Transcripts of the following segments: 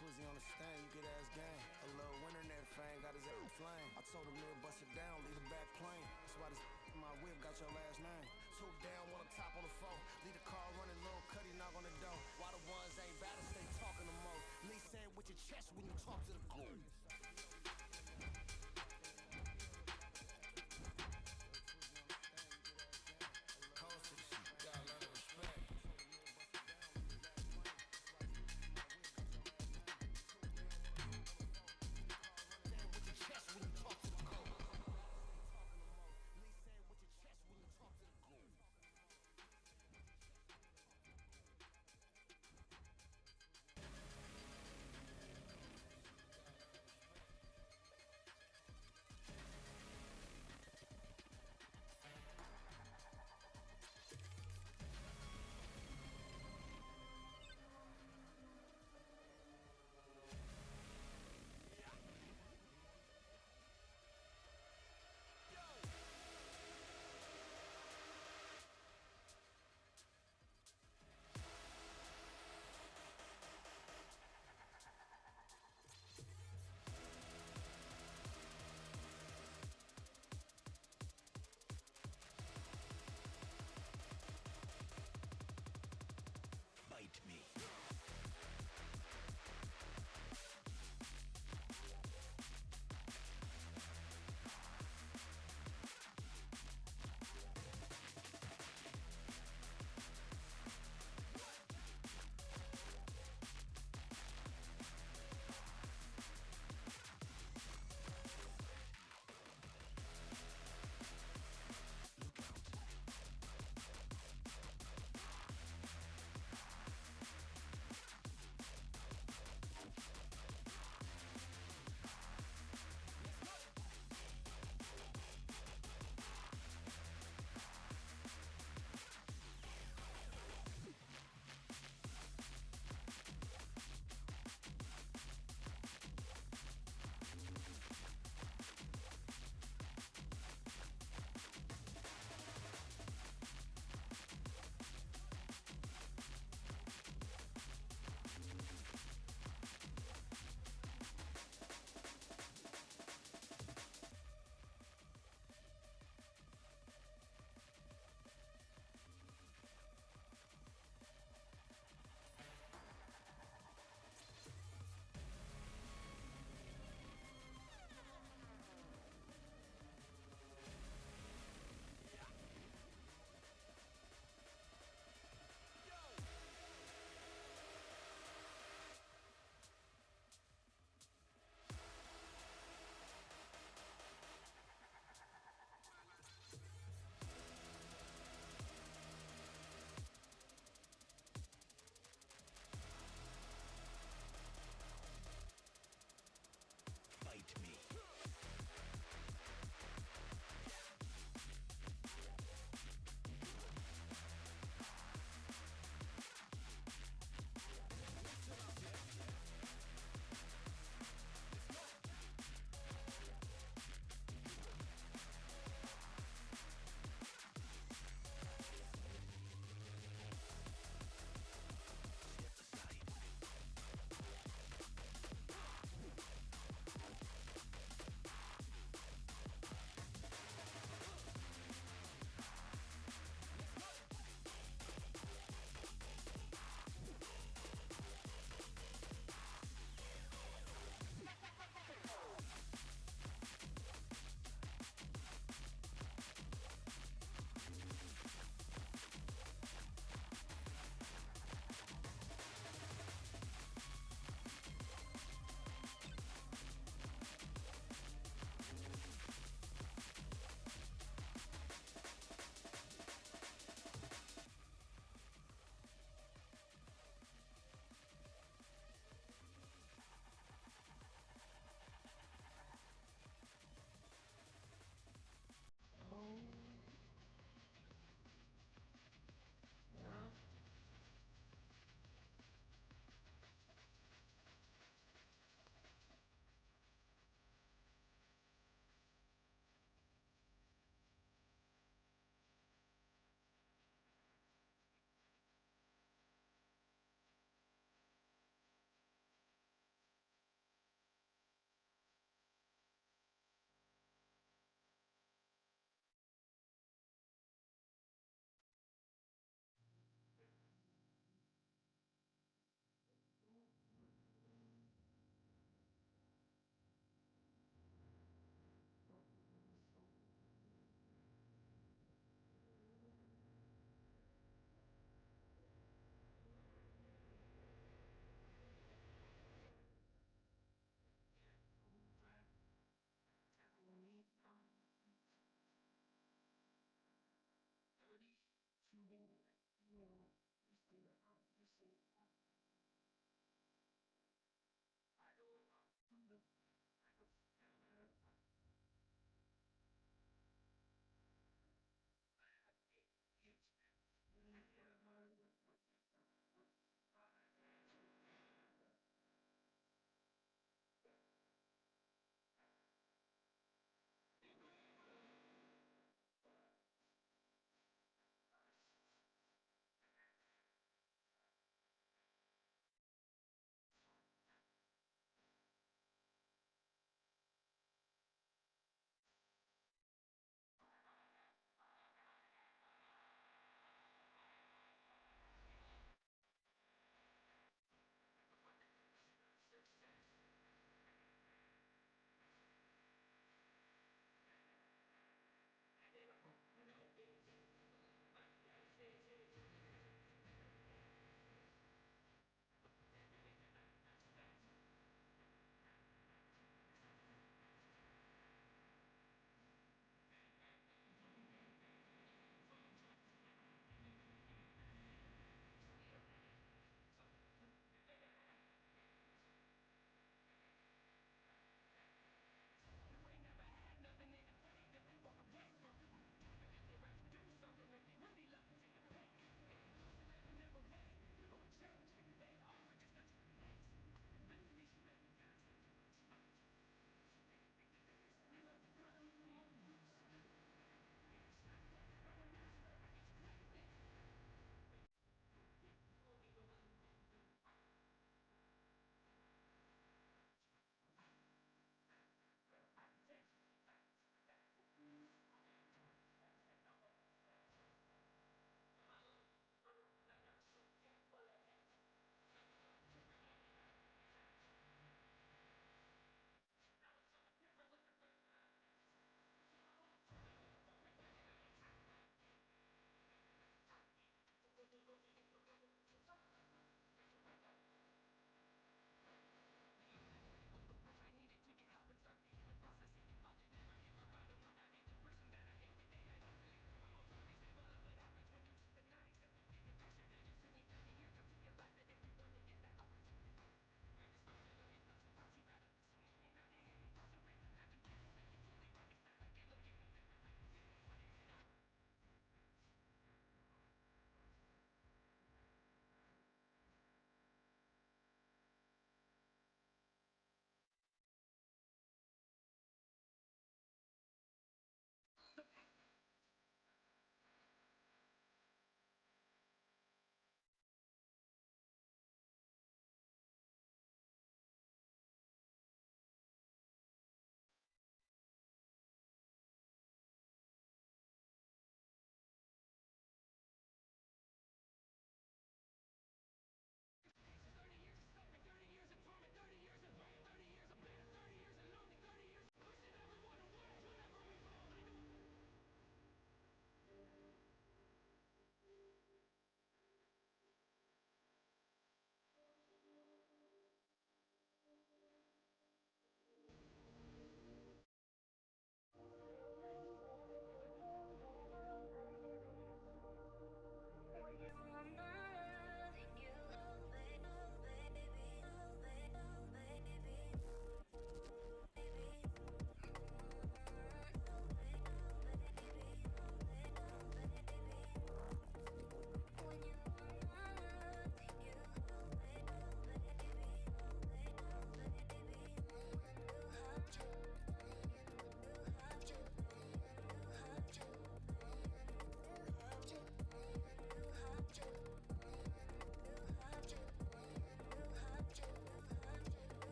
Twizzy on the stand, you get ass gang. A little winter net fang, got his ass flame. I told him to bust it down, leave the back plane. That's why this my whip got your last name. Two down, one up top on the phone. Leave the car running, little cutty knock on the door. Why the ones ain't bad, stay talking the most. Lee said with your chest when you talk to the group.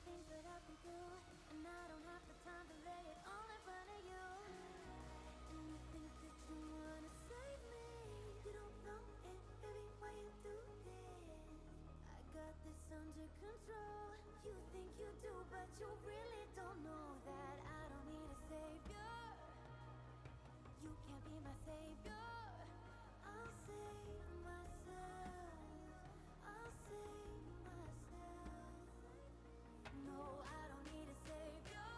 things that I've been through, and I don't have the time to lay it all in front of you. And you think that you wanna save me? You don't know it, baby, why you do this? I got this under control. You think you do, but you really don't know that I don't need a savior. You can't be my savior. I'll save myself. I'll save myself. No, I don't need a savior.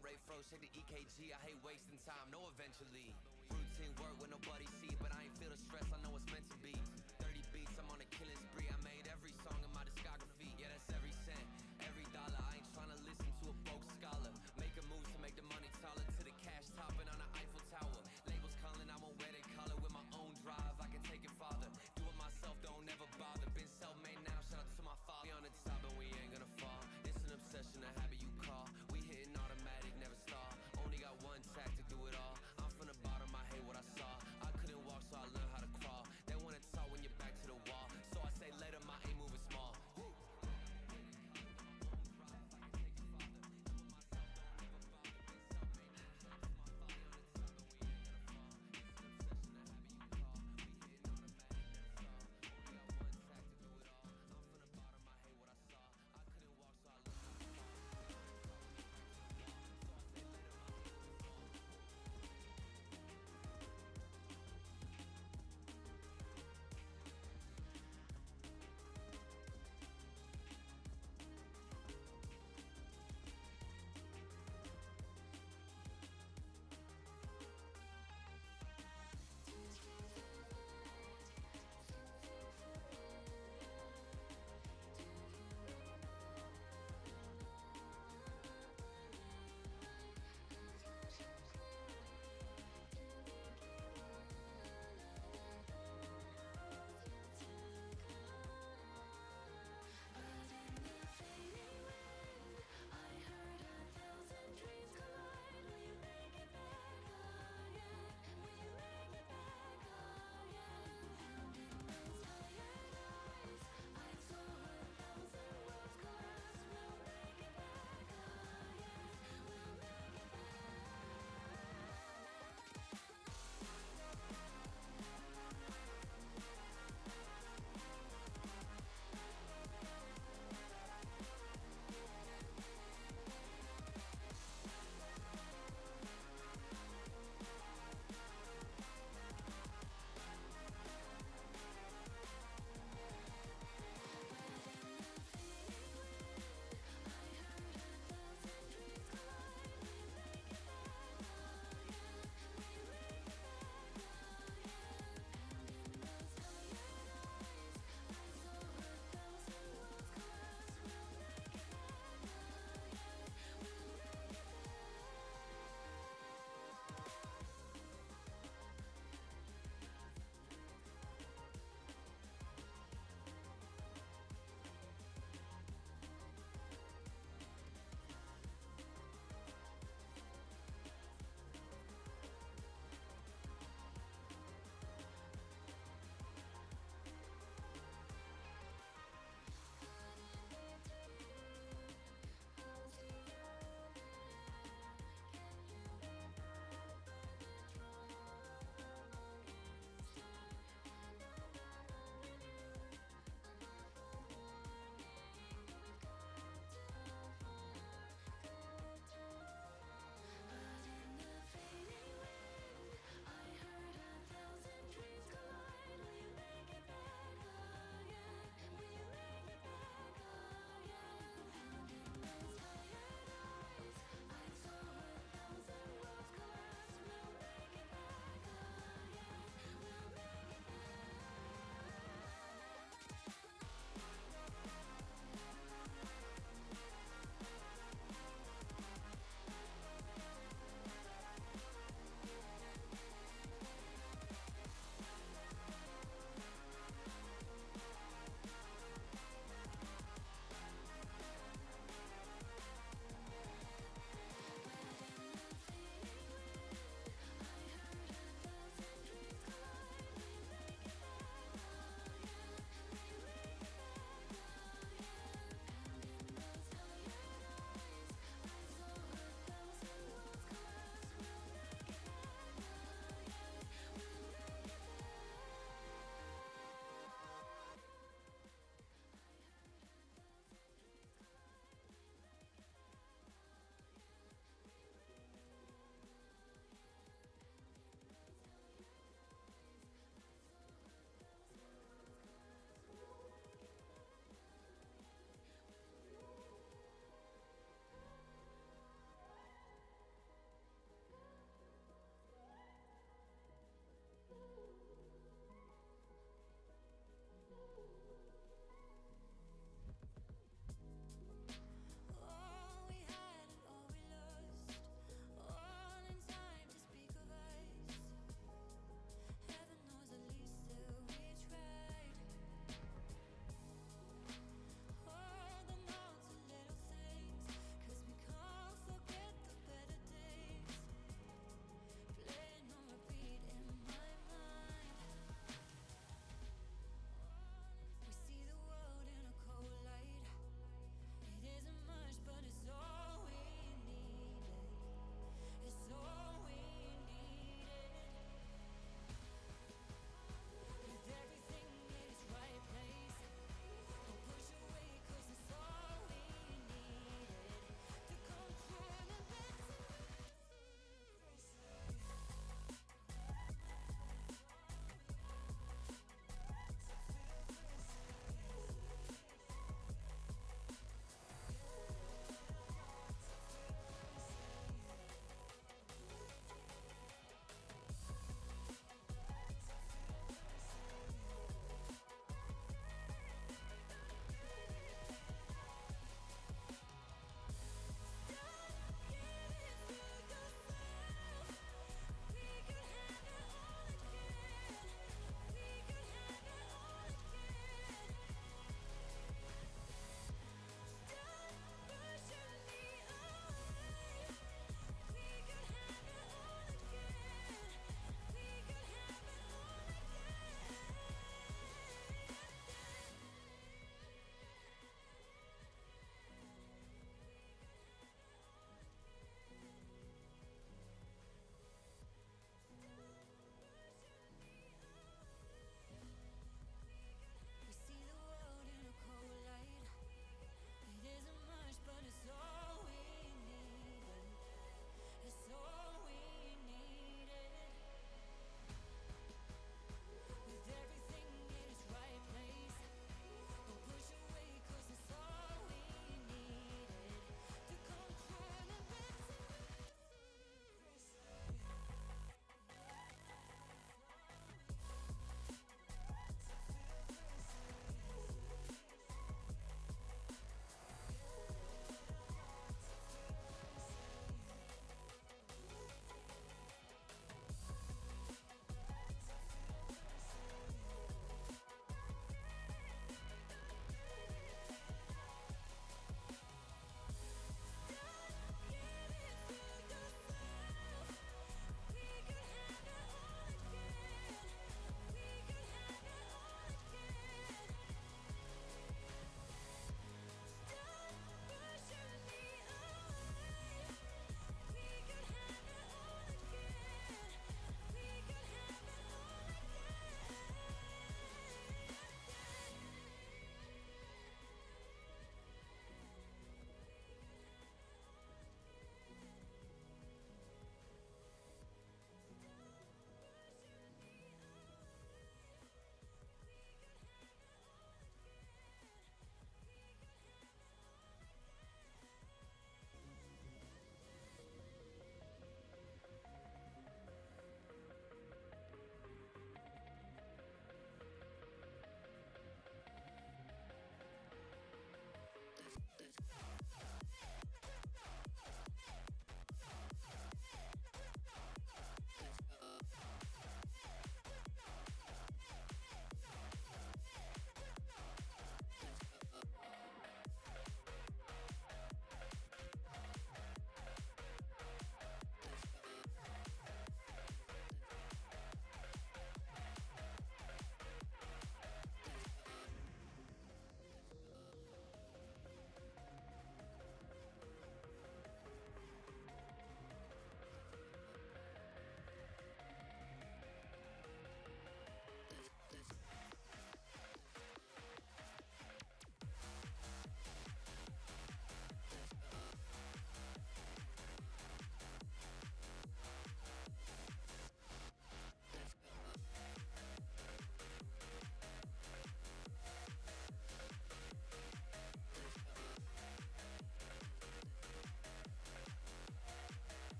heart rate froze, check the EKG. I hate wasting time, no eventually. Routine work when nobody see, but I ain't feel the stress, I know it's meant to be. 30 beats, I'm on a killing spree. I made every song in my discography. Yeah, that's every cent, every dollar. I ain't tryna listen to a broke scholar. Making moves to make the money taller. To the cash topping on the Eiffel Tower. Labels calling, I'm on where they collar. With my own drive, I can take it farther. Do it myself, don't never bother. Been self-made now, shout out to my father. We on the top and we ain't gonna fall. It's an obsession, a habit you call. We hitting automatic, never stall. Only got one tactic, do it all. I'm from the bottom, I hate what I saw. I couldn't walk, so I learned how to crawl. They wanna talk when you're back to the wall. So I say later, my aim moving small.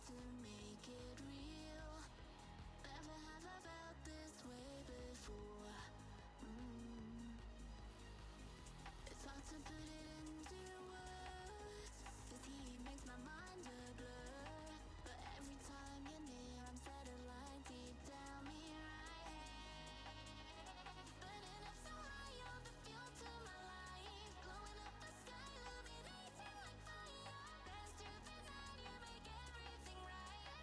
to make it real. Never have I felt this way before. It's hard to put it into words. This heat makes my mind a blur. But every time you're near, I'm satellite deep down me right. Burning up so high, you're the fuel to my life. Blowing up the sky, illuminating like fire. Dance to the night, you make everything right.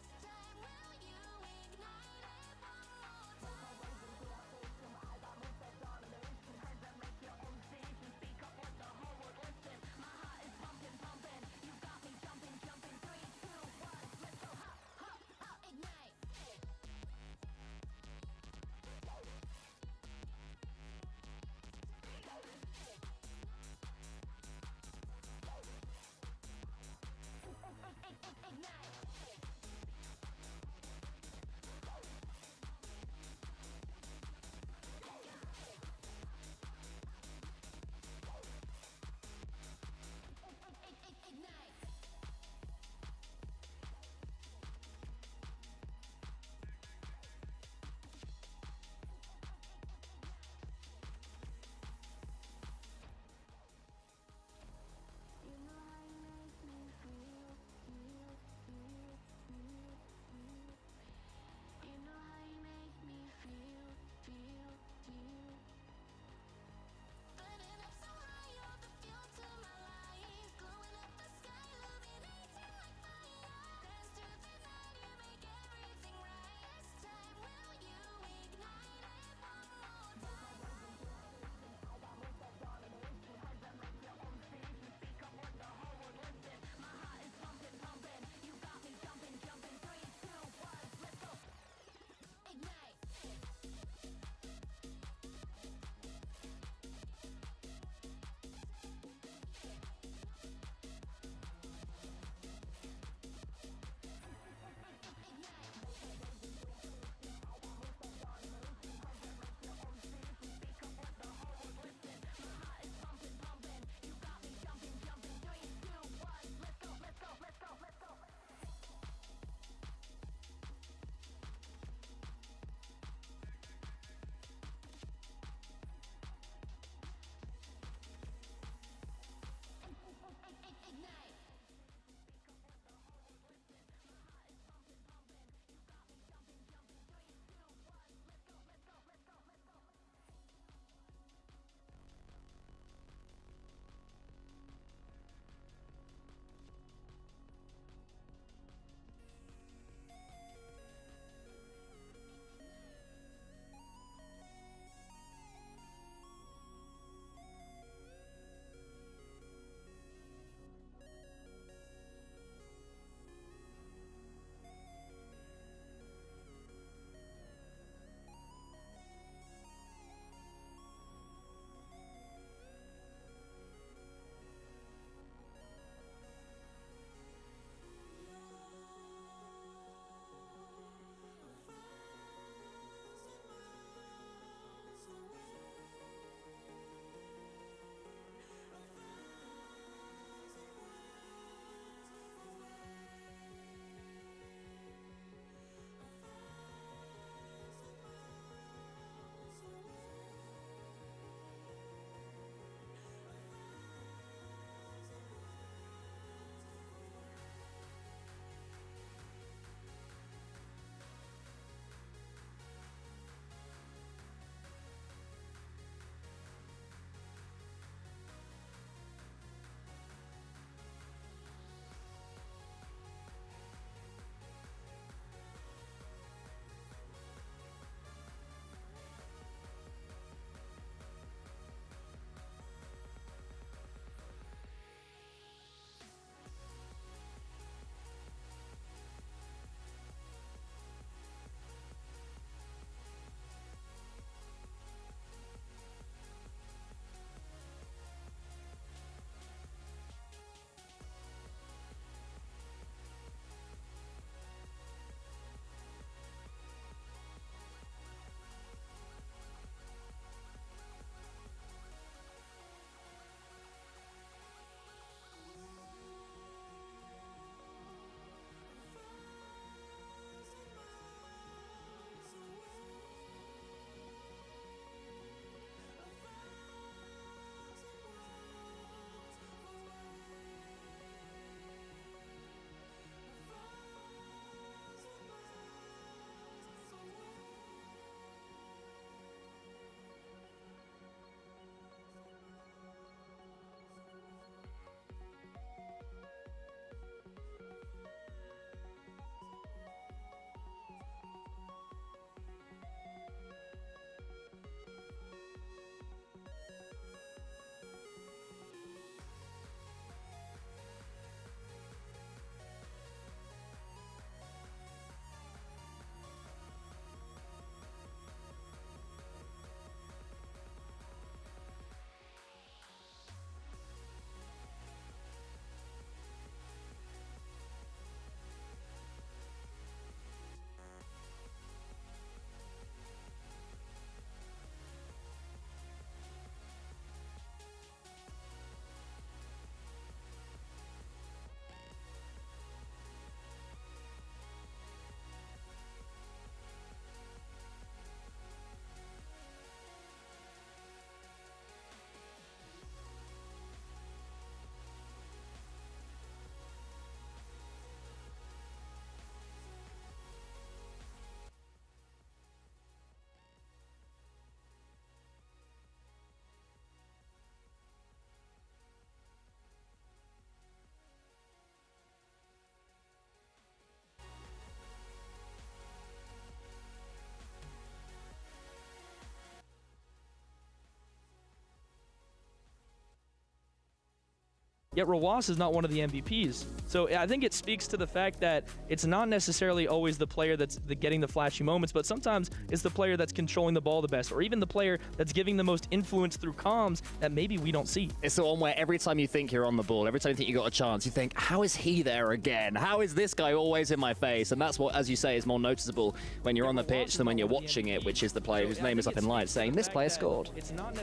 yet Rawas is not one of the MVPs. So I think it speaks to the fact that it's not necessarily always the player that's getting the flashy moments, but sometimes it's the player that's controlling the ball the best, or even the player that's giving the most influence through comms that maybe we don't see. It's the one where every time you think you're on the ball, every time you think you got a chance, you think, how is he there again? How is this guy always in my face? And that's what, as you say, is more noticeable when you're on the pitch than when you're watching it, which is the player whose name is up in lights saying, this player scored.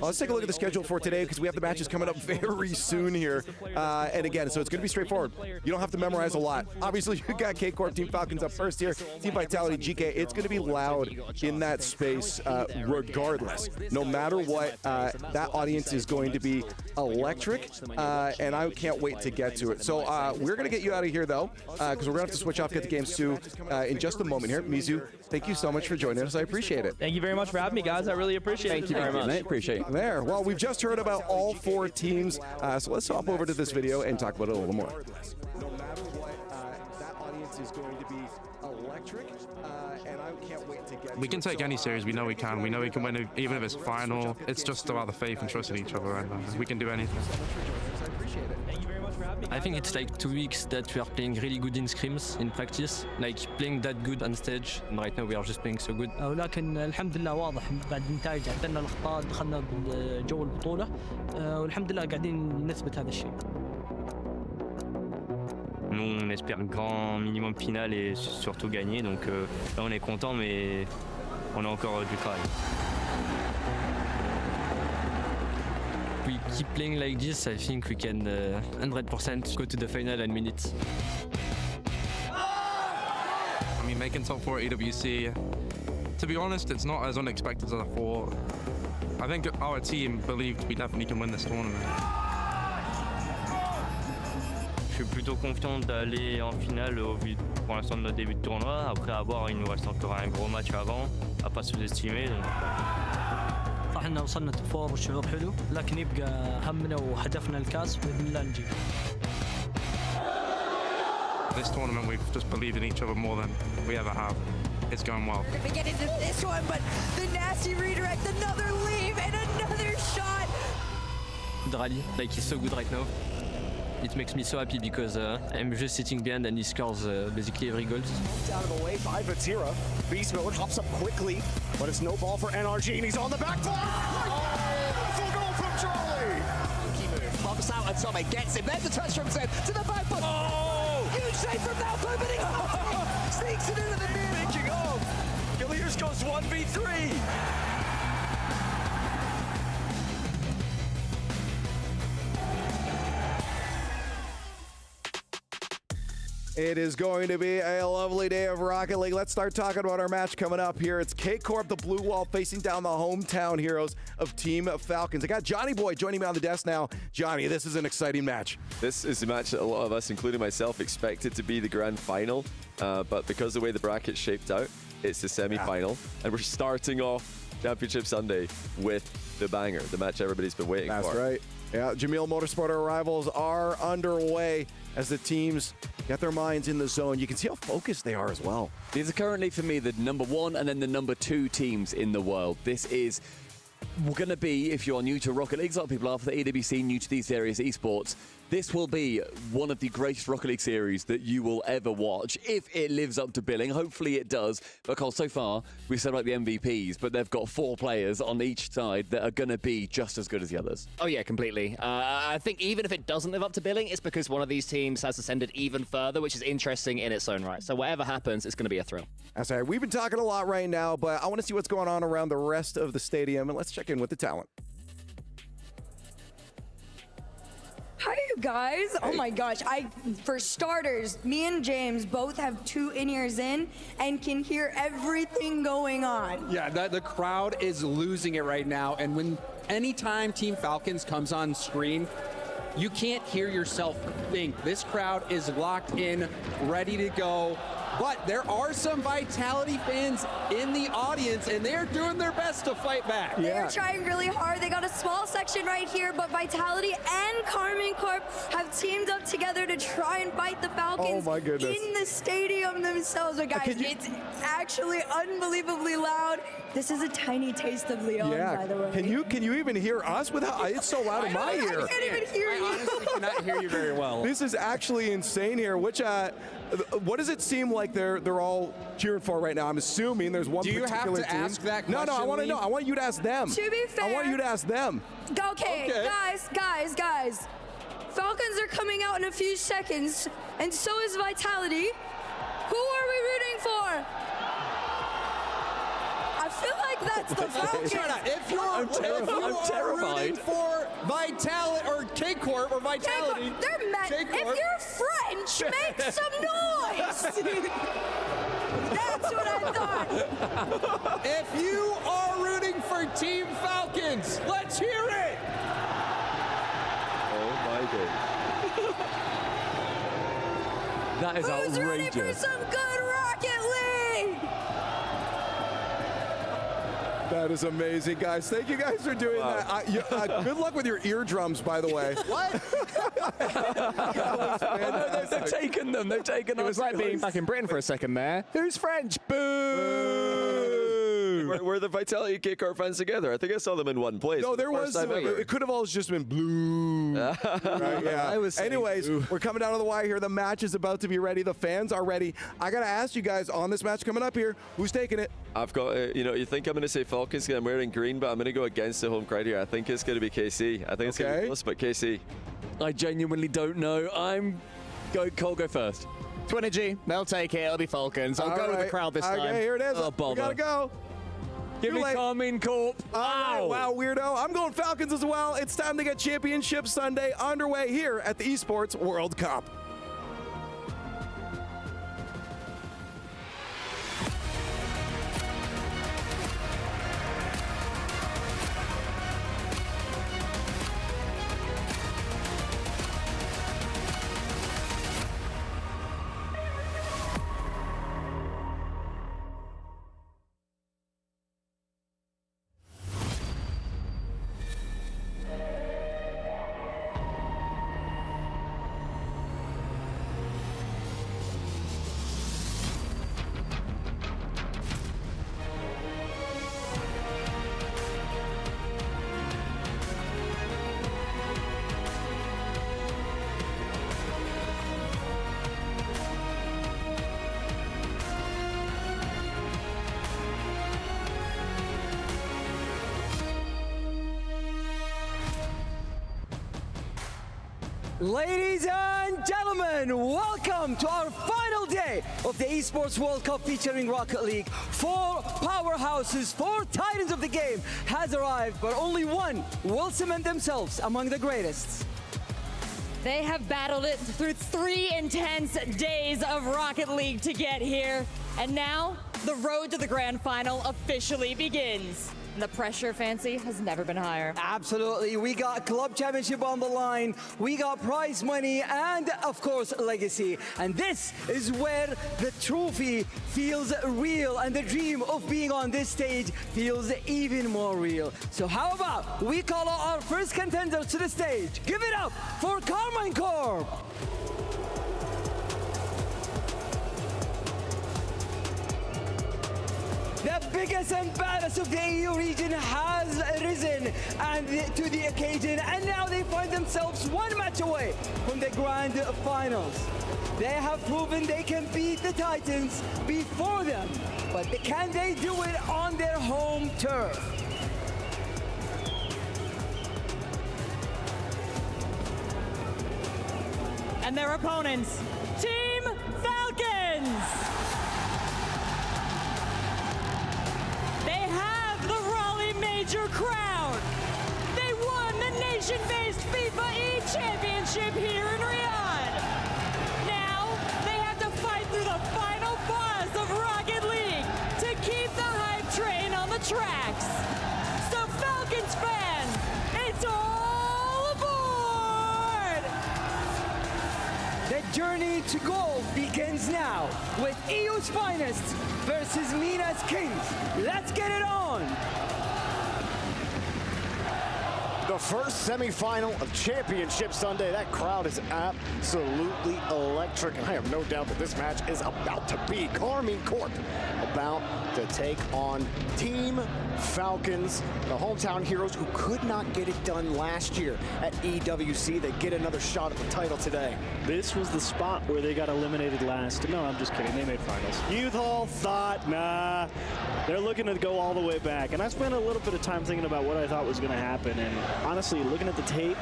Let's take a look at the schedule for today, because we have the matches coming up very soon here. And again, so it's going to be straightforward. You don't have to memorize a lot. Obviously, you got K-Corp, Team Falcons up first here. Team Vitality, GK. It's going to be loud in that space regardless. No matter what, that audience is going to be electric, and I can't wait to get to it. So we're going to get you out of here, though, because we're going to have to switch off, get the games too in just a moment here. Mizu, thank you so much for joining us. I appreciate it. Thank you very much for having me, guys. I really appreciate it. Thank you very much. Mate, appreciate it. There. Well, we've just heard about all 4 teams, so let's hop over to this video and talk about it a little more. No matter what, that audience is going to be electric, and I can't wait to get. We can take any series. We know we can. We know we can win, even if it's final. It's just about the faith and trust in each other, and we can do anything. I think it's like 2 weeks that we are playing really good in scrims in practice, like playing that good on stage, and right now we are just playing so good. ولكن الحمد لله واضح بعد النتائج عدلنا الاخطاء دخلنا بجو البطوله والحمد لله قاعدين نثبت هذا الشيء. Nous on espère un grand minimum final et surtout gagner, donc là on est content mais on a encore du travail. We keep playing like this, I think we can 100% go to the final and win it. I mean, making top 4 at EWC, to be honest, it's not as unexpected as I thought. I think our team believed we definitely can win this tournament. Je suis plutôt confiant d'aller en finale au vu pour l'instant de notre début de tournoi. Après avoir, il nous reste encore un gros match avant, à pas sous-estimer. Donc. صح إننا وصلنا توب 4 والشعور حلو، لكن يبقى همنا وهدفنا الكاس بإذن الله نجيب. This tournament, we've just believed in each other more than we ever have. It's going well. We're gonna get into this one, but the nasty redirect, another leave, and another shot. The rally, like he's so good right now. It makes me so happy because I'm just sitting behind and he scores basically every goal. Out of the way by Vatira. Beast Mode hops up quickly, but it's no ball for NRG, and he's on the back foot. Beautiful goal from Charlie. Key move. Pops out and Tommy gets him. There's a touch from Zed to the back foot. Oh! Huge save from Malco, but he sneaks it into the net. Making off. Gilliers goes 1v3. It is going to be a lovely day of Rocket League. Let's start talking about our match coming up here. It's K-Corp, the Blue Wall, facing down the hometown heroes of Team Falcons. I got Johnny Boy joining me on the desk now. Johnny, this is an exciting match. This is a match that a lot of us, including myself, expected to be the grand final. But because of the way the bracket's shaped out, it's the semi-final. Yeah. And we're starting off Championship Sunday with the banger, the match everybody's been waiting for. That's right. Yeah, Jamil Motorsport arrivals are underway as the teams get their minds in the zone. You can see how focused they are as well. These are currently, for me, the number 1 and then the number 2 teams in the world. This is going to be, if you're new to Rocket League, a lot of people are for the EWC, new to these various esports, this will be one of the greatest Rocket League series that you will ever watch, if it lives up to billing. Hopefully it does, because so far, we said about the MVPs, but they've got 4 players on each side that are going to be just as good as the others. Oh yeah, completely. I think even if it doesn't live up to billing, it's because one of these teams has ascended even further, which is interesting in its own right. So whatever happens, it's going to be a thrill. That's right. We've been talking a lot right now, but I want to see what's going on around the rest of the stadium, and let's check in with the talent. Hi, you guys. Oh my gosh. For starters, me and James both have 2 in-ears in and can hear everything going on. Yeah, the crowd is losing it right now. And when anytime Team Falcons comes on screen, you can't hear yourself think. This crowd is locked in, ready to go. But there are some Vitality fans in the audience, and they're doing their best to fight back. They're trying really hard. They got a small section right here, but Vitality and Carmen Corp have teamed up together to try and fight the Falcons in the stadium themselves. But guys, it's actually unbelievably loud. This is a tiny taste of Leon, by the way. Can you even hear us without? It's so loud in my ear. I can't even hear you. we cannot hear you very well. This is actually insane here. Which, what does it seem like they're all cheering for right now? I'm assuming there's one particular team. Do you have to ask that question? No, I want to know. I want you to ask them. To be fair, I want you to ask them. Okay, guys. Falcons are coming out in a few seconds, and so is Vitality. Who are we rooting for? I feel like that's the Falcons. If you're rooting for Vitality or K-Corp or Vitality, if you're French, make some noise. That's what I thought. If you are rooting for Team Falcons, let's hear it. Oh my God. That is Who's ready for outrageous. some good Rocket League? That is amazing, guys. Thank you guys for doing that. Good luck with your eardrums, by the way. What? They've taken them. They've taken them. It was like being back in Britain for a second there. Who's French? Boo! Were the Vitality K-Corp fans together? I think I saw them in one place. No, there was. First time ever. It could have all just been blue. Right, yeah. Anyways, we're coming down to the wire here. The match is about to be ready. The fans are ready. I got to ask you guys on this match coming up here, who's taking it? I've got, you think I'm going to say Falcons because I'm wearing green, but I'm going to go against the home crowd here. I think it's going to be KC. I think it's going to be close, but KC. I genuinely don't know. Cole, go first. 20G, they'll take it. It'll be Falcons. I'll go with the crowd this time. Okay, here it is. Oh, We gotta go. Give me Carmine Corp. Wow, weirdo. I'm going Falcons as well. It's time to get Championship Sunday underway here at the Esports World Cup. Ladies and gentlemen, welcome to our final day of the Esports World Cup featuring Rocket League. 4 powerhouses, 4 titans of the game has arrived, but only one will cement themselves among the greatest. They have battled it through 3 intense days of Rocket League to get here, and now the road to the grand final officially begins. The pressure, Fancy, has never been higher. Absolutely. We got Club Championship on the line, we got prize money, and of course, legacy. And this is where the trophy feels real, and the dream of being on this stage feels even more real. So how about we call out our first contender to the stage? Give it up for Carmine Corp! The biggest and baddest of the EU region has risen to the occasion, and now they find themselves one match away from the grand finals. They have proven they can beat the Titans before them, but can they do it on their home turf? And their opponents, Team Falcons! They have the Raleigh Major crown. They won the nation-based FIFA E-Championship here in Riyadh. Now, they have to fight through the final boss of Rocket League to keep the hype train on the tracks. So Falcons fans, it's all aboard! The journey to gold begins now with EU's finest versus Mina's Kings. Let's get it on! The first semifinal of Championship Sunday. That crowd is absolutely electric, and I have no doubt that this match is about to be Carmine Corp about to take on Team Falcons, the hometown heroes who could not get it done last year at EWC. They get another shot at the title today. This was the spot where they got eliminated last. No, I'm just kidding. They made finals. You all thought, nah, they're looking to go all the way back. And I spent a little bit of time thinking about what I thought was going to happen. And honestly, looking at the tape,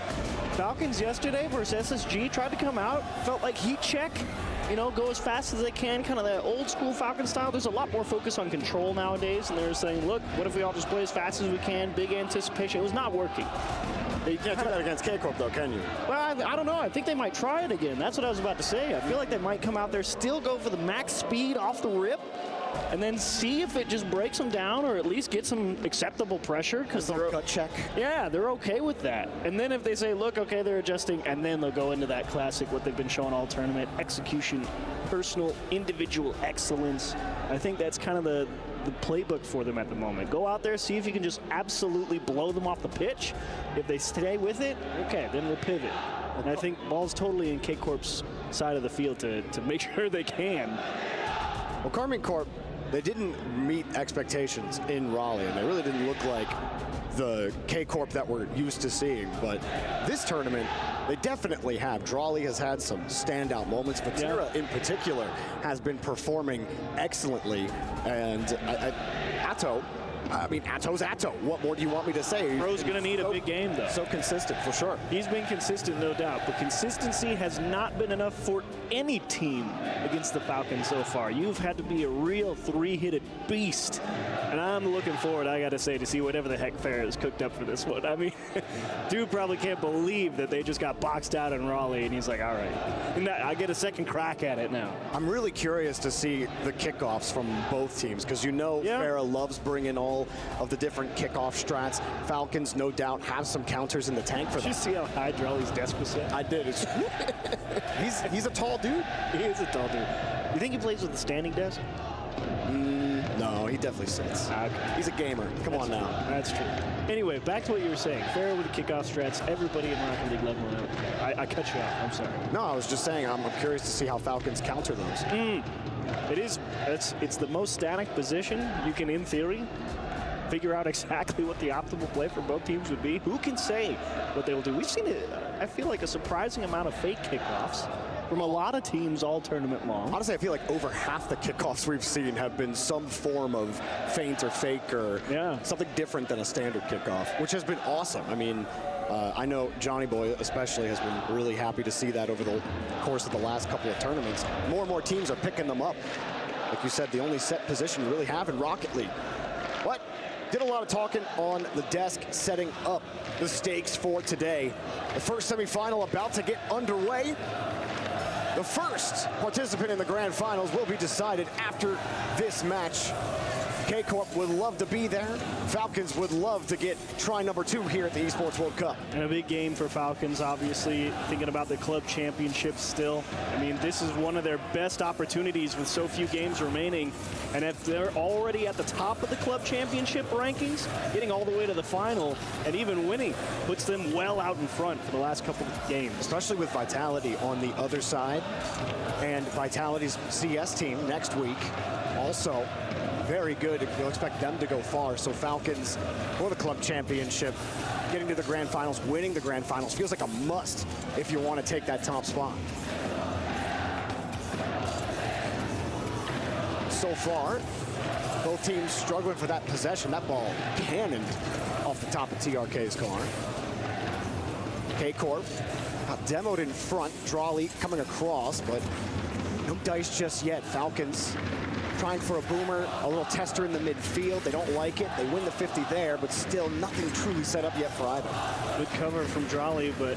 Falcons yesterday versus SSG tried to come out, felt like heat check. You know, go as fast as they can, kind of that old school Falcon style. There's a lot more focus on control nowadays, and they're saying, look, what if we all just play as fast as we can, big anticipation. It was not working. You can't do that against K-Corp, though, can you? Well, I don't know. I think they might try it again. That's what I was about to say. I feel like they might come out there, still go for the max speed off the rip, and then see if it just breaks them down or at least get some acceptable pressure. Because they're gut check. Yeah, they're okay with that. And then if they say, look, okay, they're adjusting, and then they'll go into that classic, what they've been showing all tournament, execution, personal, individual excellence. I think that's kind of the playbook for them at the moment. Go out there, see if you can just absolutely blow them off the pitch. If they stay with it, okay, then we'll pivot. And I think ball's totally in K-Corp's side of the field to make sure they can. Well, Carmine Corp, they didn't meet expectations in Raleigh, and they really didn't look like the K-Corp that we're used to seeing. But this tournament, they definitely have. Drawley has had some standout moments. Vatira, in particular, has been performing excellently. And Atto, Atto's Atto. What more do you want me to say? Bro's going to need a big game, though. So consistent, for sure. He's been consistent, no doubt. But consistency has not been enough for any team against the Falcons so far. You've had to be a real three-headed beast. And I'm looking forward, I got to say, to see whatever the heck Fair has cooked up for this one. I mean, dude probably can't believe that they just got boxed out in Raleigh, and he's like, all right. And I get a second crack at it now. I'm really curious to see the kickoffs from both teams, because you know Farah loves bringing all of the different kickoff strats. Falcons, no doubt, have some counters in the tank for them. Did you see how high Drawley's desk was set? I did. He's a tall dude. He is a tall dude. You think he plays with a standing desk? No, he definitely sits. Okay. He's a gamer. Come on now. That's true. Anyway, back to what you were saying. Farah with the kickoff strats. Everybody in Rocket League level out. I cut you off. I'm sorry. No, I was just saying I'm curious to see how Falcons counter those. It is. It's the most static position you can, in theory, figure out exactly what the optimal play for both teams would be. Who can say what they will do? We've seen it, I feel like, a surprising amount of fake kickoffs from a lot of teams all tournament long. Honestly, I feel like over half the kickoffs we've seen have been some form of feint or fake or something different than a standard kickoff, which has been awesome. I mean, I know Johnny Boy especially has been really happy to see that over the course of the last couple of tournaments. More and more teams are picking them up. Like you said, the only set position you really have in Rocket League. What? Did a lot of talking on the desk, setting up the stakes for today. The first semifinal about to get underway. The first participant in the grand finals will be decided after this match. K-Corp would love to be there. Falcons would love to get try number 2 here at the Esports World Cup. And a big game for Falcons, obviously, thinking about the club championships still. I mean, this is one of their best opportunities with so few games remaining. And if they're already at the top of the club championship rankings, getting all the way to the final and even winning puts them well out in front for the last couple of games. Especially with Vitality on the other side. And Vitality's CS team next week also very good. You'll expect them to go far. So Falcons for the club championship, getting to the grand finals, winning the grand finals feels like a must if you want to take that top spot. So far, both teams struggling for that possession. That ball cannoned off the top of TRK's car. K-Corp demoed in front. Drawley coming across, but no dice just yet. Falcons trying for a boomer, a little tester in the midfield. They don't like it. They win the 50 there, but still nothing truly set up yet for either. Good cover from Drawley, but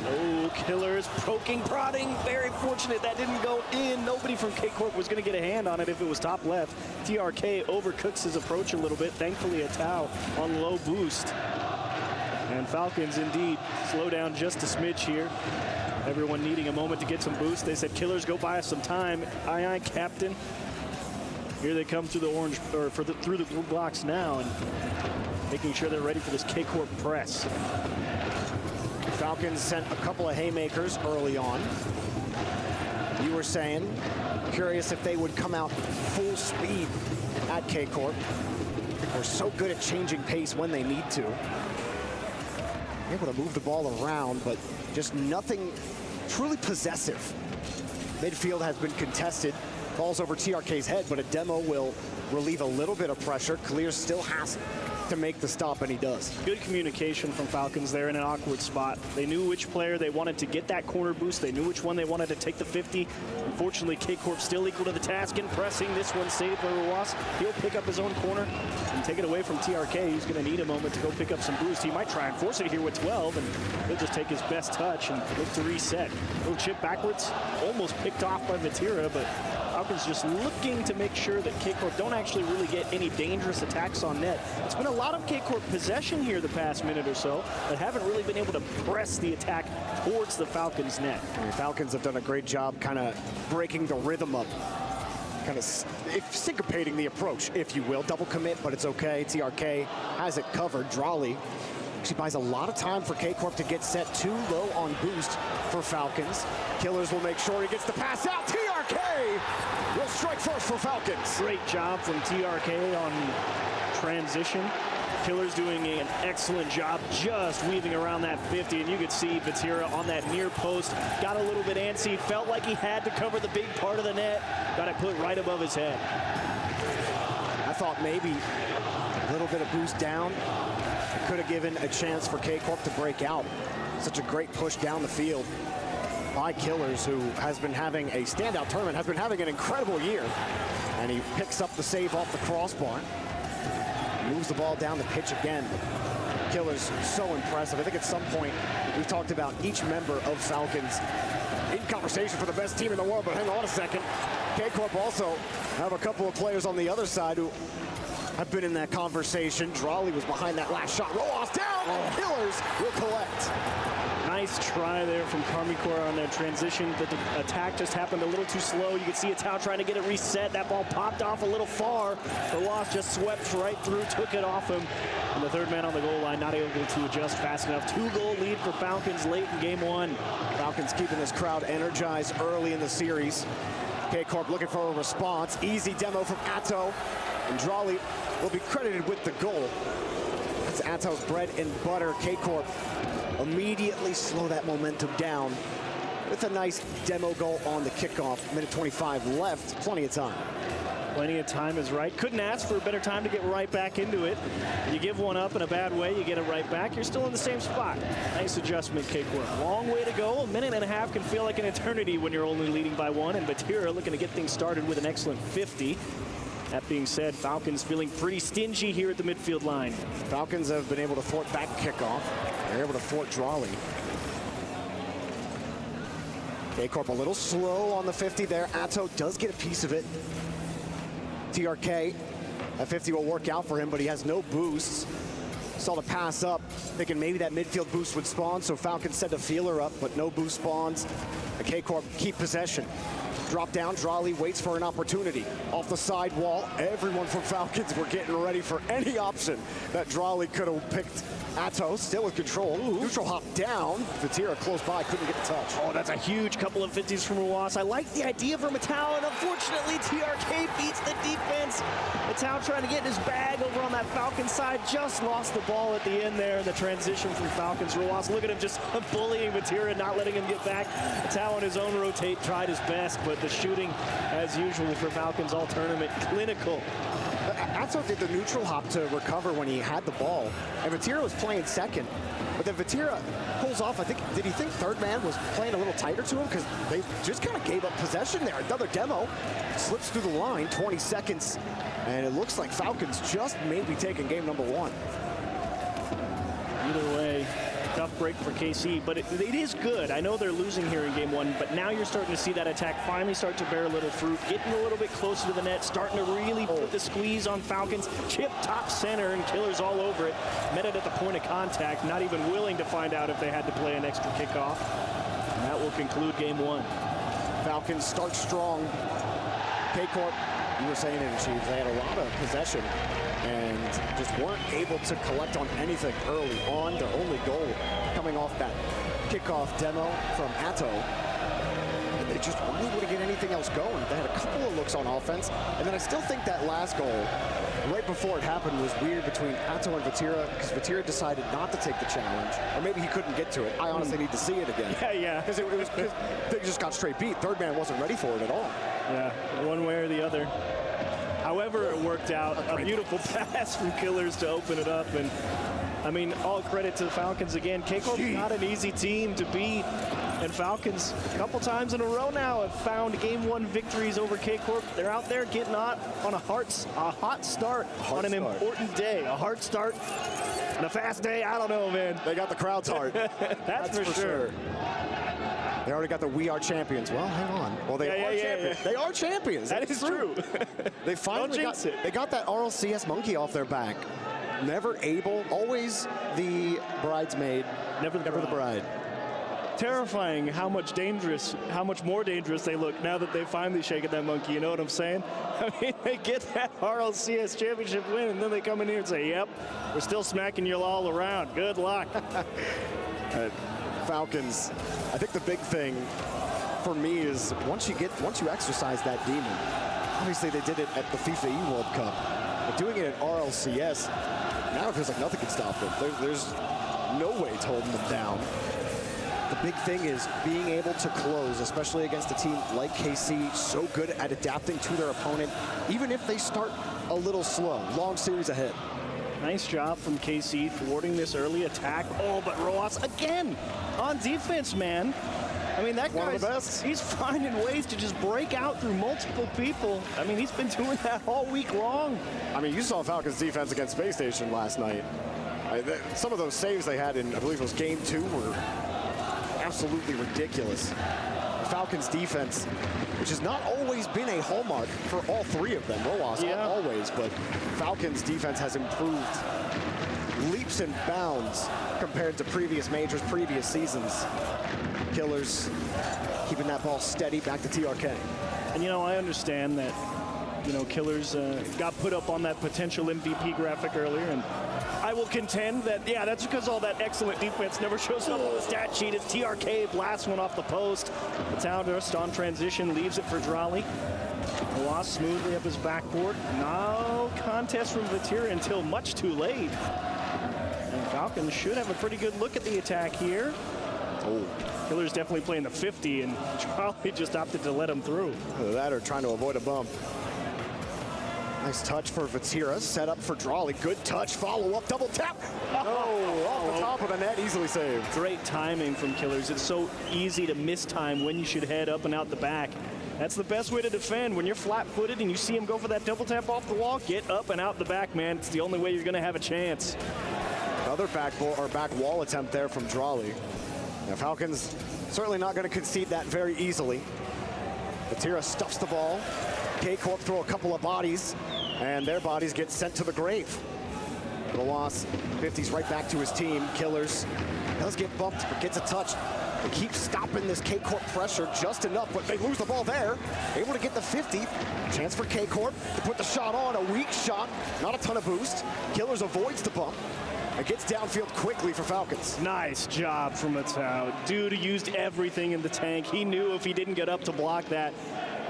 Killers poking, prodding. Very fortunate that didn't go in. Nobody from K-Corp was going to get a hand on it if it was top left. TRK overcooks his approach a little bit. Thankfully, a Tau on low boost. And Falcons indeed slow down just a smidge here. Everyone needing a moment to get some boost. They said, Killers, go buy us some time. Aye, Captain. Here they come through the orange, or through the blue box now, and making sure they're ready for this K-Corp press. Falcons sent a couple of haymakers early on. You were saying, curious if they would come out full speed at K-Corp. We're so good at changing pace when they need to. Able to move the ball around, but just nothing truly possessive. Midfield has been contested. Ball's over TRK's head, but a demo will relieve a little bit of pressure. Clear still has to make the stop, and he does. Good communication from Falcons there in an awkward spot. They knew which player they wanted to get that corner boost. They knew which one they wanted to take the 50. Unfortunately, K-Corp still equal to the task in pressing. This one saved by Ruas. He'll pick up his own corner and take it away from TRK. He's going to need a moment to go pick up some boost. He might try and force it here with 12, and he'll just take his best touch and look to reset. Little chip backwards, almost picked off by Vatira, but Falcons just looking to make sure that K-Corp don't actually really get any dangerous attacks on net. It's been a lot of K-Corp possession here the past minute or so, but haven't really been able to press the attack towards the Falcons net. The Falcons have done a great job kind of breaking the rhythm up, kind of syncopating the approach, if you will. Double commit, but it's okay. TRK has it covered. Drawley actually buys a lot of time for K-Corp to get set. Too low on boost for Falcons. Killers will make sure he gets the pass out. TRK will strike first for Falcons. Great job from TRK on transition. Killers doing an excellent job just weaving around that 50, and you could see Vatira on that near post. Got a little bit antsy, felt like he had to cover the big part of the net. Got it put right above his head. I thought maybe a little bit of boost down. Could have given a chance for K-Corp to break out. Such a great push down the field by Killers, who has been having a standout tournament, has been having an incredible year. And he picks up the save off the crossbar. Moves the ball down the pitch again. Killers, so impressive. I think at some point we've talked about each member of Falcons in conversation for the best team in the world, but hang on a second. K-Corp also have a couple of players on the other side who have been in that conversation. Drawley was behind that last shot. Roll-off down, and Killers will collect. Nice try there from Carmicor on that transition. The attack just happened a little too slow. You could see Atau trying to get it reset. That ball popped off a little far. Roas just swept right through, took it off him. And the third man on the goal line not able to adjust fast enough. 2-goal lead for Falcons late in game one. Falcons keeping this crowd energized early in the series. K-Corp looking for a response. Easy demo from Atau. And Drawley will be credited with the goal. That's Atau's bread and butter. K-Corp immediately slow that momentum down with a nice demo goal on the kickoff. Minute 25 left, plenty of time. Plenty of time is right. Couldn't ask for a better time to get right back into it. You give one up in a bad way, you get it right back. You're still in the same spot. Nice adjustment, K-Corp. Long way to go. A minute and a half can feel like an eternity when you're only leading by one. And Vatira looking to get things started with an excellent 50. That being said, Falcons feeling pretty stingy here at the midfield line. Falcons have been able to thwart back kickoff. They're able to thwart Drawley. K-Corp a little slow on the 50 there. Atau does get a piece of it. TRK, that 50 will work out for him, but he has no boosts. Saw the pass up, thinking maybe that midfield boost would spawn, so Falcons sent a feeler up, but no boost spawns. The K-Corp keep possession. Drop down, Drawley waits for an opportunity. Off the side wall, everyone from Falcons were getting ready for any option that Drawley could have picked. Atau still with control. Neutral hop down. Vatira close by, couldn't get the touch. Oh, that's a huge couple of 50s from Ruas. I like the idea from Atau, and unfortunately TRK beats the defense. Atau trying to get in his bag over on that Falcons side. Just lost the ball at the end there in the transition from Falcons. Ruas, look at him just bullying Vatira, not letting him get back. Atau on his own rotate tried his best, but the shooting, as usual for Falcons all tournament, clinical. Atau did the neutral hop to recover when he had the ball, and Vatira was playing second. But then Vatira pulls off. I think, did he think third man was playing a little tighter to him? Because they just kind of gave up possession there. Another demo slips through the line, 20 seconds, and it looks like Falcons just may be taking game number one. Either way, tough break for KC, but it is good. I know they're losing here in game one, but now you're starting to see that attack finally start to bear a little fruit, getting a little bit closer to the net, starting to really put the squeeze on Falcons. Chip top center and Killers all over it. Met it at the point of contact, not even willing to find out if they had to play an extra kickoff. And that will conclude game one. Falcons start strong. K-Corp You were saying it, Chief. They had a lot of possession and just weren't able to collect on anything early on. Their only goal coming off that kickoff demo from Atto. And they just weren't able to get anything else going. They had a couple of looks on offense. And then I still think that last goal, right before it happened, was weird between Atto and Vatira, because Vatira decided not to take the challenge. Or maybe he couldn't get to it. I honestly need to see it again. Yeah. Because they just got straight beat. Third man wasn't ready for it at all. Yeah, one way or the other. However it worked out, a beautiful pass from Killers to open it up. And, I mean, all credit to the Falcons again. K-Corp's not an easy team to beat. And Falcons, a couple times in a row now, have found Game 1 victories over K-Corp. They're out there getting on a hot start on an important day. A hard start and a fast day, I don't know, man. They got the crowd's heart. That's for sure. They already got the "We Are Champions." Well, hang on. Well, they are champions. Yeah. They are champions. That is true. They finally got that RLCS monkey off their back. Never able, always the bridesmaid, never the bride. Terrifying how much more dangerous they look now that they've finally shaken that monkey. You know what I'm saying? I mean, they get that RLCS championship win, and then they come in here and say, "Yep, we're still smacking you all around. Good luck." Falcons, I think the big thing for me is once you exercise that demon, obviously they did it at the FIFA E World Cup, but doing it at RLCS, now it feels like nothing can stop them. There's no way to hold them down. The big thing is being able to close, especially against a team like KC, so good at adapting to their opponent, even if they start a little slow. Long series ahead. Nice job from KC thwarting this early attack. Oh, but Roas again on defense, man. I mean, that guy's he's finding ways to just break out through multiple people. I mean, he's been doing that all week long. I mean, you saw Falcons defense against Space Station last night. Some of those saves they had in, I believe it was Game 2, were absolutely ridiculous. The Falcons defense, which has not always been a hallmark for all three of them. Roas, not always, but Falcons defense has improved leaps and bounds compared to previous majors, previous seasons. Killers keeping that ball steady back to TRK. And, you know, I understand that, you know, Killers got put up on that potential MVP graphic earlier, and I will contend that, yeah, that's because all that excellent defense never shows up on the stat sheet. It's TRK blasts one off the post. The town just on transition leaves it for Drali. Roas smoothly up his backboard. No contest from Vatira until much too late. And Falcons should have a pretty good look at the attack here. Oh. Killers definitely playing the 50, and Drali just opted to let him through. Either that or trying to avoid a bump. Nice touch for Vatira, set up for Drali. Good touch, follow up, double tap. Oh, off the top of the net, easily saved. Great timing from Killers. It's so easy to miss time when you should head up and out the back. That's the best way to defend. When you're flat-footed and you see him go for that double tap off the wall, get up and out the back, man. It's the only way you're going to have a chance. Another back wall attempt there from Drali. Now, Falcons certainly not going to concede that very easily. Vatira stuffs the ball. K-Corp throw a couple of bodies, and their bodies get sent to the grave. Roas 50s right back to his team. Killers does get bumped, but gets a touch. They keep stopping this K-Corp pressure just enough, but they lose the ball there. Able to get the 50. Chance for K-Corp to put the shot on. A weak shot, not a ton of boost. Killers avoids the bump and gets downfield quickly for Falcons. Nice job from Matau. Dude used everything in the tank. He knew if he didn't get up to block that,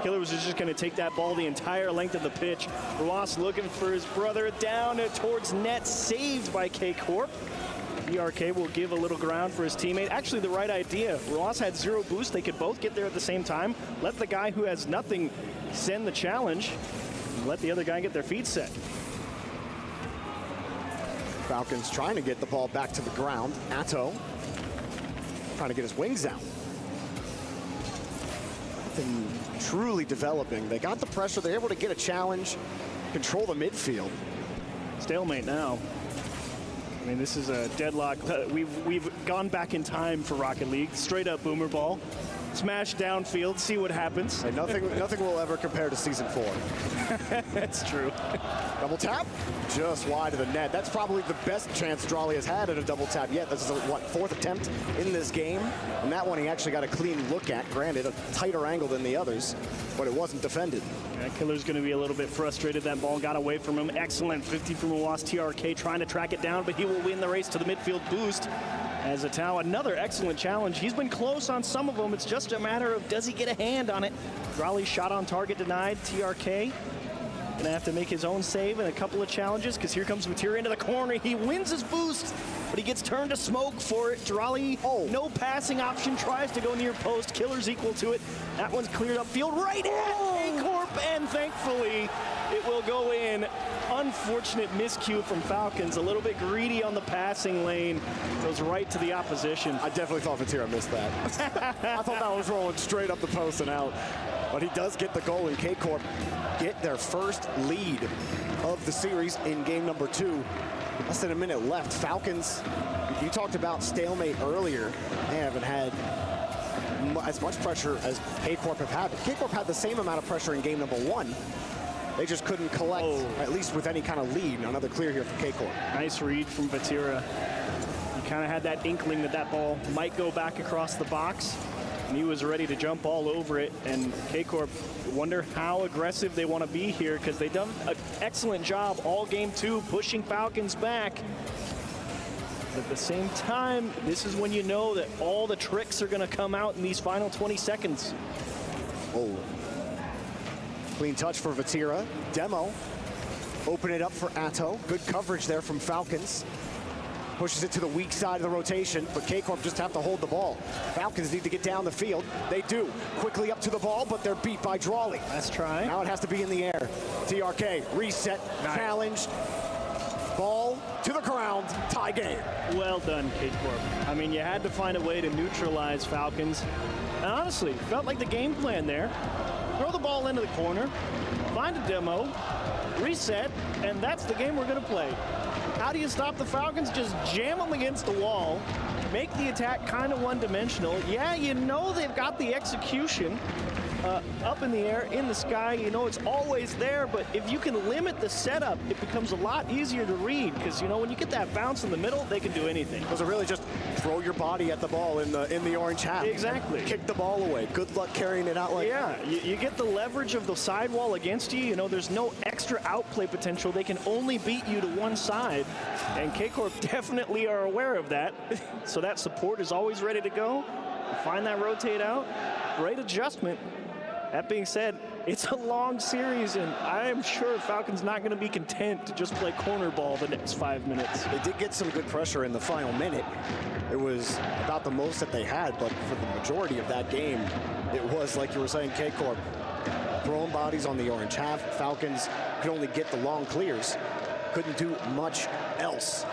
Killers was just going to take that ball the entire length of the pitch. Roas looking for his brother down towards net, saved by K-Corp. TRK will give a little ground for his teammate. Actually, the right idea. Roas had zero boost. They could both get there at the same time. Let the guy who has nothing send the challenge. Let the other guy get their feet set. Falcons trying to get the ball back to the ground. Atto trying to get his wings out. Nothing truly developing. They got the pressure. They're able to get a challenge, control the midfield. Stalemate now. I mean, this is a deadlock. We've gone back in time for Rocket League. Straight up boomer ball. smash downfield, see what happens. Hey, nothing will ever compare to season 4. That's true. Double tap, just wide of the net. That's probably the best chance Drawley has had at a double tap yet. This is what, 4th attempt in this game, and that one he actually got a clean look at. Granted, a tighter angle than the others, but it wasn't defended. Yeah, Killer's going to be a little bit frustrated. That ball got away from him. Excellent 50 from Awas. TRK trying to track it down, but he will win the race to the midfield boost. As Atao, another excellent challenge. He's been close on some of them. It's just a matter of does he get a hand on it. Drawley's shot on target denied. TRK gonna have to make his own save in a couple of challenges because here comes Materia into the corner. He wins his boost, but he gets turned to smoke for it. Drawley, no passing option, tries to go near post. Killer's equal to it. That one's cleared upfield right at A-Corp, and thankfully it will go in. Unfortunate miscue from Falcons. A little bit greedy on the passing lane. Goes right to the opposition. I definitely thought Ventura missed that. I thought that was rolling straight up the post and out. But he does get the goal, and K-Corp get their first lead of the series in game number 2. Less than a minute left. Falcons, you talked about stalemate earlier. They haven't had as much pressure as K-Corp have had. K-Corp had the same amount of pressure in game number 1. They just couldn't collect, at least with any kind of lead. Another clear here for K-Corp. Nice read from Ventura. He kind of had that inkling that that ball might go back across the box, and he was ready to jump all over it. And K-Corp, wonder how aggressive they want to be here, because they've done an excellent job all game 2 pushing Falcons back. But at the same time, this is when you know that all the tricks are going to come out in these final 20 seconds. Oh. Clean touch for Vatira. Demo. Open it up for Atto. Good coverage there from Falcons. Pushes it to the weak side of the rotation, but K-Corp just have to hold the ball. Falcons need to get down the field. They do. Quickly up to the ball, but they're beat by Drawley. Let's try. Now it has to be in the air. TRK, reset, challenge. Ball to the ground, tie game. Well done, K-Corp. I mean, you had to find a way to neutralize Falcons. And honestly, felt like the game plan there. Throw the ball into the corner, find a demo, reset, and that's the game we're going to play. How do you stop the Falcons? Just jam them against the wall, make the attack kind of one-dimensional. Yeah, you know they've got the execution up in the air, in the sky. You know it's always there, but if you can limit the setup, it becomes a lot easier to read, because, you know, when you get that bounce in the middle, they can do anything. Those are really just throw your body at the ball in the orange hat. Exactly. Kick the ball away. Good luck carrying it out like that. Yeah, you get the leverage of the sidewall against you. You know, there's no extra outplay potential. They can only beat you to one side, and K-Corp definitely are aware of that. So that support is always ready to go. Find that rotate out. Great adjustment. That being said, it's a long series, and I'm sure Falcons not going to be content to just play corner ball the next 5 minutes. They did get some good pressure in the final minute. It was about the most that they had, but for the majority of that game, it was, like you were saying, K-Corp throwing bodies on the orange half. Falcons could only get the long clears. Couldn't do much else.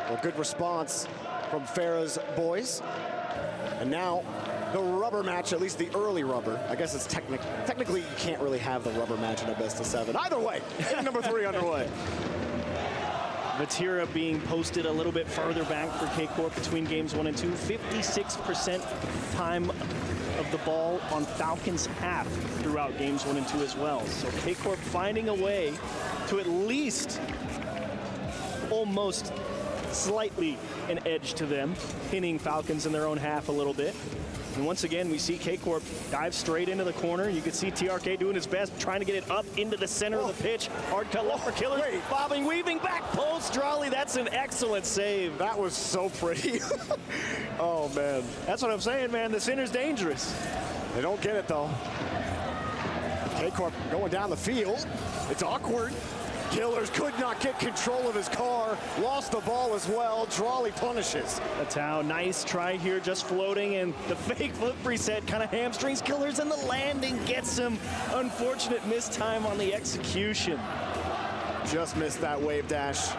Well, good response from Farah's boys. And now, the rubber match, at least the early rubber. I guess it's technically you can't really have the rubber match in a best of 7. Either way, game number 3 underway. Vatira being posted a little bit further back for K-Corp between games 1 and 2. 56% time of the ball on Falcons half throughout games 1 and 2 as well. So K-Corp finding a way to at least almost slightly an edge to them, pinning Falcons in their own half a little bit. And once again, we see K-Corp dive straight into the corner. You can see TRK doing his best, trying to get it up into the center of the pitch. Hard cut left for Killer. Bobbing, weaving, back post. Drawley, that's an excellent save. That was so pretty. Oh, man. That's what I'm saying, man. The center's dangerous. They don't get it, though. K-Corp going down the field. It's awkward. Killers could not get control of his car. Lost the ball as well. Drawley punishes. Atao, nice try here, just floating, and the fake flip reset kind of hamstrings Killers, and the landing gets him. Unfortunate mistime on the execution. Just missed that wave dash.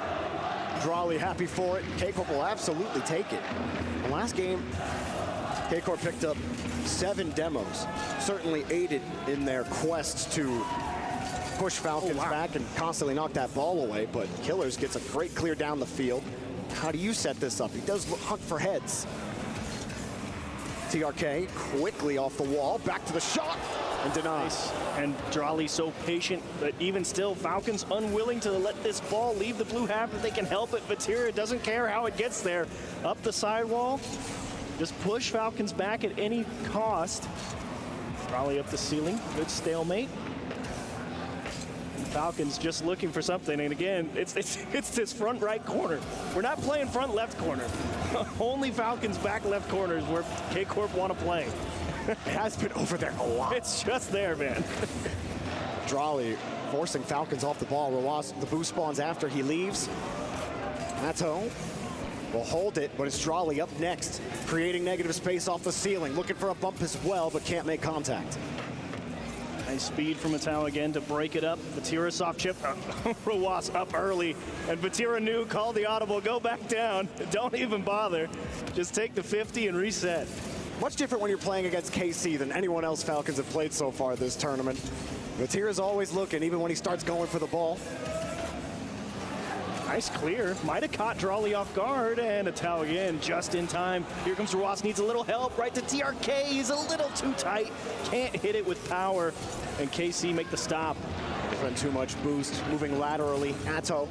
Drawley happy for it. K-Corp will absolutely take it. The last game, K-Corp picked up 7 demos. Certainly aided in their quest to push Falcons back and constantly knock that ball away, but Killers gets a great clear down the field. How do you set this up? He does hunt for heads. TRK quickly off the wall, back to the shot, and denies. And Drali so patient, but even still, Falcons unwilling to let this ball leave the blue half if they can help it. Vatira doesn't care how it gets there. Up the sidewall, just push Falcons back at any cost. Drali up the ceiling, good stalemate. Falcons just looking for something, and again, it's this front right corner. We're not playing front left corner. Only Falcons back left corner is where K-Corp want to play. It has been over there a lot. It's just there, man. Drali forcing Falcons off the ball. Rawas, the boost spawns after he leaves. Nato will hold it, but it's Drali up next, creating negative space off the ceiling, looking for a bump as well, but can't make contact. Nice speed from Matau again to break it up. Vatira soft chip. Rawas up early. And Vatira knew, called the audible, go back down. Don't even bother. Just take the 50 and reset. Much different when you're playing against KC than anyone else Falcons have played so far this tournament. Vatira's always looking, even when he starts going for the ball. Nice clear. Might have caught Drali off guard, and Matau again, just in time. Here comes Rawas, needs a little help, right to TRK. He's a little too tight. Can't hit it with power, and KC make the stop. Spend too much boost, moving laterally. Atto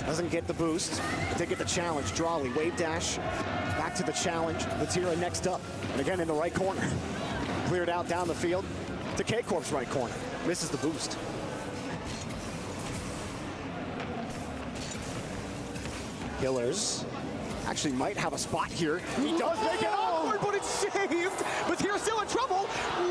doesn't get the boost. They get the challenge. Drali, wave dash, back to the challenge. Vatira next up, and again in the right corner. Cleared out down the field to K-Corp's right corner. Misses the boost. Killers actually might have a spot here. He does make it awkward, but it's saved. But here's still in trouble.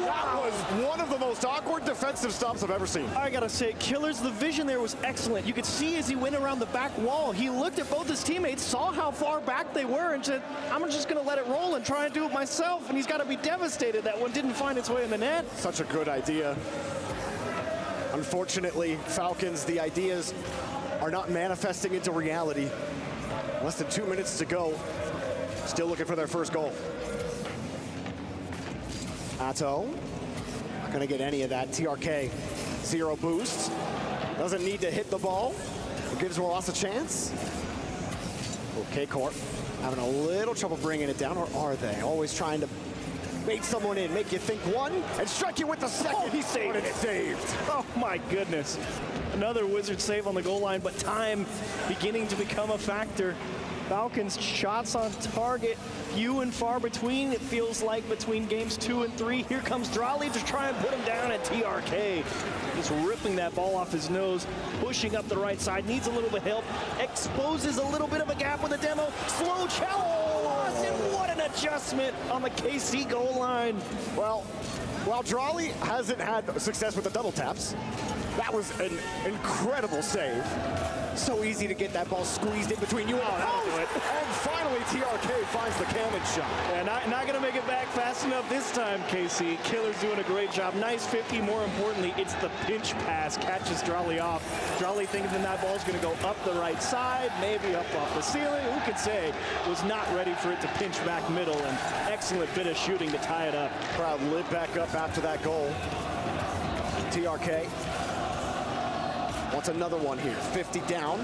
That was one of the most awkward defensive stops I've ever seen. I gotta say, Killers, the vision there was excellent. You could see as he went around the back wall, he looked at both his teammates, saw how far back they were, and said, I'm just gonna let it roll and try and do it myself. And he's gotta be devastated that one didn't find its way in the net. Such a good idea. Unfortunately, Falcons, the ideas are not manifesting into reality. Less than 2 minutes to go. Still looking for their first goal. Atto, not gonna get any of that. TRK, 0 boost. Doesn't need to hit the ball. It gives Ross a chance. Okay, Corp having a little trouble bringing it down, or are they? Always trying to bait someone in, make you think one, and strike you with the second. Oh, he saved it. Saved. Oh my goodness. Another Wizard save on the goal line, but time beginning to become a factor. Falcons shots on target, few and far between, it feels like, between games 2 and 3. Here comes Drali to try and put him down, at TRK just ripping that ball off his nose, pushing up the right side, needs a little bit of help, exposes a little bit of a gap with a demo, slow challenge, and what an adjustment on the KC goal line. Well, while Drali hasn't had success with the double taps, that was an incredible save. So easy to get that ball squeezed in between you and the post. And finally, TRK finds the cannon shot. Yeah, not going to make it back fast enough this time, KC. Killer's doing a great job. Nice 50. More importantly, it's the pinch pass. Catches Drali off. Drali thinking that ball's going to go up the right side, maybe up off the ceiling. Who could say? Was not ready for it to pinch back middle. And excellent bit of shooting to tie it up. Crowd lit back up after that goal. TRK wants another one here. 50 down.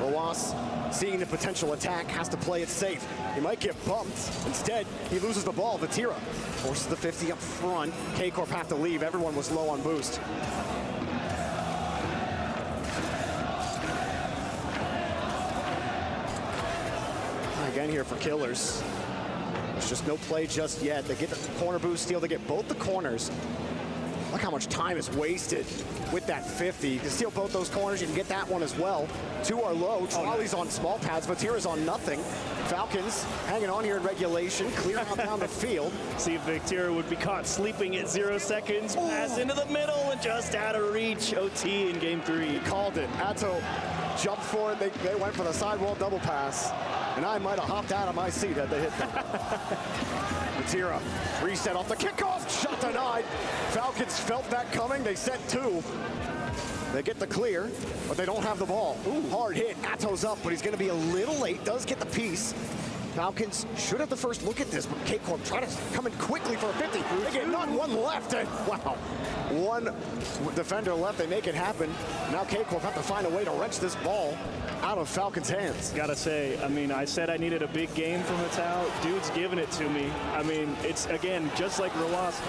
Rawas, seeing the potential attack, has to play it safe. He might get bumped. Instead, he loses the ball. Vatira forces the 50 up front. K-Corp have to leave. Everyone was low on boost. Again here for Killers. There's just no play just yet. They get the corner boost steal. They get both the corners. Look how much time is wasted with that 50. You can steal both those corners. You can get that one as well. 2 are low. Drali's on small pads. Vatira's on nothing. Falcons hanging on here in regulation. Clear out down the field. See if Vatira would be caught sleeping at 0 seconds. Pass into the middle and just out of reach. OT in game 3. He called it. Atto jumped for it. They went for the sidewall double pass. And I might have hopped out of my seat had they hit that. Vatira reset off the kickoff. Shot denied. Falcons felt that coming. They sent 2. They get the clear, but they don't have the ball. Ooh, hard hit. Atto's up, but he's going to be a little late. Does get the piece. Falcons should have the first look at this, but K-Corp trying to come in quickly for a 50. They get not one left, and wow. One defender left, they make it happen. Now K-Corp have to find a way to wrench this ball out of Falcons' hands. Gotta say, I mean, I said I needed a big game from Atau. Dude's giving it to me. I mean, it's, again, just like Roas.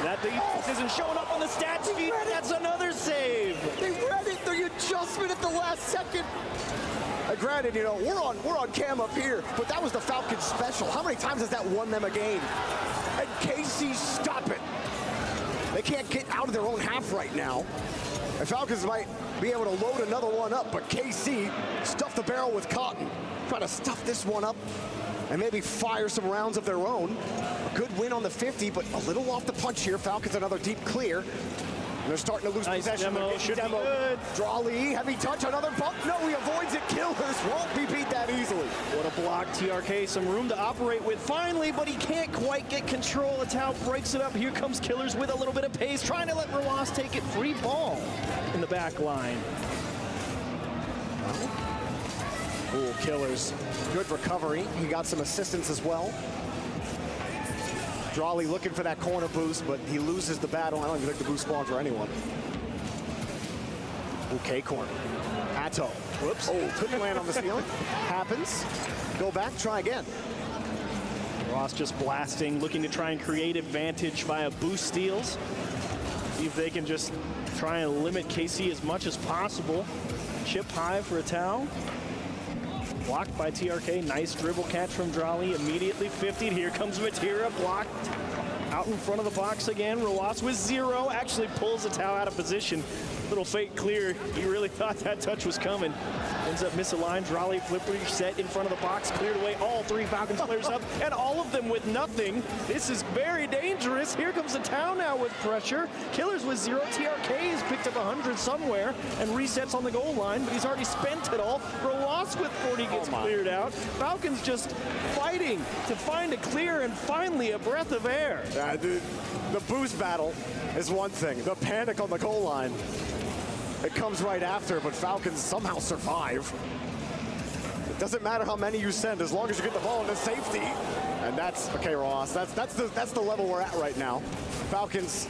That defense isn't showing up on the stat sheet. That's another save. They read it, the adjustment at the last second. Granted, you know, we're on cam up here, but that was the Falcons special. How many times has that won them a game? And KC, stop it. They can't get out of their own half right now. The Falcons might be able to load another one up, but KC stuffed the barrel with cotton. Try to stuff this one up and maybe fire some rounds of their own. A good win on the 50, but a little off the punch here. Falcons another deep clear. And they're starting to lose possession. Demo, should be good. Drawley, heavy touch, another bump. No, he avoids it. Killers won't be beat that easily. What a block, TRK. Some room to operate with finally, but he can't quite get control. Atau breaks it up. Here comes Killers with a little bit of pace, trying to let Roas take it. Free ball in the back line. Ooh, Killers. Good recovery. He got some assistance as well. Drawley looking for that corner boost, but he loses the battle. I don't even think the boost spawned for anyone. Okay, corner. Atau. Whoops. Oh, couldn't land on the ceiling. Happens. Go back, try again. Ross just blasting, looking to try and create advantage via boost steals. See if they can just try and limit KC as much as possible. Chip high for Atau. Blocked by TRK. Nice dribble catch from Drawley. Immediately 50'd. Here comes Matira. Blocked out in front of the box again. Roas with 0. Actually pulls Atau out of position. Little fake clear. He really thought that touch was coming. Ends up misaligned. Drawley flipper set in front of the box. Cleared away all 3 Falcons players up. And all of them with nothing. This is very dangerous. Here comes Atau now with pressure. Killers with 0. TRK has picked up 100 somewhere and resets on the goal line, but he's already spent it all. Roas with 40 gets cleared out. Falcons just fighting to find a clear and finally a breath of air. The boost battle is one thing. The panic on the goal line, it comes right after, but Falcons somehow survive. It doesn't matter how many you send, as long as you get the ball into safety. And that's, okay, Ross, that's the level we're at right now. Falcons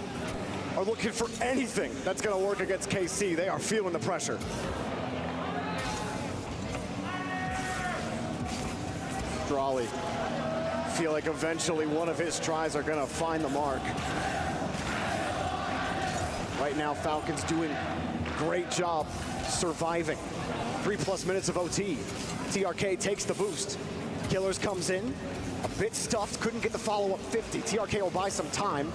are looking for anything that's gonna work against KC. They are feeling the pressure. Drawley, feel like eventually one of his tries are gonna find the mark. Right now, Falcons doing great job surviving. 3+ minutes of OT. TRK takes the boost. Killers comes in, a bit stuffed, couldn't get the follow-up 50. TRK will buy some time.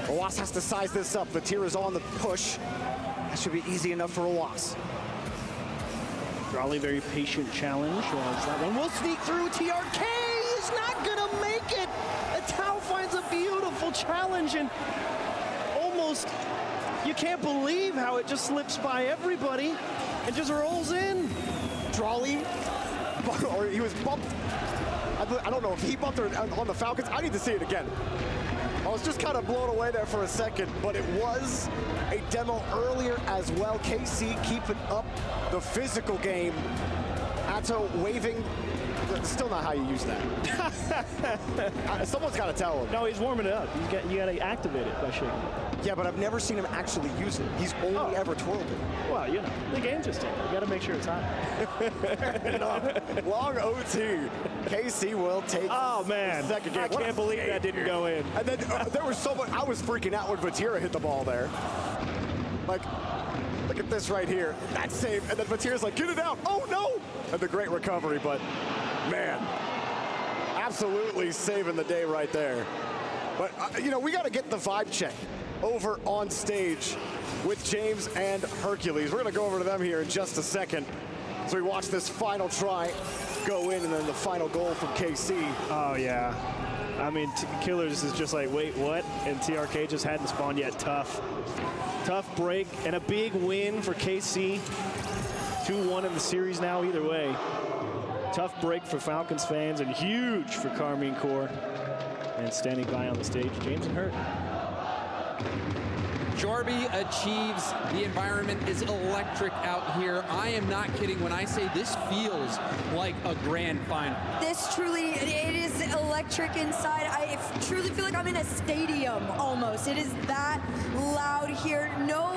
Roas has to size this up. Vatira's on the push. That should be easy enough for Roas. Drawley, very patient challenge. That one will sneak through. TRK is not gonna make it. Atau finds a beautiful challenge and almost, you can't believe how it just slips by everybody and just rolls in. Drawley, or he was bumped. I don't know if he bumped or on the Falcons. I need to see it again. I was just kind of blown away there for a second, but it was a demo earlier as well. KC keeping up the physical game. Atau waving. Still not how you use that. Someone's got to tell him. No, he's warming it up. You got to activate it by shaking it. Yeah, but I've never seen him actually use it. He's only ever twirled it. Well, you know, the game just ended. You got to make sure it's hot. Long OT. KC will take the second game. I can't believe that didn't go in. And then there was so much. I was freaking out when Vatira hit the ball there. Like, look at this right here. That save. And then Vatira's like, get it out. Oh, no. And the great recovery, but man, absolutely saving the day right there. But, you know, we got to get the vibe check over on stage with James and Hercules. We're going to go over to them here in just a second as we watch this final try go in and then the final goal from KC. Oh, yeah. I mean, Killers is just like, wait, what? And TRK just hadn't spawned yet. Tough break and a big win for KC. 2-1 in the series now either way. Tough break for Falcons fans and huge for Carmine Corps. And standing by on the stage, James and Hurt. Jorby achieves. The environment is electric out here. I am not kidding when I say this feels like a grand final. This truly, it is electric inside. I truly feel like I'm in a stadium almost. It is that loud here. No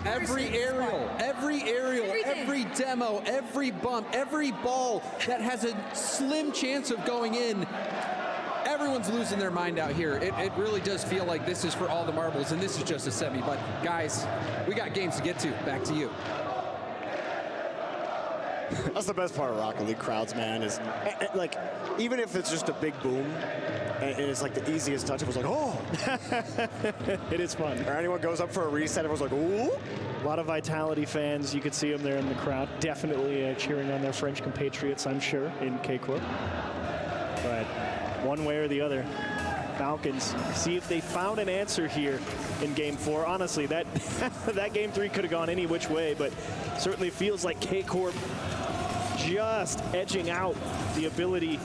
Every aerial, Everything. every demo, every bump, every ball that has a slim chance of going in, everyone's losing their mind out here. It really does feel like this is for all the marbles, and this is just a semi. But guys, we got games to get to. Back to you. That's the best part of Rocket League crowds, man, is like, even if it's just a big boom, and it's like the easiest touch, it was like, oh. It is fun. Or anyone goes up for a reset, it was like, ooh. A lot of Vitality fans, you could see them there in the crowd, definitely cheering on their French compatriots, I'm sure, in K-Corp. But one way or the other, Falcons see if they found an answer here in Game 4. Honestly, that that Game 3 could have gone any which way, but certainly feels like K-Corp just edging out the ability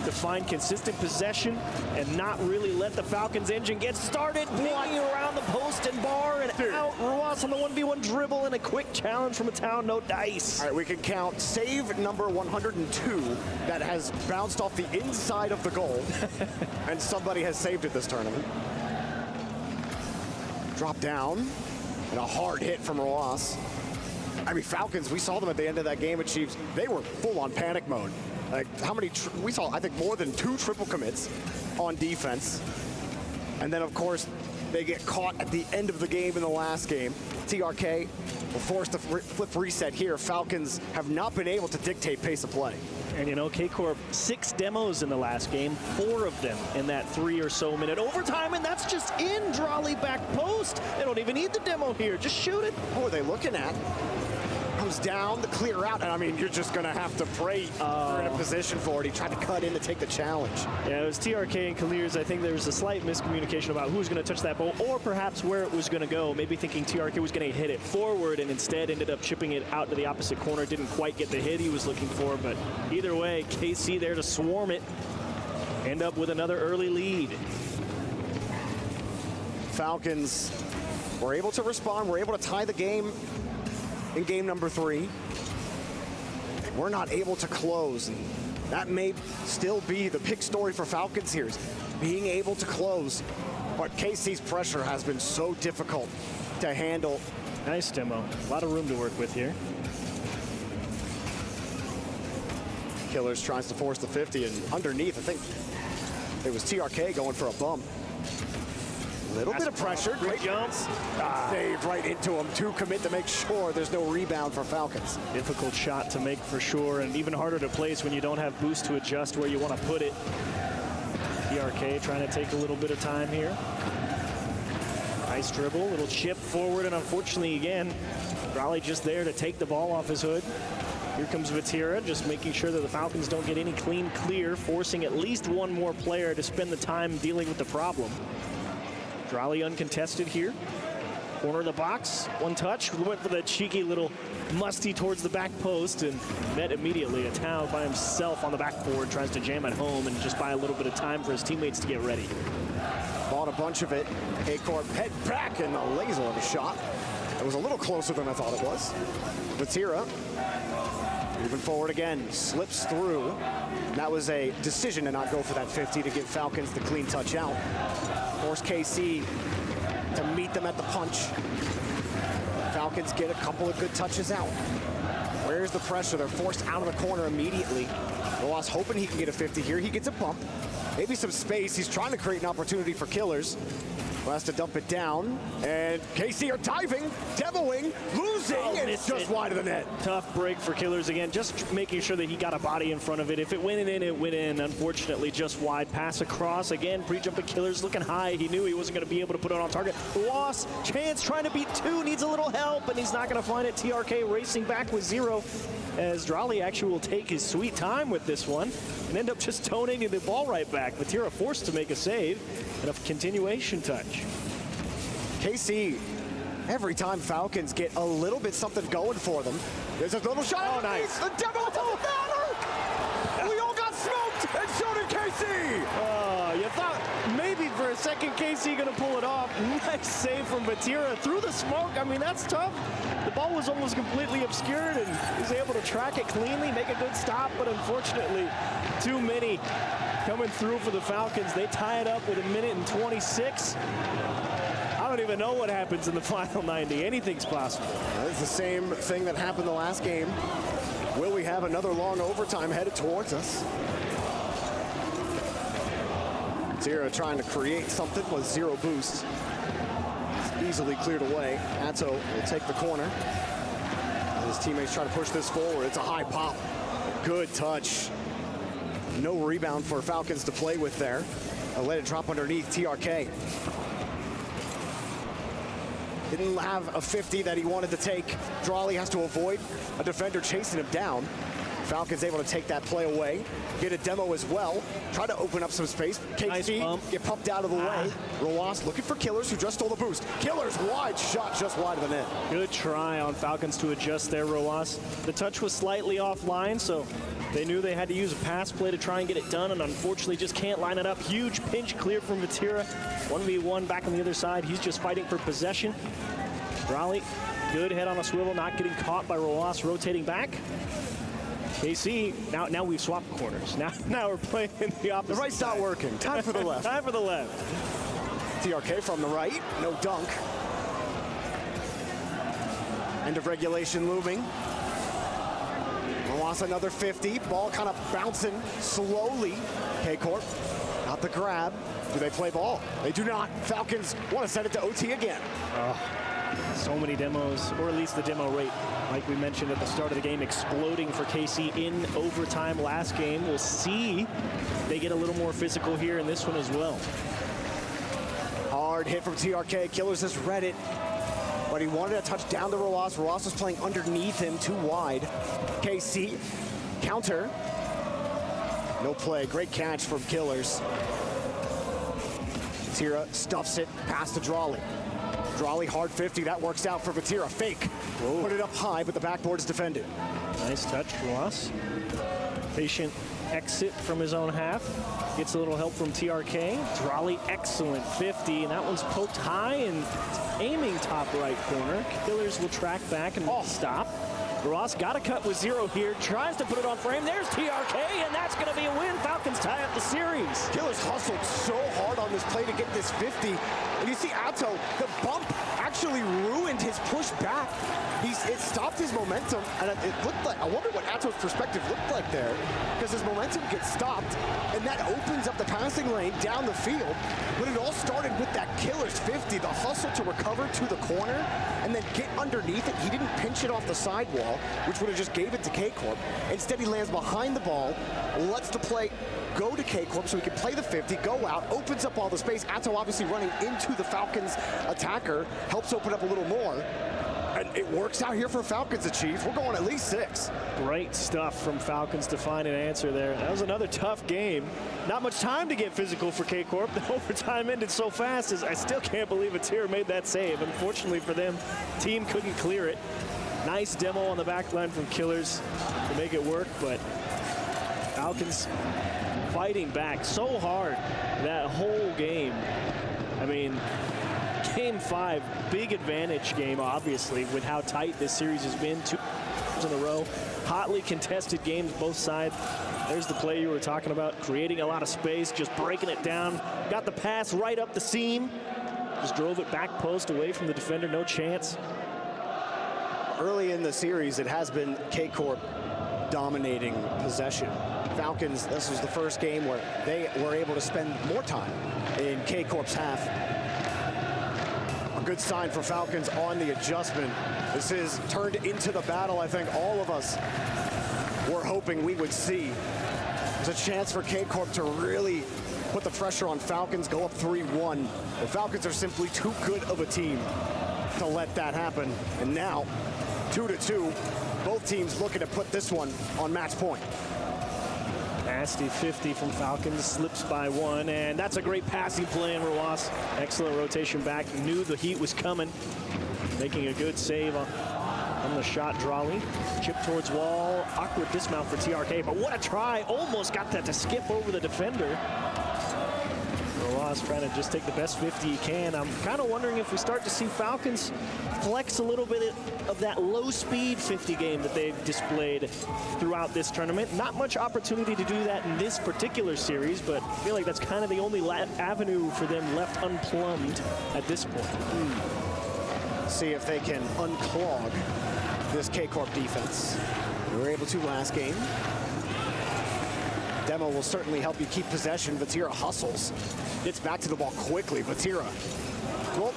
to find consistent possession and not really let the Falcons engine get started. Pinging around the post and bar and out. Roas on the 1v1 dribble and a quick challenge from a town, no dice. All right, we can count save number 102 that has bounced off the inside of the goal, and somebody has saved it this tournament. Drop down, and a hard hit from Roas. I mean, Falcons, we saw them at the end of that game at Chiefs. They were full on panic mode. Like, how many, we saw, I think, more than 2 triple commits on defense. And then, of course, they get caught at the end of the game in the last game. TRK will force the flip reset here. Falcons have not been able to dictate pace of play. And you know, K-Corp, 6 demos in the last game, 4 of them in that 3 or so minute overtime, and that's just in Drolly back post. They don't even need the demo here, just shoot it. What are they looking at? Comes down the clear out, and I mean, you're just gonna have to pray you're in a position for it. He tried to cut in to take the challenge. Yeah, it was TRK and Clears. I think there was a slight miscommunication about who was gonna touch that ball, or perhaps where it was gonna go. Maybe thinking TRK was gonna hit it forward and instead ended up chipping it out to the opposite corner. Didn't quite get the hit he was looking for, but either way, KC there to swarm it. End up with another early lead. Falcons were able to respond, were able to tie the game in game number 3. We're not able to close. And that may still be the big story for Falcons here, is being able to close. But KC's pressure has been so difficult to handle. Nice demo. A lot of room to work with here. Killers tries to force the 50, and underneath, I think it was TRK going for a bump. Little bit of pressure, great jumps. Saved right into him. 2 commit to make sure there's no rebound for Falcons. Difficult shot to make for sure, and even harder to place when you don't have boost to adjust where you want to put it. TRK trying to take a little bit of time here. Nice dribble, little chip forward, and unfortunately again, Raleigh just there to take the ball off his hood. Here comes Vatira, just making sure that the Falcons don't get any clean clear, forcing at least one more player to spend the time dealing with the problem. Drolly uncontested here. Corner of the box, one touch. We went for the cheeky little musty towards the back post and met immediately. A Tao by himself on the backboard, tries to jam at home and just buy a little bit of time for his teammates to get ready. Bought a bunch of it. K-Corp head back and a laser of a shot. It was a little closer than I thought it was. Vatira moving forward again, slips through. That was a decision to not go for that 50 to give Falcons the clean touch out. Force KC to meet them at the punch. Falcons get a couple of good touches out. Where's the pressure? They're forced out of the corner immediately. Roas hoping he can get a 50 here. He gets a bump. Maybe some space. He's trying to create an opportunity for Killers. Has to dump it down, and KC are diving, demoing, losing, and it's just wide of the net. Tough break for Killers again, just making sure that he got a body in front of it. If it went in, it went in. Unfortunately, just wide. Pass across again. Pre-jump at Killers looking high. He knew he wasn't going to be able to put it on target. Loss, chance trying to beat 2, needs a little help, and he's not going to find it. TRK racing back with 0, as Drolly actually will take his sweet time with this one and end up just donating the ball right back. Vatira forced to make a save and a continuation touch. KC, every time Falcons get a little bit something going for them, there's a little shot. Oh, nice. The demo to the banner. We all got smoked. and so did KC! You thought maybe for a second KC gonna pull it off. Nice save from Vatira through the smoke. I mean, that's tough. The ball was almost completely obscured, and he's able to track it cleanly, make a good stop, but unfortunately, too many coming through for the Falcons. They tie it up with 1:26. I don't even know what happens in the final 90. Anything's possible. It's the same thing that happened the last game. Will we have another long overtime headed towards us? Zero trying to create something with zero boost. It's easily cleared away. Atto will take the corner. His teammates try to push this forward. It's a high pop. Good touch. No rebound for Falcons to play with there. Let it drop underneath TRK. Didn't have a 50 that he wanted to take. Drawley has to avoid a defender chasing him down. Falcons able to take that play away. Get a demo as well. Try to open up some space. KC get pumped out of the way. Roas looking for Killers, who just stole the boost. Killers wide shot, just wide of the net. Good try on Falcons to adjust there, Roas. The touch was slightly offline, so they knew they had to use a pass play to try and get it done, and unfortunately just can't line it up. Huge pinch clear from Vatira. 1v1 back on the other side. He's just fighting for possession. Raleigh, good head on a swivel, not getting caught by Roas, rotating back. KC, now we've swapped corners. Now we're playing in the opposite. The right's not working. Time for the left. Time for the left. TRK from the right, no dunk. End of regulation looming. Roas another 50. Ball kind of bouncing slowly. K-Corp, not the grab. Do they play ball? They do not. Falcons want to send it to OT again. So many demos, or at least the demo rate, like we mentioned at the start of the game, exploding for KC in overtime last game. We'll see if they get a little more physical here in this one as well. Hard hit from TRK. Killers has read it, but he wanted a touch down to Roas. Roas was playing underneath him, too wide. KC, counter. No play. Great catch from Killers. Vatira stuffs it past to Drawley. Drawley, hard 50. That works out for Vatira. Fake. Whoa. Put it up high, but the backboard is defended. Nice touch, Roas. Patient exit from his own half. Gets a little help from TRK. Drawley, excellent 50, and that one's poked high and aiming top right corner. Killers will track back and stop. Roas got a cut with zero here, tries to put it on frame. There's TRK, and that's going to be a win. Falcons tie up the series. Killers hustled so hard on this play to get this 50. And you see Atto, the bump actually ruined his push back. It stopped his momentum, and it looked like, I wonder what Atto's perspective looked like there, because his momentum gets stopped, and that opens up the passing lane down the field. But it all started with that Killers 50, the hustle to recover to the corner, and then get underneath it. He didn't pinch it off the sidewall, which would have just gave it to K-Corp. Instead, he lands behind the ball, lets the play go to K-Corp so he can play the 50, go out, opens up all the space. Atto obviously running into the Falcons attacker, helps open up a little more. And it works out here for Falcons achieve. We're going at least 6. Great stuff from Falcons to find an answer there. That was another tough game. Not much time to get physical for K-Corp. The overtime ended so fast as I still can't believe Vatira made that save. Unfortunately for them, team couldn't clear it. Nice demo on the back line from Killers to make it work, but Falcons fighting back so hard that whole game. I mean, Game 5, big advantage game, obviously, with how tight this series has been. 2 in a row. Hotly contested games, both sides. There's the play you were talking about, creating a lot of space, just breaking it down. Got the pass right up the seam. Just drove it back post away from the defender, no chance. Early in the series, it has been K-Corp dominating possession. Falcons, this was the first game where they were able to spend more time in K-Corp's half. A good sign for Falcons on the adjustment. This is turned into the battle I think all of us were hoping we would see. There's a chance for K-Corp to really put the pressure on Falcons, go up 3-1. The Falcons are simply too good of a team to let that happen. And now, 2-2, both teams looking to put this one on match point. Nasty 50 from Falcons, slips by 1, and that's a great passing play in Roas. Excellent rotation back, knew the heat was coming, making a good save on From the shot, Drawley, chip towards wall, awkward dismount for TRK, but what a try, almost got that to skip over the defender. Roas trying to just take the best 50 he can. I'm kind of wondering if we start to see Falcons flex a little bit of that low-speed 50 game that they've displayed throughout this tournament. Not much opportunity to do that in this particular series, but I feel like that's kind of the only avenue for them left unplumbed at this point. See if they can unclog this K-Corp defense. They were able to last game. Demo will certainly help you keep possession. Vatira hustles. Gets back to the ball quickly. Vatira. Well,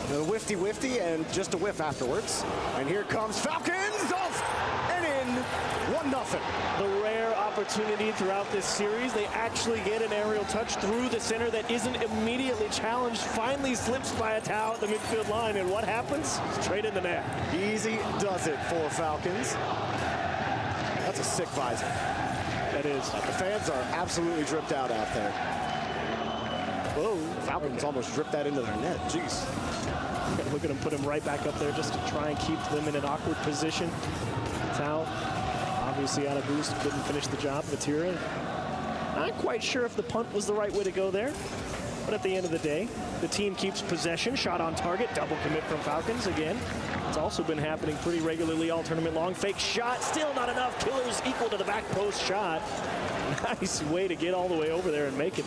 the whifty and just a whiff afterwards. And here comes Falcons off and in. 1-0. The rare opportunity throughout this series, they actually get an aerial touch through the center that isn't immediately challenged. Finally slips by a towel at the midfield line, and what happens? Straight in the net. Easy does it for Falcons. That's a sick visor. That is. The fans are absolutely dripped out there. Whoa, Falcons almost dripped that into their net. Jeez. Look at him put him right back up there just to try and keep them in an awkward position. Tao, obviously out of boost, couldn't finish the job. Vatira, not quite sure if the punt was the right way to go there. But at the end of the day, the team keeps possession. Shot on target, double commit from Falcons again. It's also been happening pretty regularly all tournament long. Fake shot, still not enough. Killers equal to the back post shot. Nice way to get all the way over there and make it.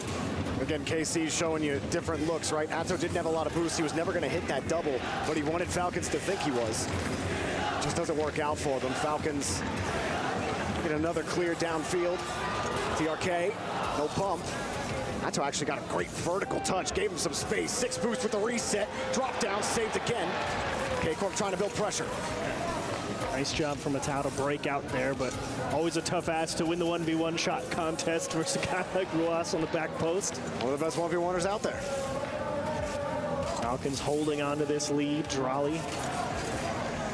Again, KC showing you different looks, right? Atto didn't have a lot of boost. He was never going to hit that double, but he wanted Falcons to think he was. Just doesn't work out for them. Falcons get another clear downfield. TRK, no pump. Atto actually got a great vertical touch, gave him some space. 6 boost with the reset, drop down, saved again. K-Corp trying to build pressure. Nice job from Atao to break out there, but always a tough ask to win the 1v1 shot contest versus a guy like Ruas on the back post. One of the best 1v1ers out there. Falcons holding on to this lead. Drawley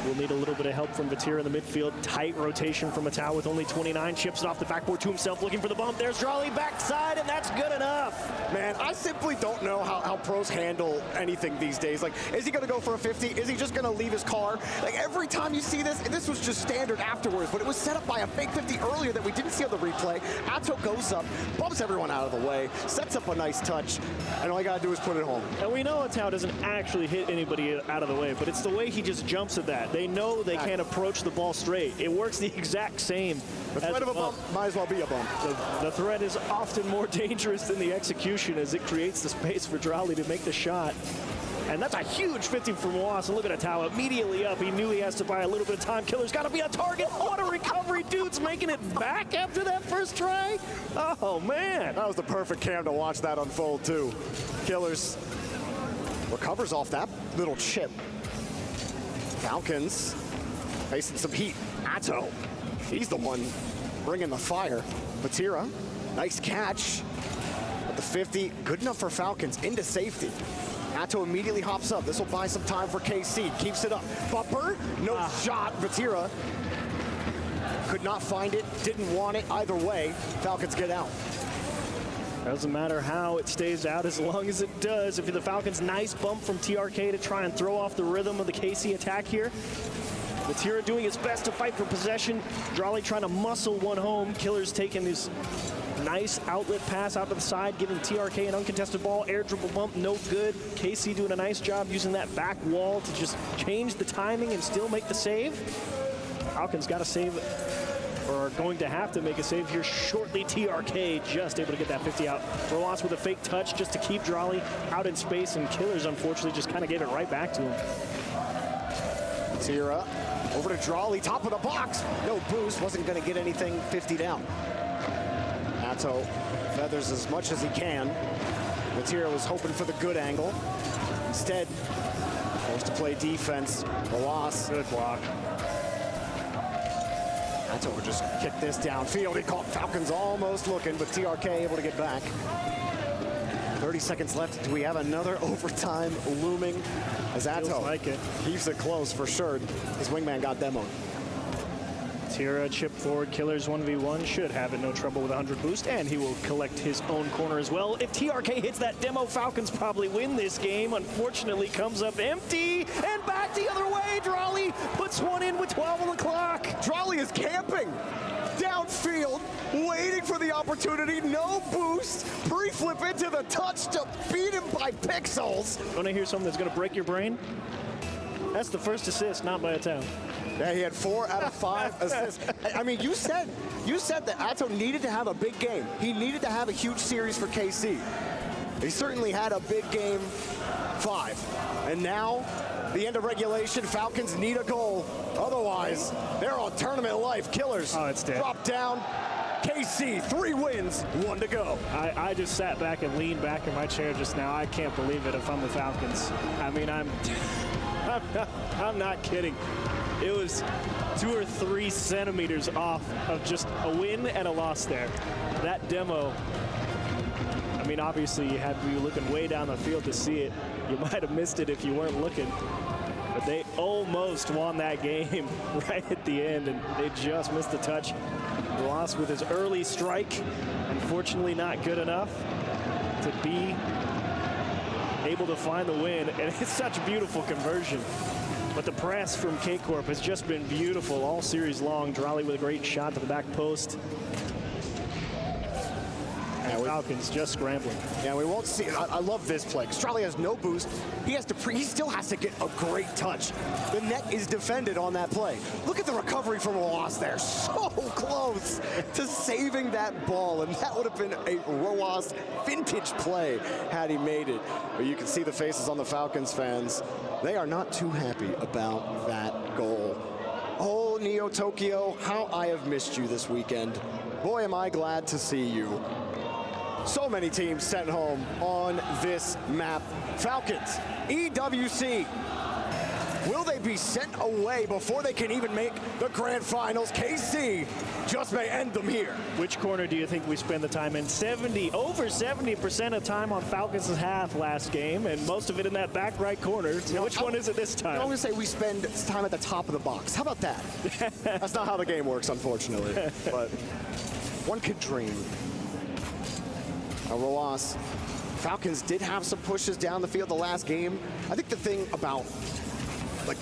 will need a little bit of help from Vatira in the midfield. Tight rotation from Atao with only 29. Chips it off the backboard to himself, looking for the bump. There's Drawley backside, and that's good enough. Man, I simply don't know how pros handle anything these days. Like, is he going to go for a 50? Is he just going to leave his car? Like, every time you see this was just standard afterwards, but it was set up by a fake 50 earlier that we didn't see on the replay. Atto goes up, bumps everyone out of the way, sets up a nice touch, and all you got to do is put it home. And we know Atao doesn't actually hit anybody out of the way, but it's the way he just jumps at that. They know they can't approach the ball straight. It works the exact same. The threat of a bump might as well be a bump. The threat is often more dangerous than the execution as it creates the space for Drawley to make the shot. And that's a huge 50 from Roas. Look at Atao immediately up. He knew he has to buy a little bit of time. Killer's got to be on target. What a recovery. Dude's making it back after that first try. Oh, man. That was the perfect cam to watch that unfold, too. Killers recovers off that little chip. Falcons facing some heat. Atto, he's the one bringing the fire. Vatira, nice catch. But the 50, good enough for Falcons into safety. Atto immediately hops up. This will buy some time for KC. Keeps it up. Bumper, no shot. Vatira could not find it, didn't want it. Either way, Falcons get out. Doesn't matter how it stays out as long as it does. If you're the Falcons, nice bump from TRK to try and throw off the rhythm of the KC attack here. Vatira doing his best to fight for possession. Drawley trying to muscle one home. Killer's taking his nice outlet pass out to the side, giving TRK an uncontested ball. Air dribble bump, no good. KC doing a nice job using that back wall to just change the timing and still make the save. Falcons got to save, or are going to have to make a save here shortly. TRK just able to get that 50 out. Roas with a fake touch just to keep Drawley out in space, and Killers unfortunately just kind of gave it right back to him. Vatira over to Drawley, top of the box. No boost, wasn't going to get anything 50 down. Atto feathers as much as he can. Vatira was hoping for the good angle. Instead, forced to play defense. Roas. Good block. Atto would just kick this downfield. He caught Falcons almost looking, but TRK able to get back. 30 seconds left. Do we have another overtime looming? As Atto like it. Keeps it close for sure. His wingman got demoed. Tira chip forward. Killers 1v1 should have it no trouble with 100 boost, and he will collect his own corner as well. If TRK hits that demo, Falcons probably win this game. Unfortunately, comes up empty and back the other way. Drawley puts puts one in with 12 on the clock. Drolly is camping downfield, waiting for the opportunity. No boost. Pre-flip into the touch to beat him by pixels. Want to hear something that's going to break your brain? That's the first assist, not by a town. Yeah, he had 4 out of 5 assists. I mean, you said that Atto needed to have a big game. He needed to have a huge series for KC. He certainly had a big game 5. And now, the end of regulation, Falcons need a goal. Otherwise, they're on tournament life. Killers drop down. KC, 3 wins, 1 to go. I just sat back and leaned back in my chair just now. I can't believe it if I'm the Falcons. I mean, I'm not kidding. It was 2 or 3 centimeters off of just a win and a loss there. That demo, I mean, obviously you had to be looking way down the field to see it. You might have missed it if you weren't looking. But they almost won that game right at the end, and they just missed the touch. Lost with his early strike. Unfortunately, not good enough to be able to find the win. And it's such a beautiful conversion. But the press from K-Corp has just been beautiful all series long. Drolly with a great shot to the back post. And Falcons just scrambling. Yeah, we won't see. I love this play. Drolly has no boost. He still has to get a great touch. The net is defended on that play. Look at the recovery from Roas there. So close to saving that ball. And that would have been a Roas vintage play had he made it. But you can see the faces on the Falcons fans. They are not too happy about that goal. Oh, Neo Tokyo, how I have missed you this weekend. Boy, am I glad to see you. So many teams sent home on this map. Falcons, EWC. Will they be sent away before they can even make the grand finals? KC just may end them here. Which corner do you think we spend the time in? Over 70% of time on Falcons' half last game, and most of it in that back right corner. So which one is it this time? I'm going to say we spend time at the top of the box. How about that? That's not how the game works, unfortunately. But one could dream. Roas. Falcons did have some pushes down the field the last game. I think the thing about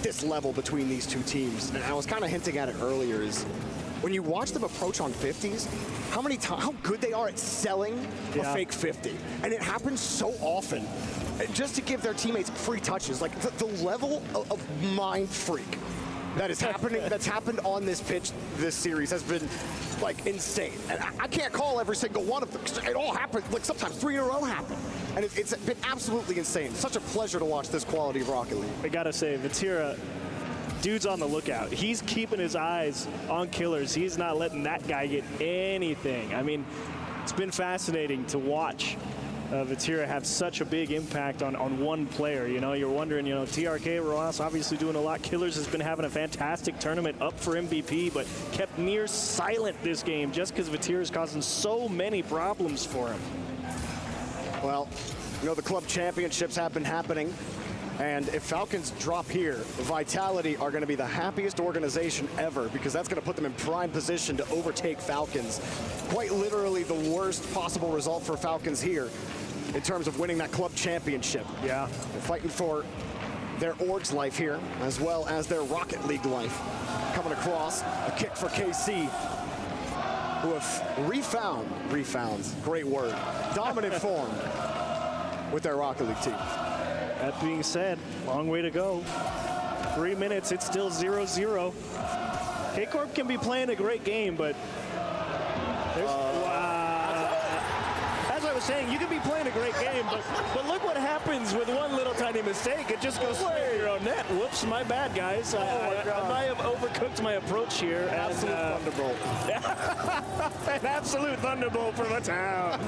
this level between these two teams, and I was kind of hinting at it earlier, is when you watch them approach on 50s, how good they are at selling a fake 50. And it happens so often, just to give their teammates free touches. Like the level of mind freak that is happening, that's happened on this pitch this series has been insane. And I can't call every single one of them, because it all happened, sometimes 3 in a row happen. And it's been absolutely insane. Such a pleasure to watch this quality of Rocket League. I gotta say, Vatira, dude's on the lookout. He's keeping his eyes on Killers. He's not letting that guy get anything. I mean, it's been fascinating to watch Vatira have such a big impact on one player. You know, you're wondering, TRK, Roas obviously doing a lot. Killers has been having a fantastic tournament, up for MVP, but kept near silent this game just because Vatira is causing so many problems for him. Well, the club championships have been happening. And if Falcons drop here, Vitality are going to be the happiest organization ever, because that's going to put them in prime position to overtake Falcons. Quite literally the worst possible result for Falcons here in terms of winning that club championship. Yeah. They're fighting for their org's life here, as well as their Rocket League life. Coming across, a kick for KC, who have refound, great word, dominant form with their Rocket League team. That being said, long way to go. 3 minutes, it's still 0-0. K-Corp can be playing a great game, but there's, as I was saying, you can be playing a great game, but look what happens with one little tiny mistake. It just goes straight to your own net. Whoops, my bad, guys. I might have overcooked my approach here. Absolute thunderbolt. An absolute thunderbolt for the town.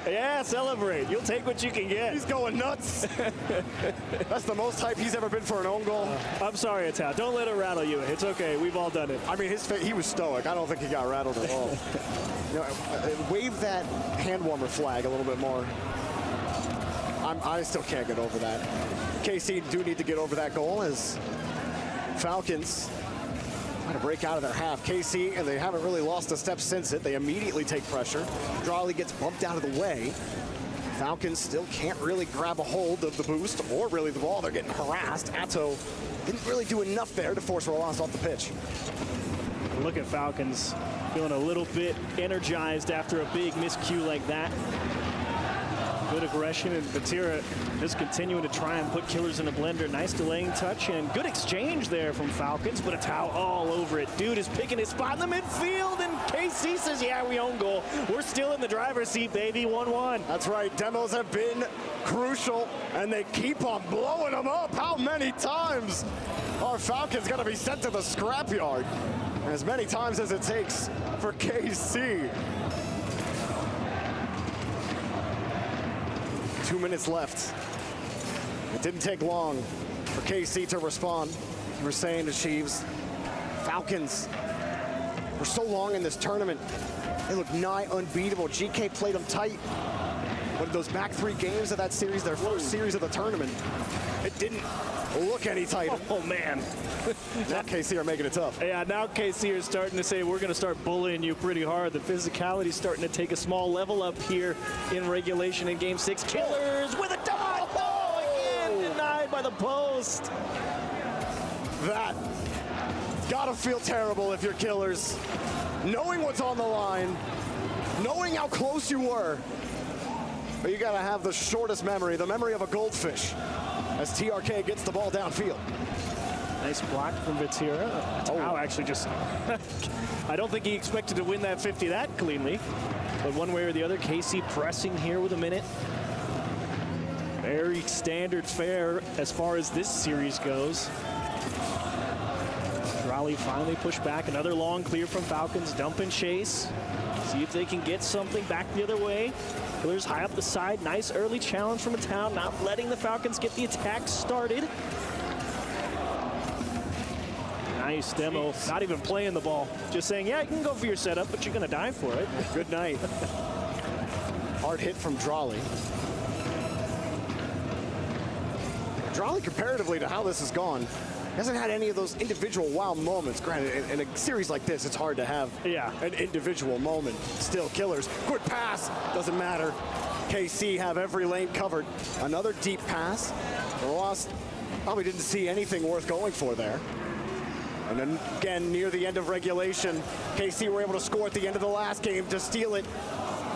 Yeah, celebrate. You'll take what you can get. He's going nuts. That's the most hype he's ever been for an own goal. I'm sorry, Atal. Don't let it rattle you. It's okay. We've all done it. I mean, he was stoic. I don't think he got rattled at all. Wave that hand warmer flag a little bit more. I still can't get over that. KC do need to get over that goal as Falcons trying to break out of their half. KC, and they haven't really lost a step since it. They immediately take pressure. Drolly gets bumped out of the way. Falcons still can't really grab a hold of the boost or really the ball. They're getting harassed. Atto didn't really do enough there to force Rolas off the pitch. Look at Falcons feeling a little bit energized after a big miscue like that. Good aggression, and Vatira just continuing to try and put Killers in a blender. Nice delaying touch and good exchange there from Falcons, but a towel all over it. Dude is picking his spot in the midfield, and KC says, yeah, we own goal. We're still in the driver's seat, baby, 1-1. That's right, demos have been crucial, and they keep on blowing them up. How many times are Falcons gonna be sent to the scrapyard? As many times as it takes for KC. 2 minutes left. It didn't take long for KC to respond. You were saying to Sheaves, Falcons for so long in this tournament, they look nigh unbeatable. GK played them tight. But in those back 3 games of that series, their first series of the tournament, it didn't look any tighter. Oh man. Now KC are making it tough. Yeah, now KC are starting to say, we're going to start bullying you pretty hard. The physicality's starting to take a small level up here in regulation in Game 6. Killers with a double! Oh, again, denied by the post. That gotta feel terrible if you're Killers. Knowing what's on the line, knowing how close you were, but you gotta have the shortest memory, the memory of a goldfish, as TRK gets the ball downfield. Nice block from Vatira. Tao actually just, I don't think he expected to win that 50 that cleanly. But one way or the other, KC pressing here with a minute. Very standard fare as far as this series goes. Raleigh finally pushed back. Another long clear from Falcons. Dump and chase. See if they can get something back the other way. Killers high up the side. Nice early challenge from a town. Not letting the Falcons get the attack started. Nice demo. Not even playing the ball. Just saying, yeah, you can go for your setup, but you're going to die for it. Good night. Hard hit from Drawley. Drawley, comparatively to how this has gone, hasn't had any of those individual wow moments. Granted, in a series like this, it's hard to have an individual moment. Still, Killers. Good pass. Doesn't matter. KC have every lane covered. Another deep pass. Ross probably didn't see anything worth going for there. And then again, near the end of regulation, KC were able to score at the end of the last game to steal it.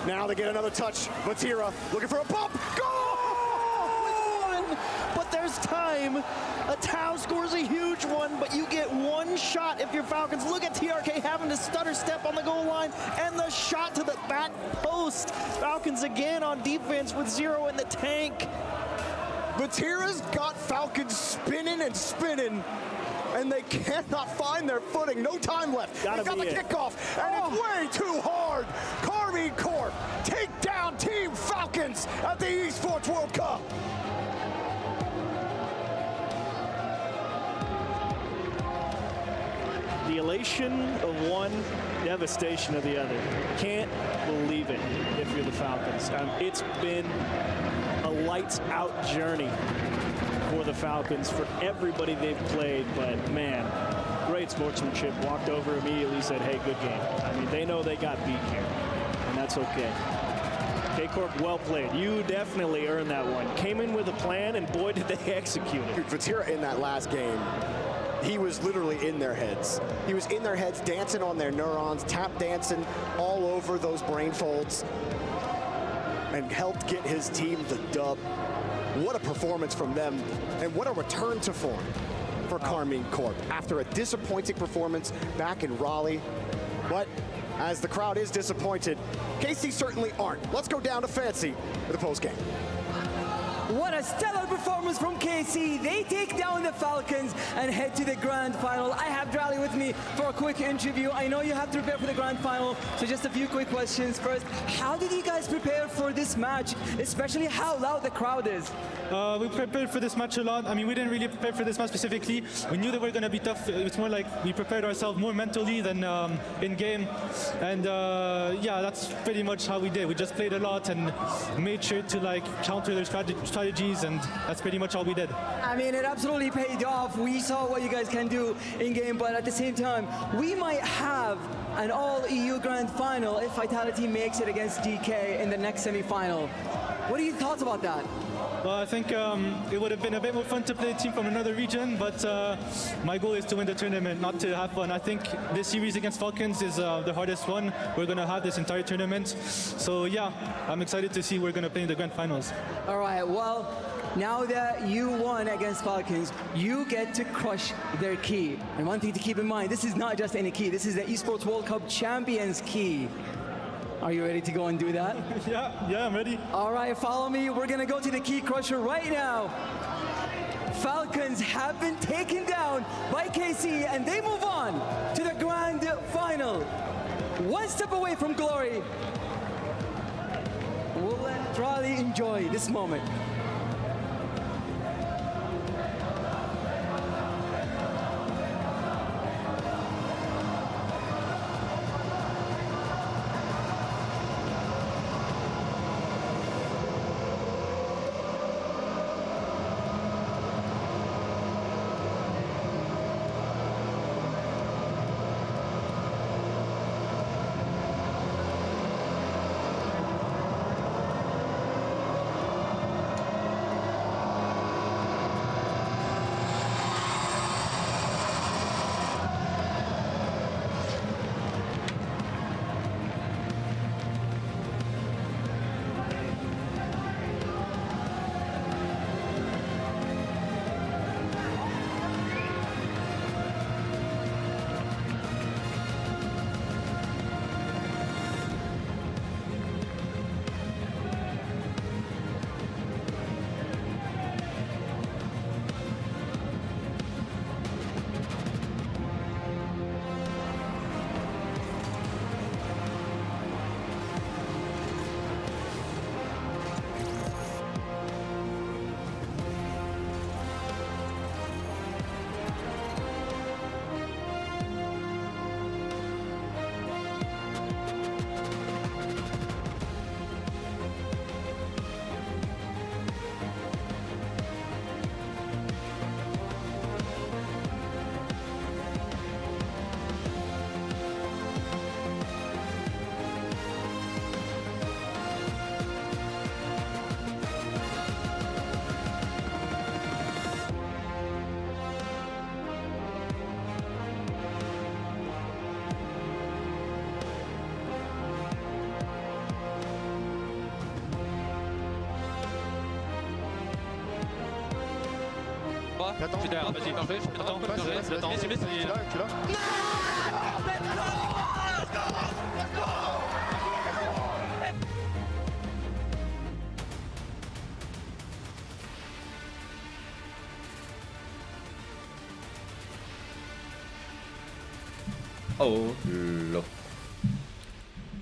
Now they get another touch. Vatira looking for a bump. Goal! But there's time. A Tau scores a huge one, but you get one shot if you're Falcons. Look at TRK having to stutter step on the goal line, and the shot to the back post. Falcons again on defense with 0 in the tank. Vatira's got Falcons spinning and spinning, and they cannot find their footing. No time left. They've got the kickoff, and it's way too hard. Comigo Corp take down Team Falcons at the Esports World Cup. The elation of one, devastation of the other. Can't believe it if you're the Falcons. It's been a lights-out journey for the Falcons, for everybody they've played, but man, great sportsmanship. Walked over immediately, said, hey, good game. I mean, they know they got beat here, and that's okay. K-Corp, well played. You definitely earned that one. Came in with a plan, and boy, did they execute it. Dude, Vatira in that last game, he was literally in their heads. He was in their heads, dancing on their neurons, tap dancing all over those brain folds, and helped get his team the dub. What a performance from them, and what a return to form for Comigo Corp after a disappointing performance back in Raleigh. But as the crowd is disappointed, KC certainly aren't. Let's go down to Fancy for the postgame. What a stellar performance from KC. They take down the Falcons and head to the grand final. I have Drally with me for a quick interview. I know you have to prepare for the grand final, so just a few quick questions. First, how did you guys prepare for this match, especially how loud the crowd is? We prepared for this match a lot. I mean, we didn't really prepare for this match specifically. We knew that we were going to be tough. It's more like we prepared ourselves more mentally than in game. And yeah, that's pretty much how we did. We just played a lot and made sure to like counter their strategies, and that's pretty much all we did. I mean, it absolutely paid off. We saw what you guys can do in game, but at the same time, we might have an all-EU grand final if Vitality makes it against DK in the next semi-final. What are your thoughts about that? Well, I think it would have been a bit more fun to play a team from another region, but my goal is to win the tournament, not to have fun. I think this series against Falcons is the hardest one we're going to have this entire tournament. So yeah, I'm excited to see we're going to play in the grand finals. All right, well, now that you won against Falcons, you get to crush their key. And one thing to keep in mind, this is not just any key, this is the Esports World Cup Champions key. Are you ready to go and do that? Yeah, I'm ready. All right, follow me. We're gonna go to the key crusher right now. Falcons have been taken down by KC and they move on to the grand final. One step away from glory. We'll let Raleigh enjoy this moment. J'attends. Tu vas-y, parfait. J'attends. J'attends. Tu l'as. Oh, loco.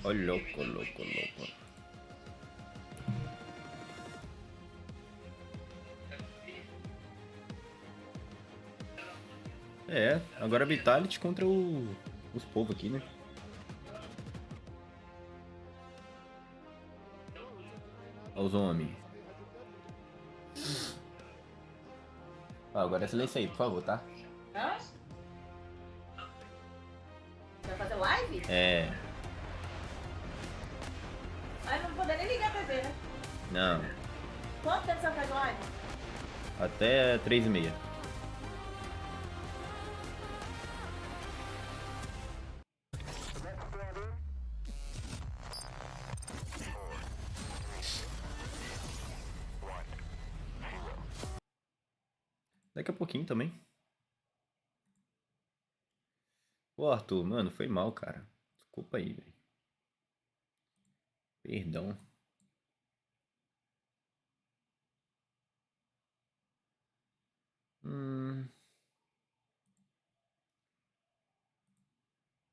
Oh, loco, loco, loco. É, agora Vitality contra os povos aqui, né? Olha os homens. Ah, agora silêncio aí, por favor, tá? Hã? Vai fazer live? É. Aí não vou poder nem ligar a TV, né? Não. Quanto tempo você faz live? Até 3h30. Daqui a pouquinho também. Ô, Arthur, mano, foi mal, cara. Desculpa aí, velho. Perdão.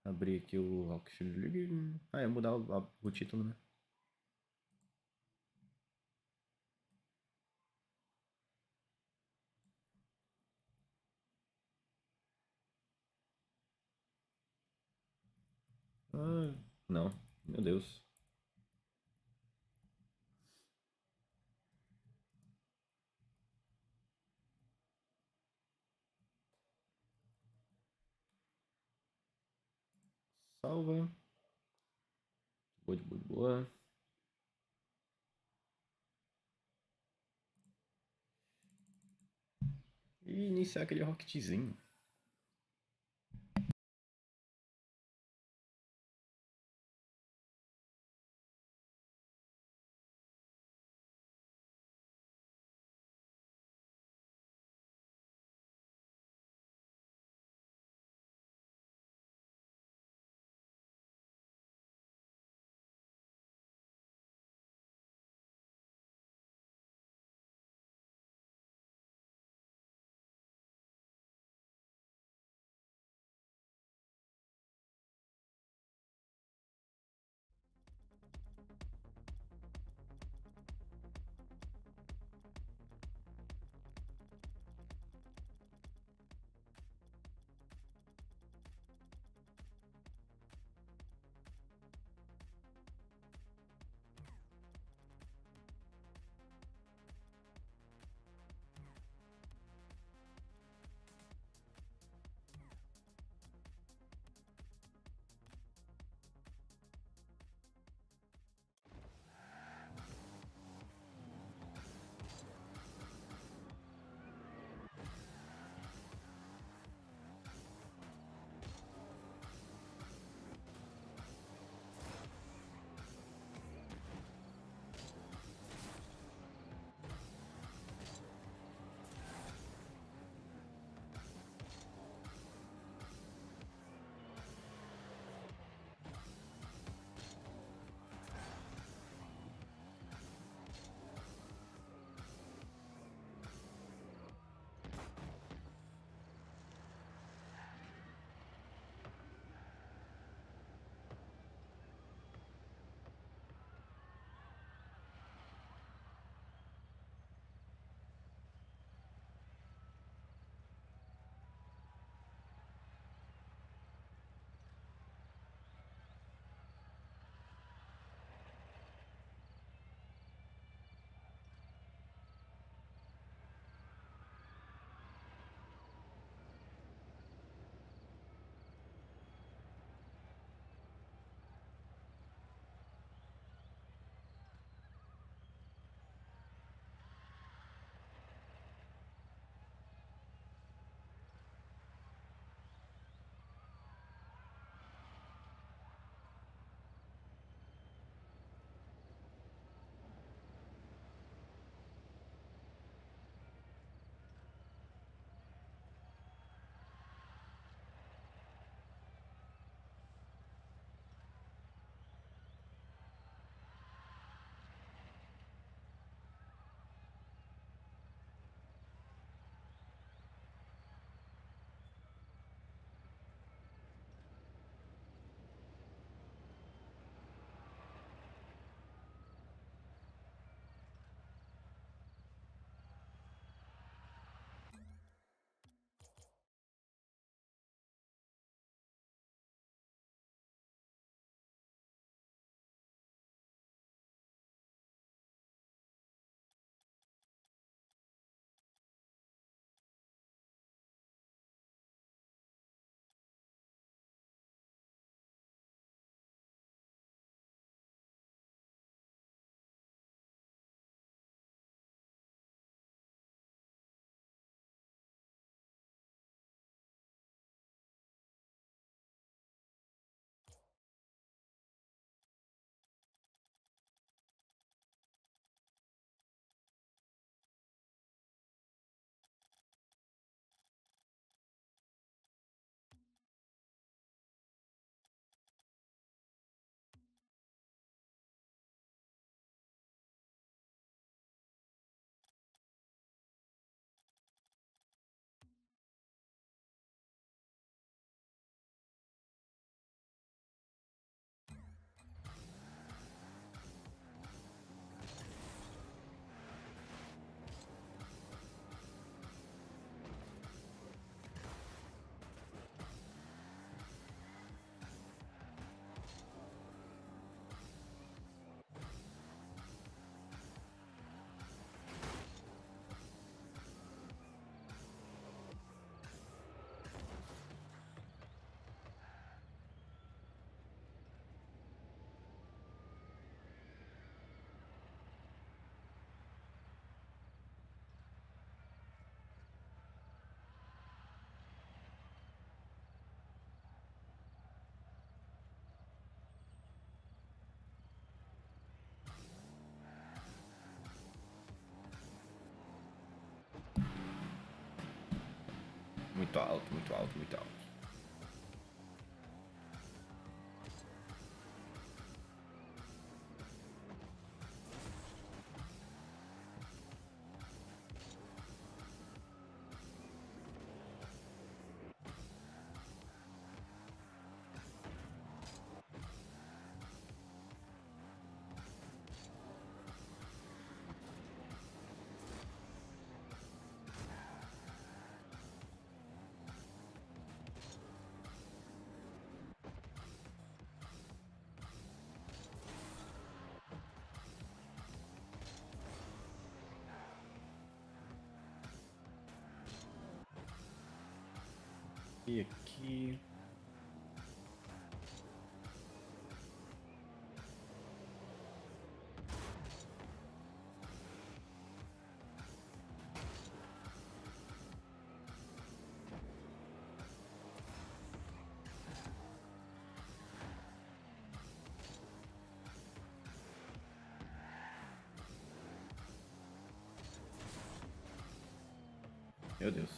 Abrir aqui o Rocketleague. Ah, é mudar o título, né? Ah, não. Meu Deus. Salva. Boa, de boa, de boa. E iniciar aquele rocketzinho. Muito alto, muito alto, muito alto. E aqui. Meu Deus.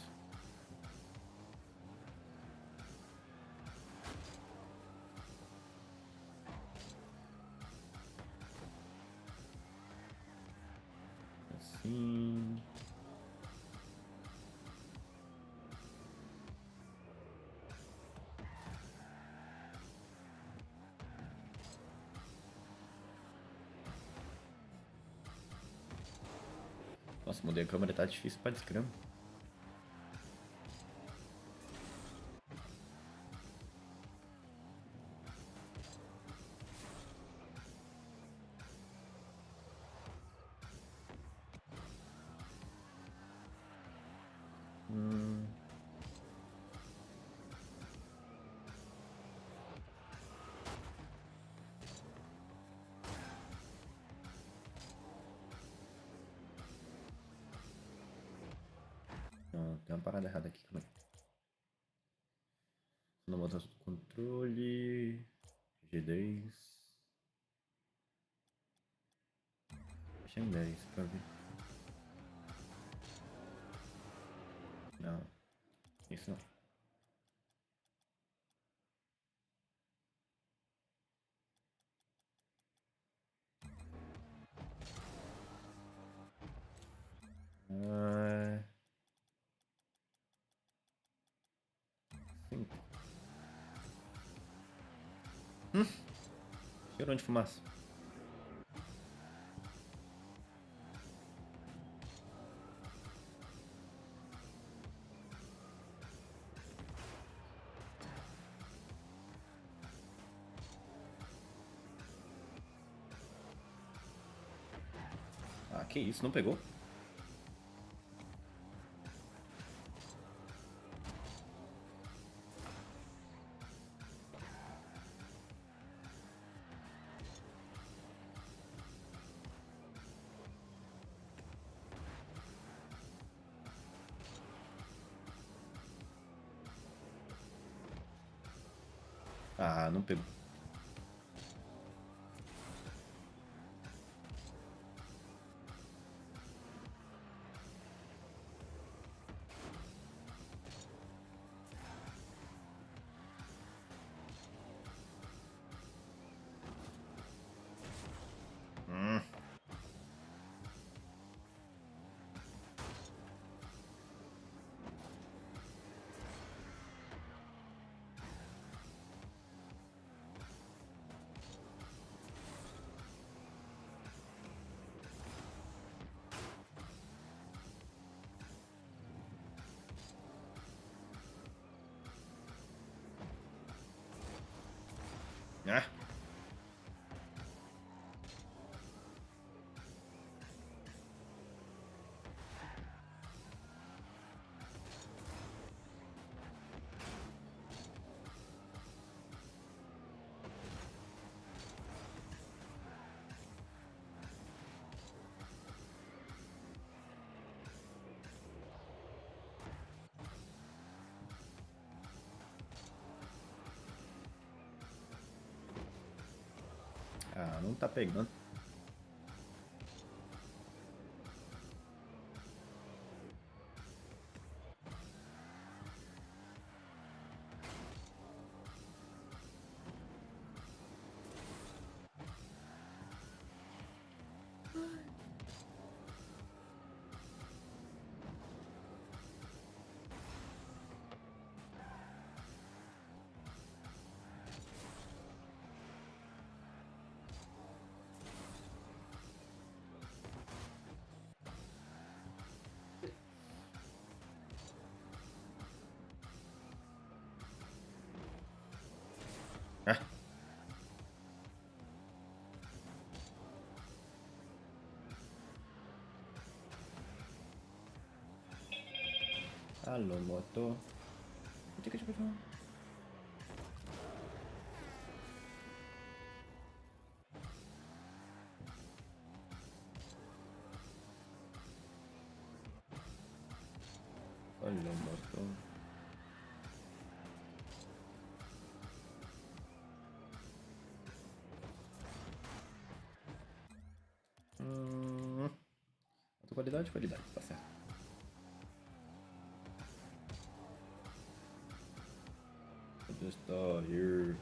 Assim. Nossa, mudei a câmera, tá difícil pra descrever. Não, tem uma parada errada aqui também. Não botar do controle. G10. Deixa em 10 pra ver. Não. Isso não. Cheirão de fumaça. Ah, que isso, não pegou? Ah, não pegou. Ah. Ah, não tá pegando. Ah. Halo moto. Cepet. Halo moto. Qualidade, tá certo. Just here.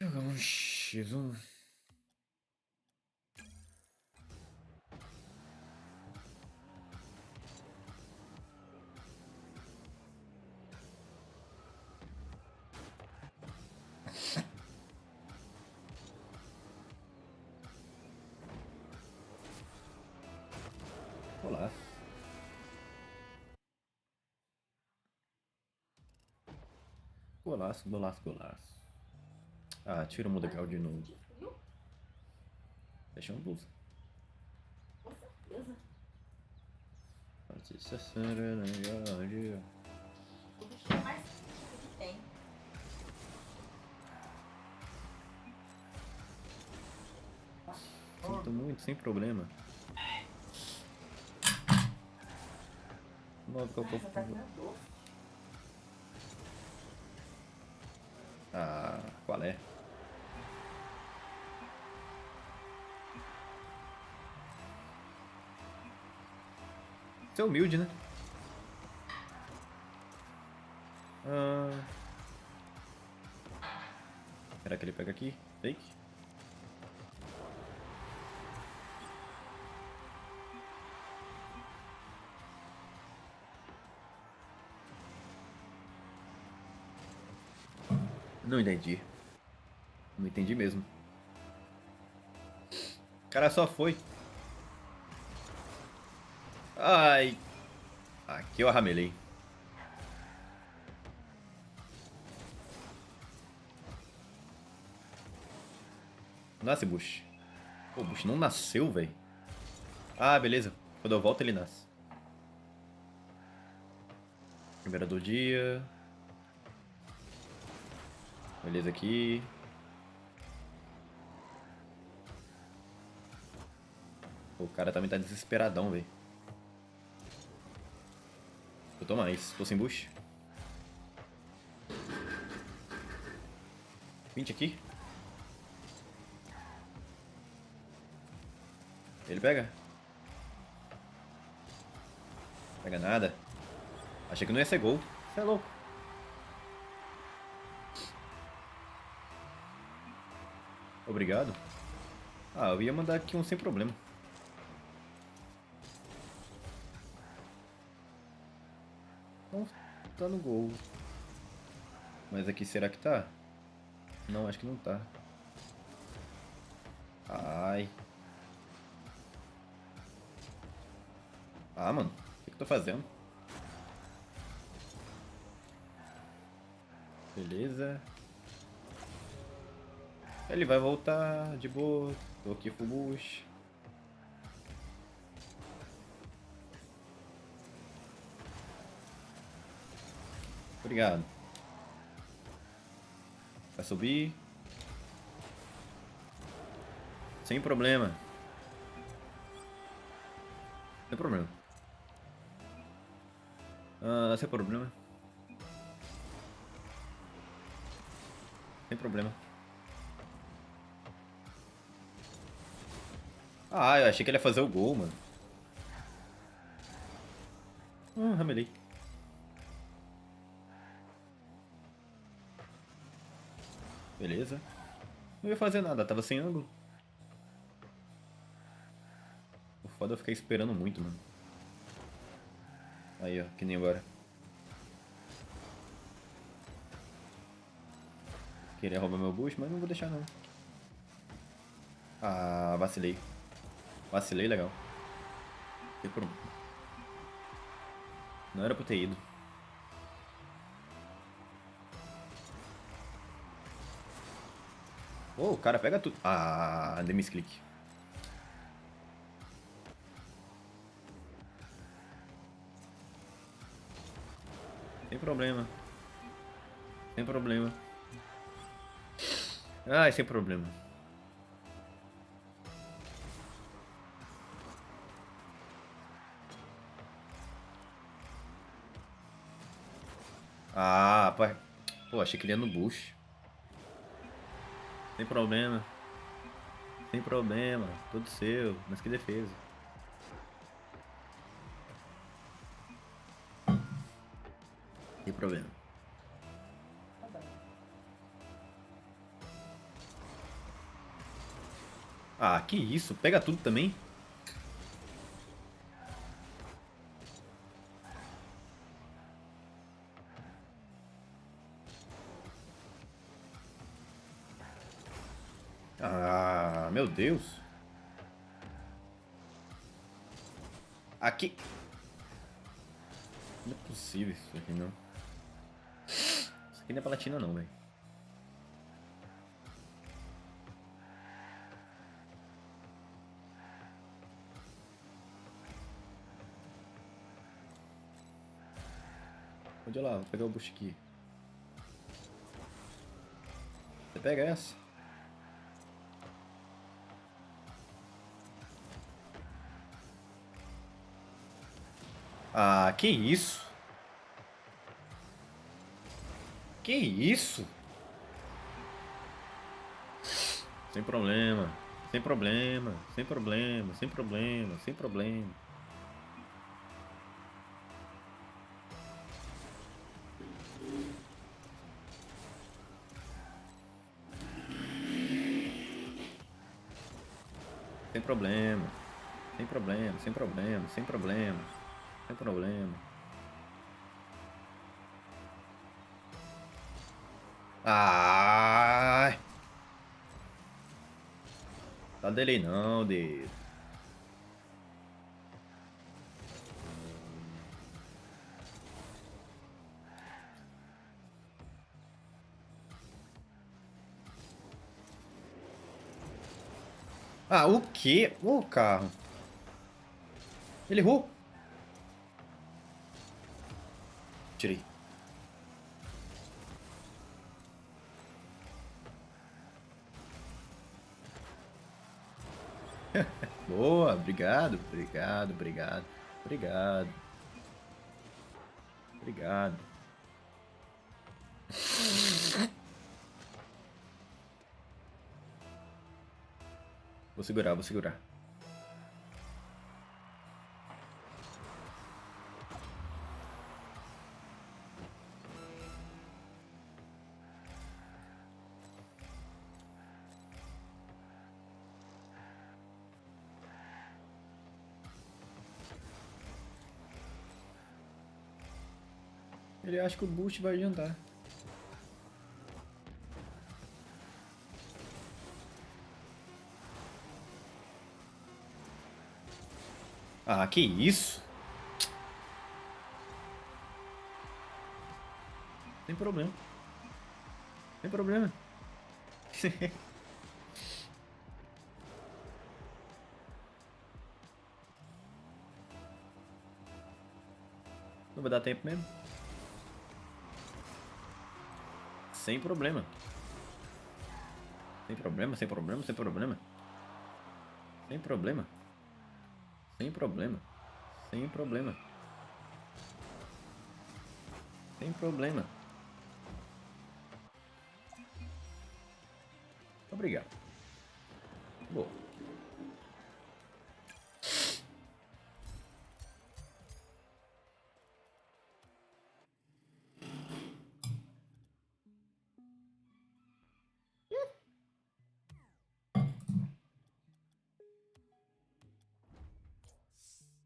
Jogamos X1. Olá. Golaço. Ah, tira o Mudegal de novo. Deixa uma blusa. Com certeza. O bichinho mais que tem. Sinto muito, sem problema. Ah, qual é? Você é humilde, né? Será que ele pega aqui? Fake? Não entendi. Não entendi mesmo. O cara só foi. Ai. Aqui eu ramelei. Nasce, Bush. Pô, o Bush não nasceu, velho. Ah, beleza. Quando eu volto, ele nasce. Primeira do dia. Beleza aqui. O cara também tá desesperadão, velho. Eu tô mais. Tô sem bush. 20 aqui. Ele pega? Pega nada. Achei que não ia ser gol. Você é louco. Obrigado. Ah, eu ia mandar aqui um sem problema. Não tá no gol. Mas aqui será que tá? Não, acho que não tá. Ai. Ah, mano. O que eu tô fazendo? Beleza. Ele vai voltar de boa. Tô aqui full bush. Obrigado. Vai subir. Sem problema. Sem problema. Sem problema. Sem problema. Ah, eu achei que ele ia fazer o gol, mano. Ramelei. Beleza. Não ia fazer nada, tava sem ângulo. O foda é eu ficar esperando muito, mano. Aí, ó, que nem agora. Queria roubar meu boost, mas não vou deixar não. Ah, vacilei. Vacilei legal. Não era pra ter ido. Oh, o cara pega tudo. Ah, dei misclick. Sem problema. Sem problema. Ai, sem problema. Ah, pai. Pô, achei que ele ia no bush. Sem problema. Sem problema. Tudo seu. Mas que defesa. Sem problema. Ah, que isso? Pega tudo também? Ah, meu Deus. Aqui. Não é possível isso aqui, não. Isso aqui não é platina, não, velho. Pode ir lá, vou pegar o bush aqui. Você pega essa? Ah, que isso? Que isso? Sem problema, sem problema, sem problema, sem problema, sem problema. Sem problema, sem problema, sem problema, sem problema, sem problema. Ai! Tá delay não, dedo. Ah, o quê? O carro. Ele errou. Tirei. Boa, obrigado, obrigado, obrigado, obrigado. Obrigado. Vou segurar, vou segurar. Ele acha que o boost vai adiantar. Ah, que isso? Sem problema. Sem problema. Não vai dar tempo mesmo. Sem problema. Sem problema, sem problema, sem problema. Sem problema. Sem problema. Sem problema. Sem problema. Obrigado. Boa.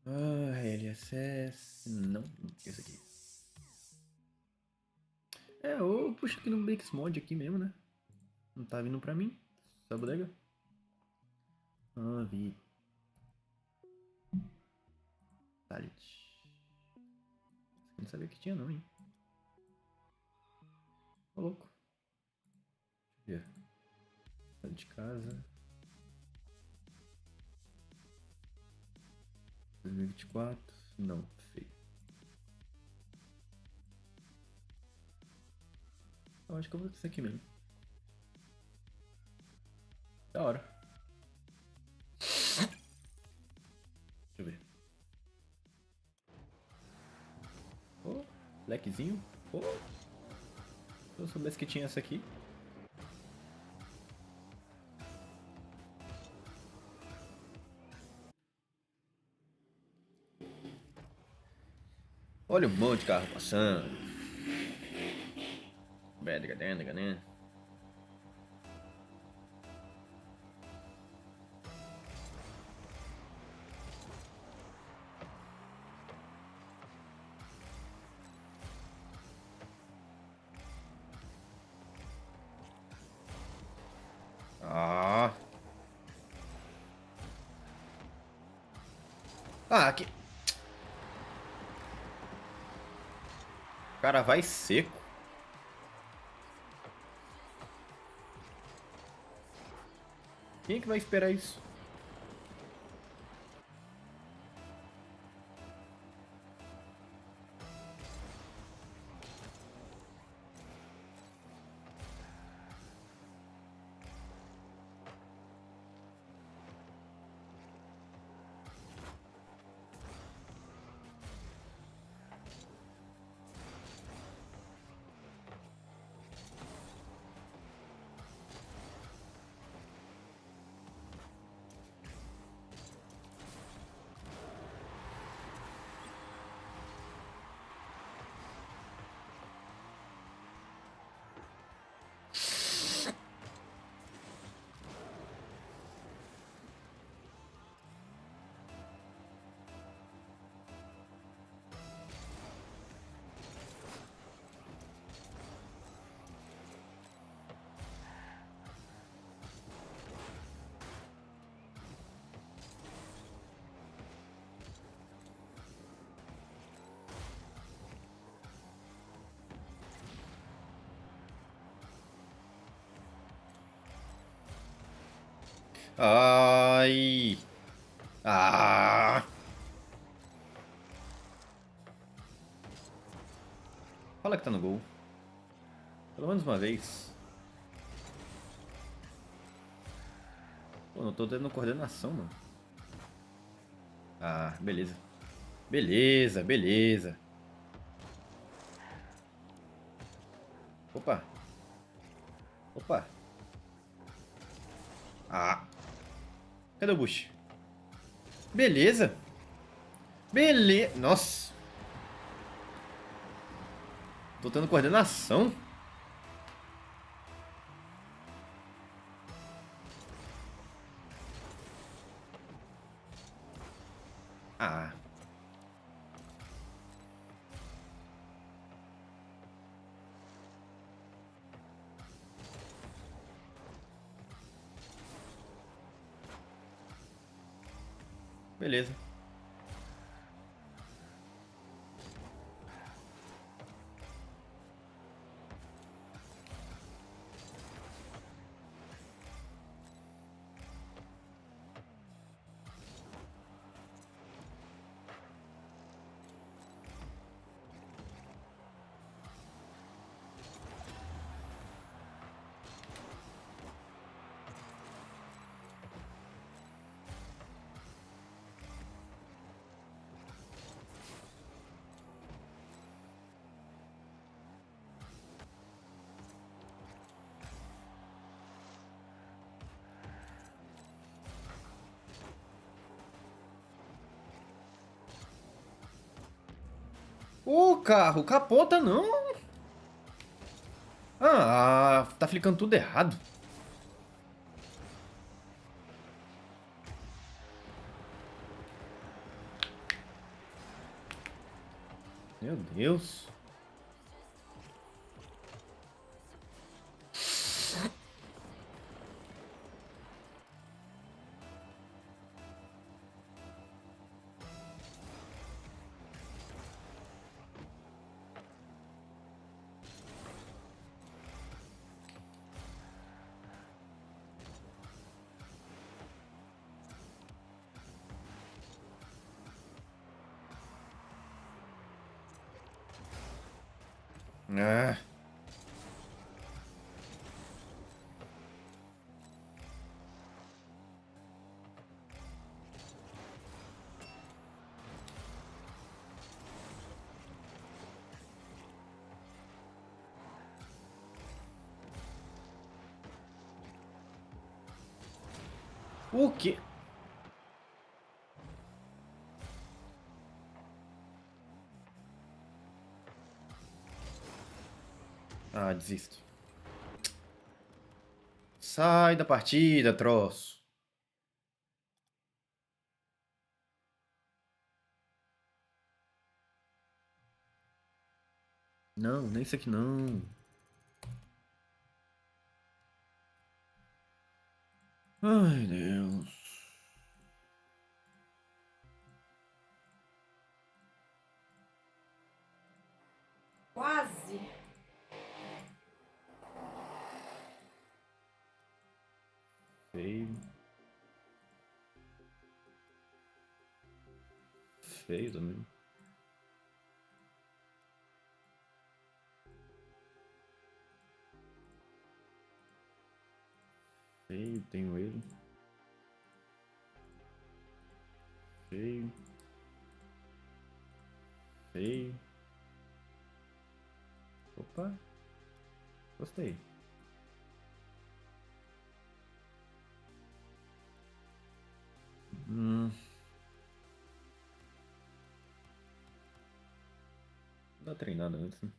Ah, LSS. Não, esse aqui. É, ou puxa aqui no Bakes Mod aqui mesmo, né? Não tá vindo pra mim. Essa bodega. Ah, vi. Fatality. Não sabia que tinha não, hein? Ô, louco. Deixa eu ver. Tá de casa. 2024. Não, feio. Eu acho que eu vou com isso aqui mesmo. Da hora. Deixa eu ver. Oh, blackzinho. Oh. Se eu soubesse que tinha essa aqui. Olha um monte de carro passando. Né? Ah, aqui. O cara vai seco. Quem é que vai esperar isso? Ai. Ah. Fala que tá no gol. Pelo menos uma vez. Pô, não tô tendo coordenação, mano. Ah, beleza. Beleza, beleza. Opa. Opa. Ah. Cadê o Bush? Beleza. Beleza. Nossa. Tô tendo coordenação. Ah. Beleza. O carro capota não. Ah, tá ficando tudo errado. Meu Deus. Ah. O quê? Ah, desisto. Sai da partida, troço. Não, nem isso aqui não. Ai, Deus. Quase. Feio. Feio também. Feio, tenho ele. Feio. Feio. Opa. Gostei. Dá treinada antes, né?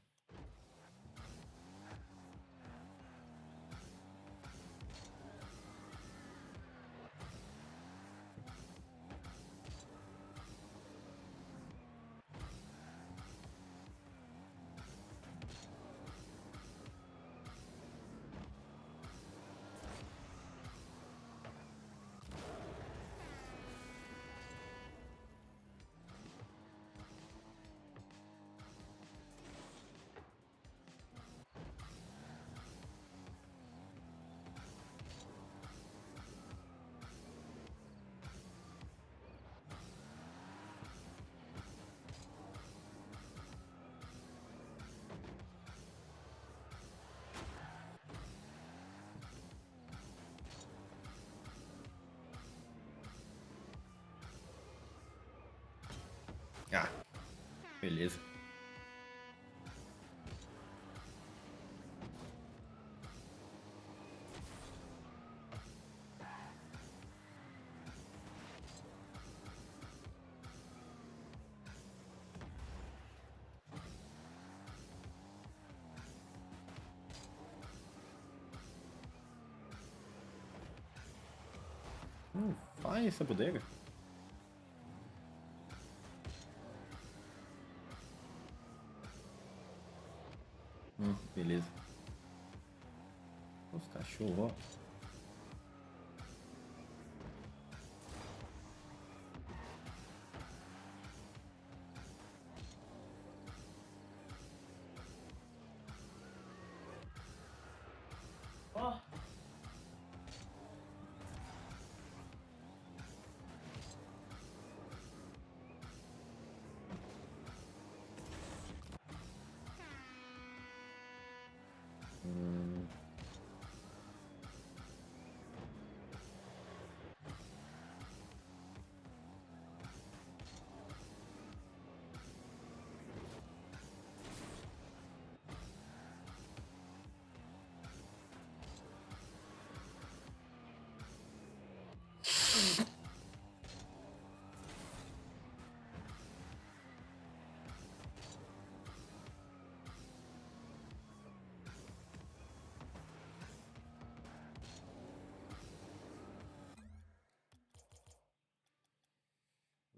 Ah, beleza. Faz essa bodega. Beleza. Os cachorros, ó. Ó.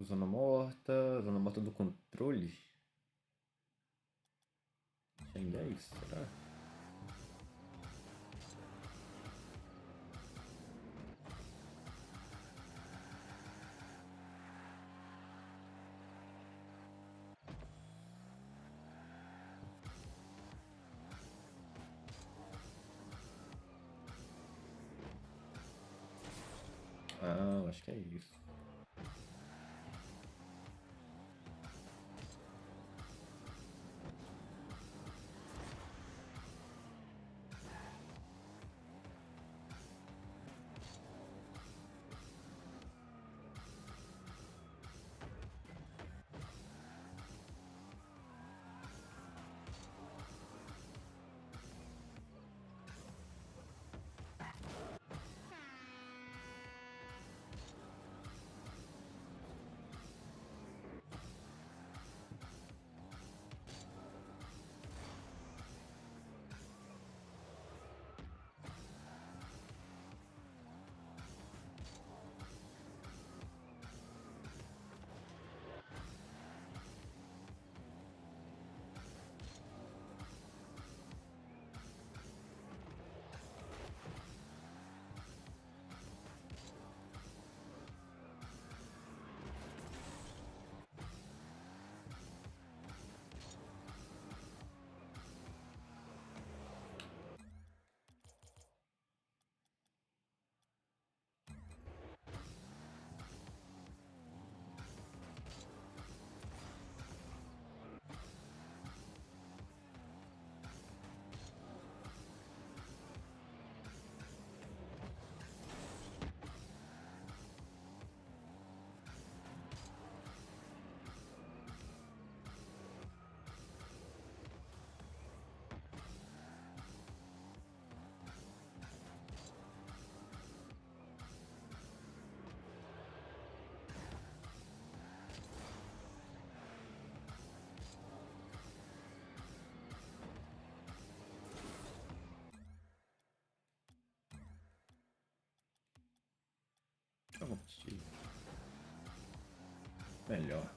Zona morta do controle. Tem 10, será? Ah, acho que é isso. competitivo. Melhor.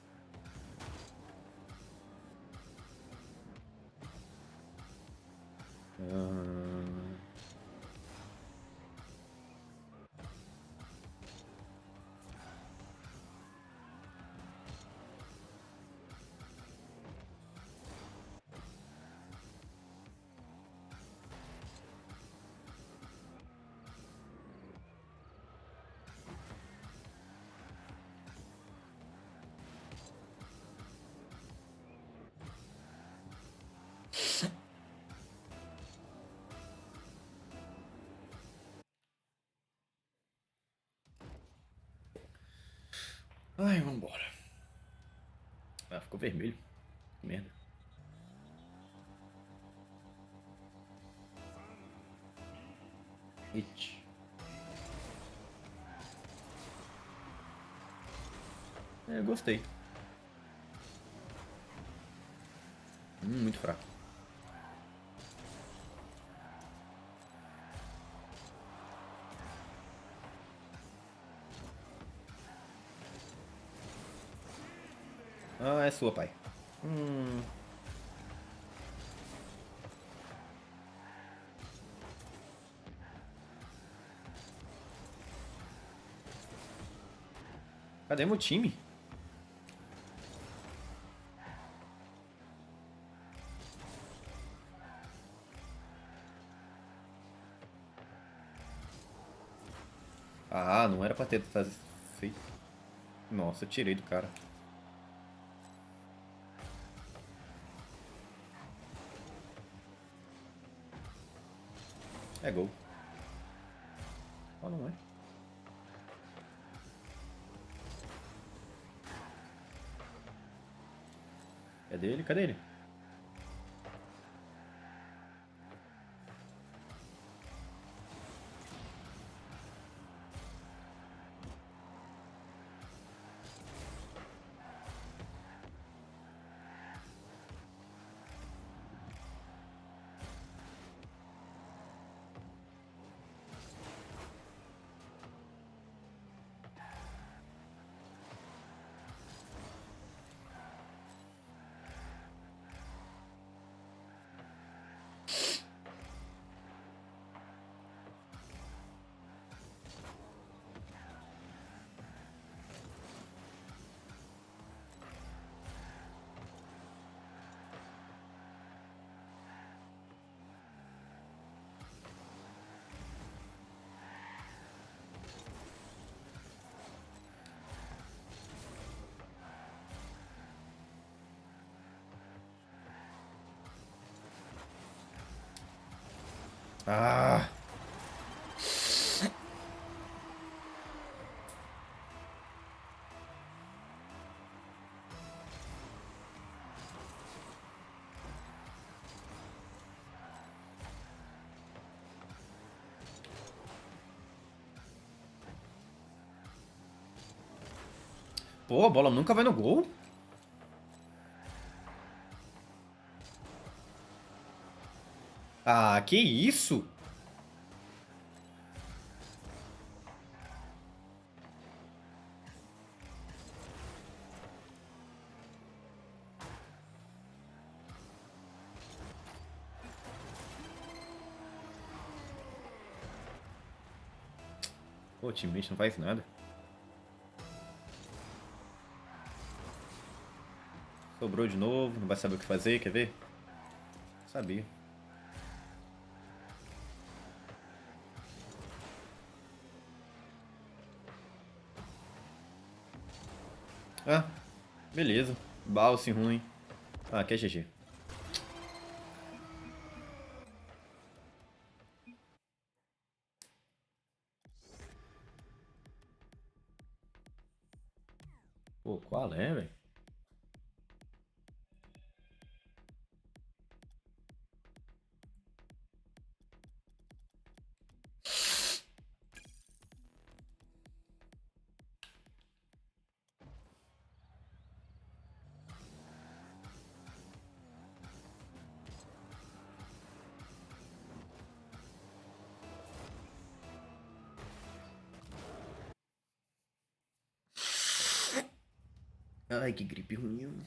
Ai, vambora. Ah, ficou vermelho. Que merda. Hit. É, eu gostei. Muito fraco. Ah, é sua, pai. Cadê meu time? Ah, não era pra ter feito. Nossa, eu tirei do cara. É gol. Ah, não é? Cadê ele? Cadê ele? Ah! Pô, a bola nunca vai no gol? Ah, que isso? Pô, o teammate não faz nada. Sobrou de novo, não vai saber o que fazer, quer ver? Sabia. Ah, beleza. Balse ruim. Ah, aqui é GG. Pô, qual é, velho? Ai, que gripe ruim.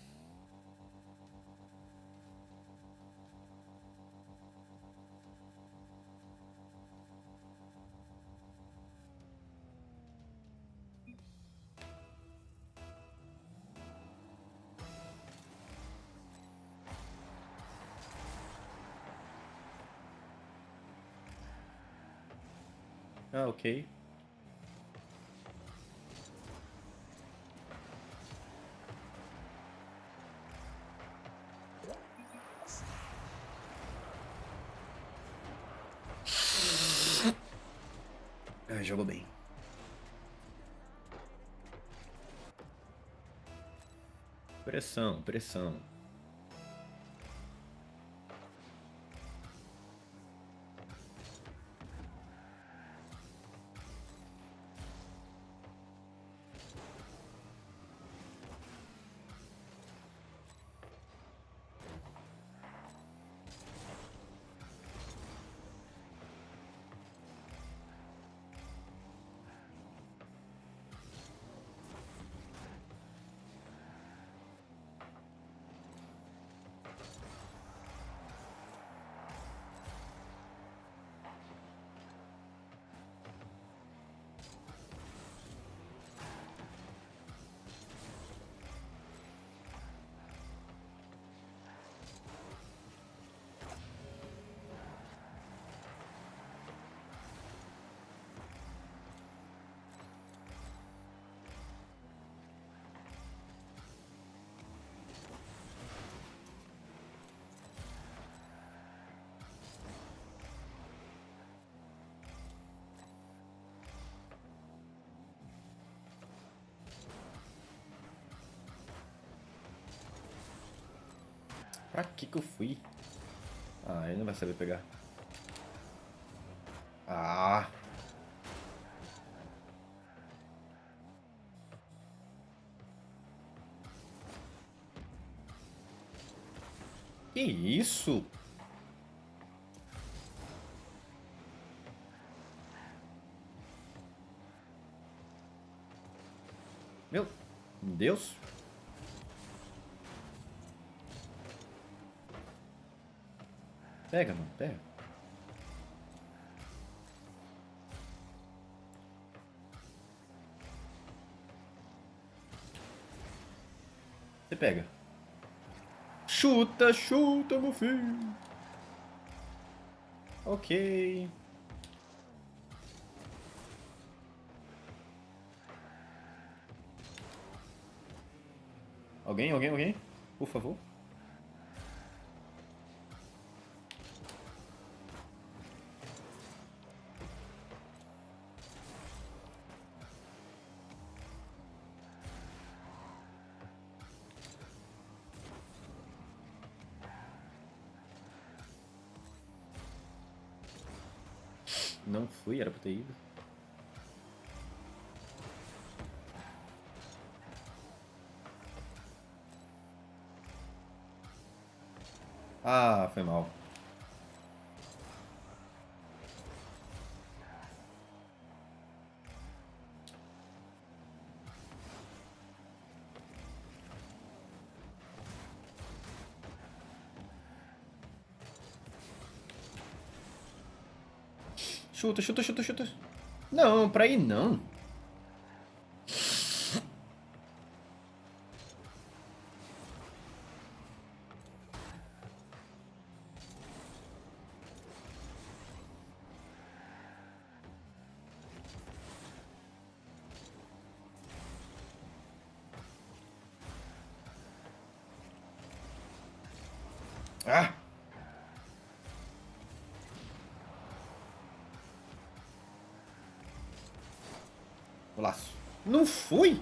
Ah, ok. Ah, jogou bem. Pressão, pressão. Pra que eu fui? Ah, ele não vai saber pegar. Ah! Que isso? Meu Deus! Pega, mano, pega. Você pega. Chuta, chuta, meu filho. Ok. Alguém? Por favor. Não fui, era pra ter ido. Ah, foi mal. Chuta, chuta, chuta, chuta. Não, pra ir não. Ah! Golaço. Não fui?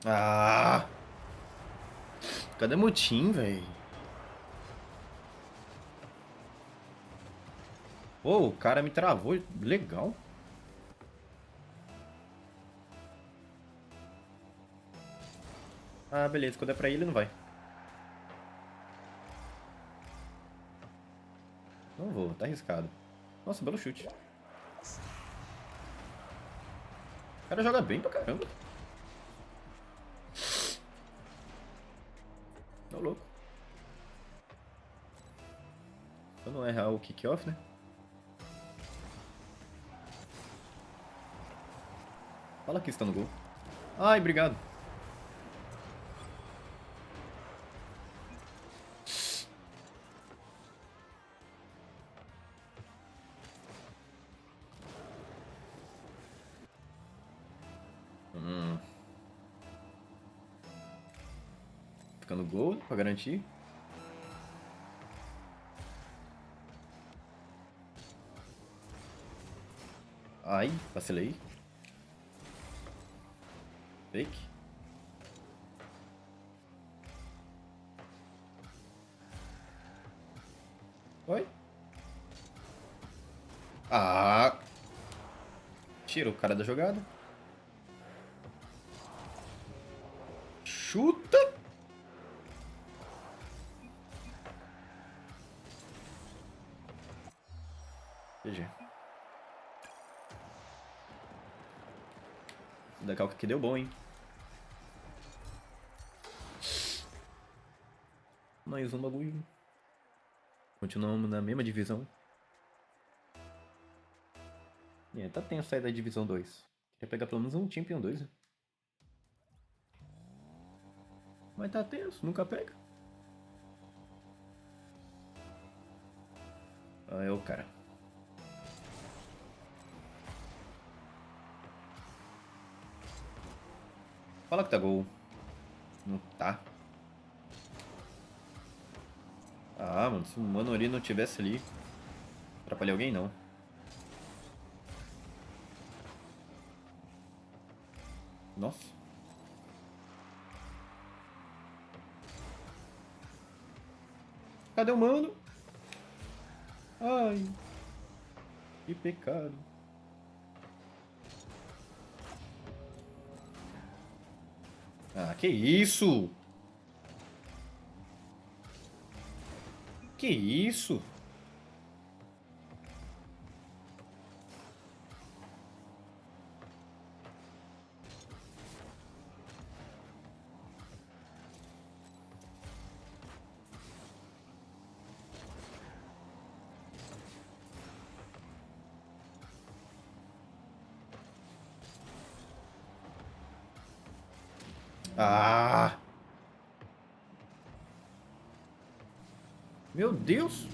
Ah! Cadê meu time, velho? Pô, o cara me travou. Legal. Ah, beleza. Quando é pra ir, ele não vai. Não vou, tá arriscado. Nossa, belo chute. O cara joga bem pra caramba. Tô louco. Só não errar o kick-off, né? Fala que está no gol. Ai, obrigado. Fica no gol pra garantir. Ai, vacilei. Fake. Oi? Ah! Tira o cara da jogada. Chuta! GG. Da calca que deu bom, hein? Mais um bagulho. Continuamos na mesma divisão. Tá tenso sair da divisão 2. Queria pegar pelo menos um Champion 2, né? Mas tá tenso, nunca pega. Ah, é o cara. Fala que tá gol. Não tá. Ah, mano, se o Manori não tivesse ali, atrapalhei alguém, não. Nossa. Cadê o mano? Ai. Que pecado. Ah, que isso? Que isso? Ah! Meu Deus!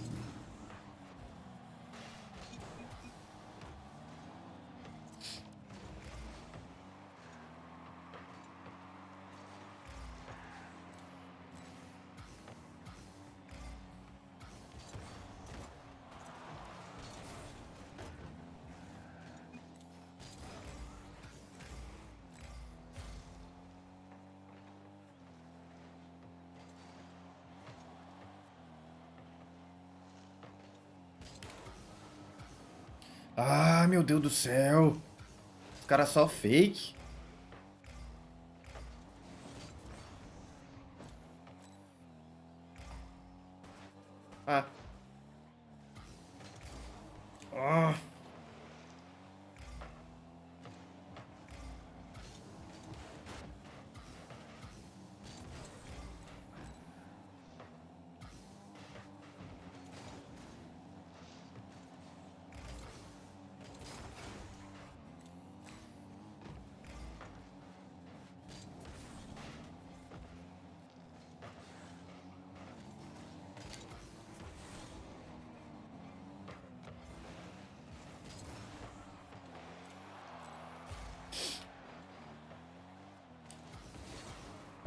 Ah, meu Deus do céu. Os caras só fake. Ah. Ah.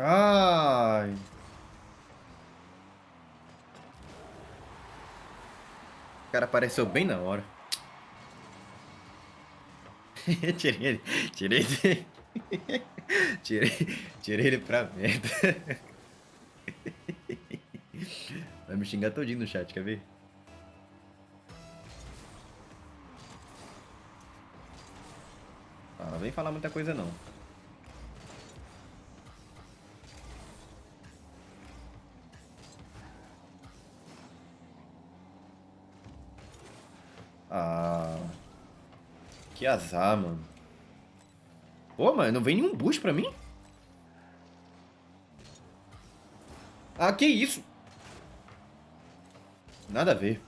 Ai. O cara apareceu bem na hora. Tirei ele. Tirei ele pra merda. Vai me xingar todinho no chat, quer ver? Não vem falar muita coisa, não. Ah... Que azar, mano. Pô, mano, não vem nenhum boost pra mim? Ah, que isso? Nada a ver.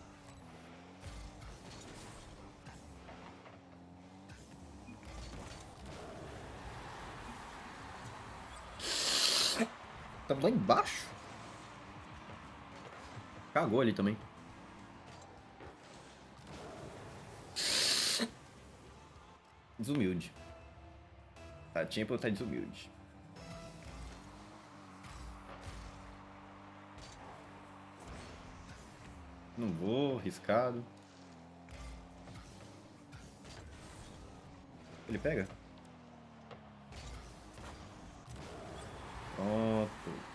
Tá lá embaixo? Cagou ali também. Desumilde. Tá, tinha pra eu estar desumilde. Não vou, arriscado. Ele pega? Pronto.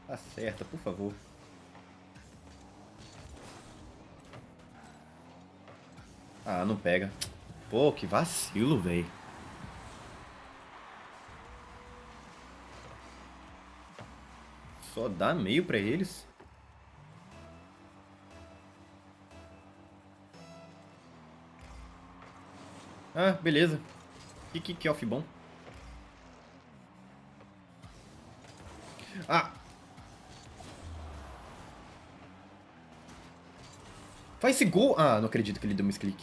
Acerta, por favor. Ah, não pega. Pô, que vacilo, velho. Só dá meio pra eles. Ah, beleza. Que off bom. Ah! Faz esse gol! Ah, não acredito que ele deu um misclick.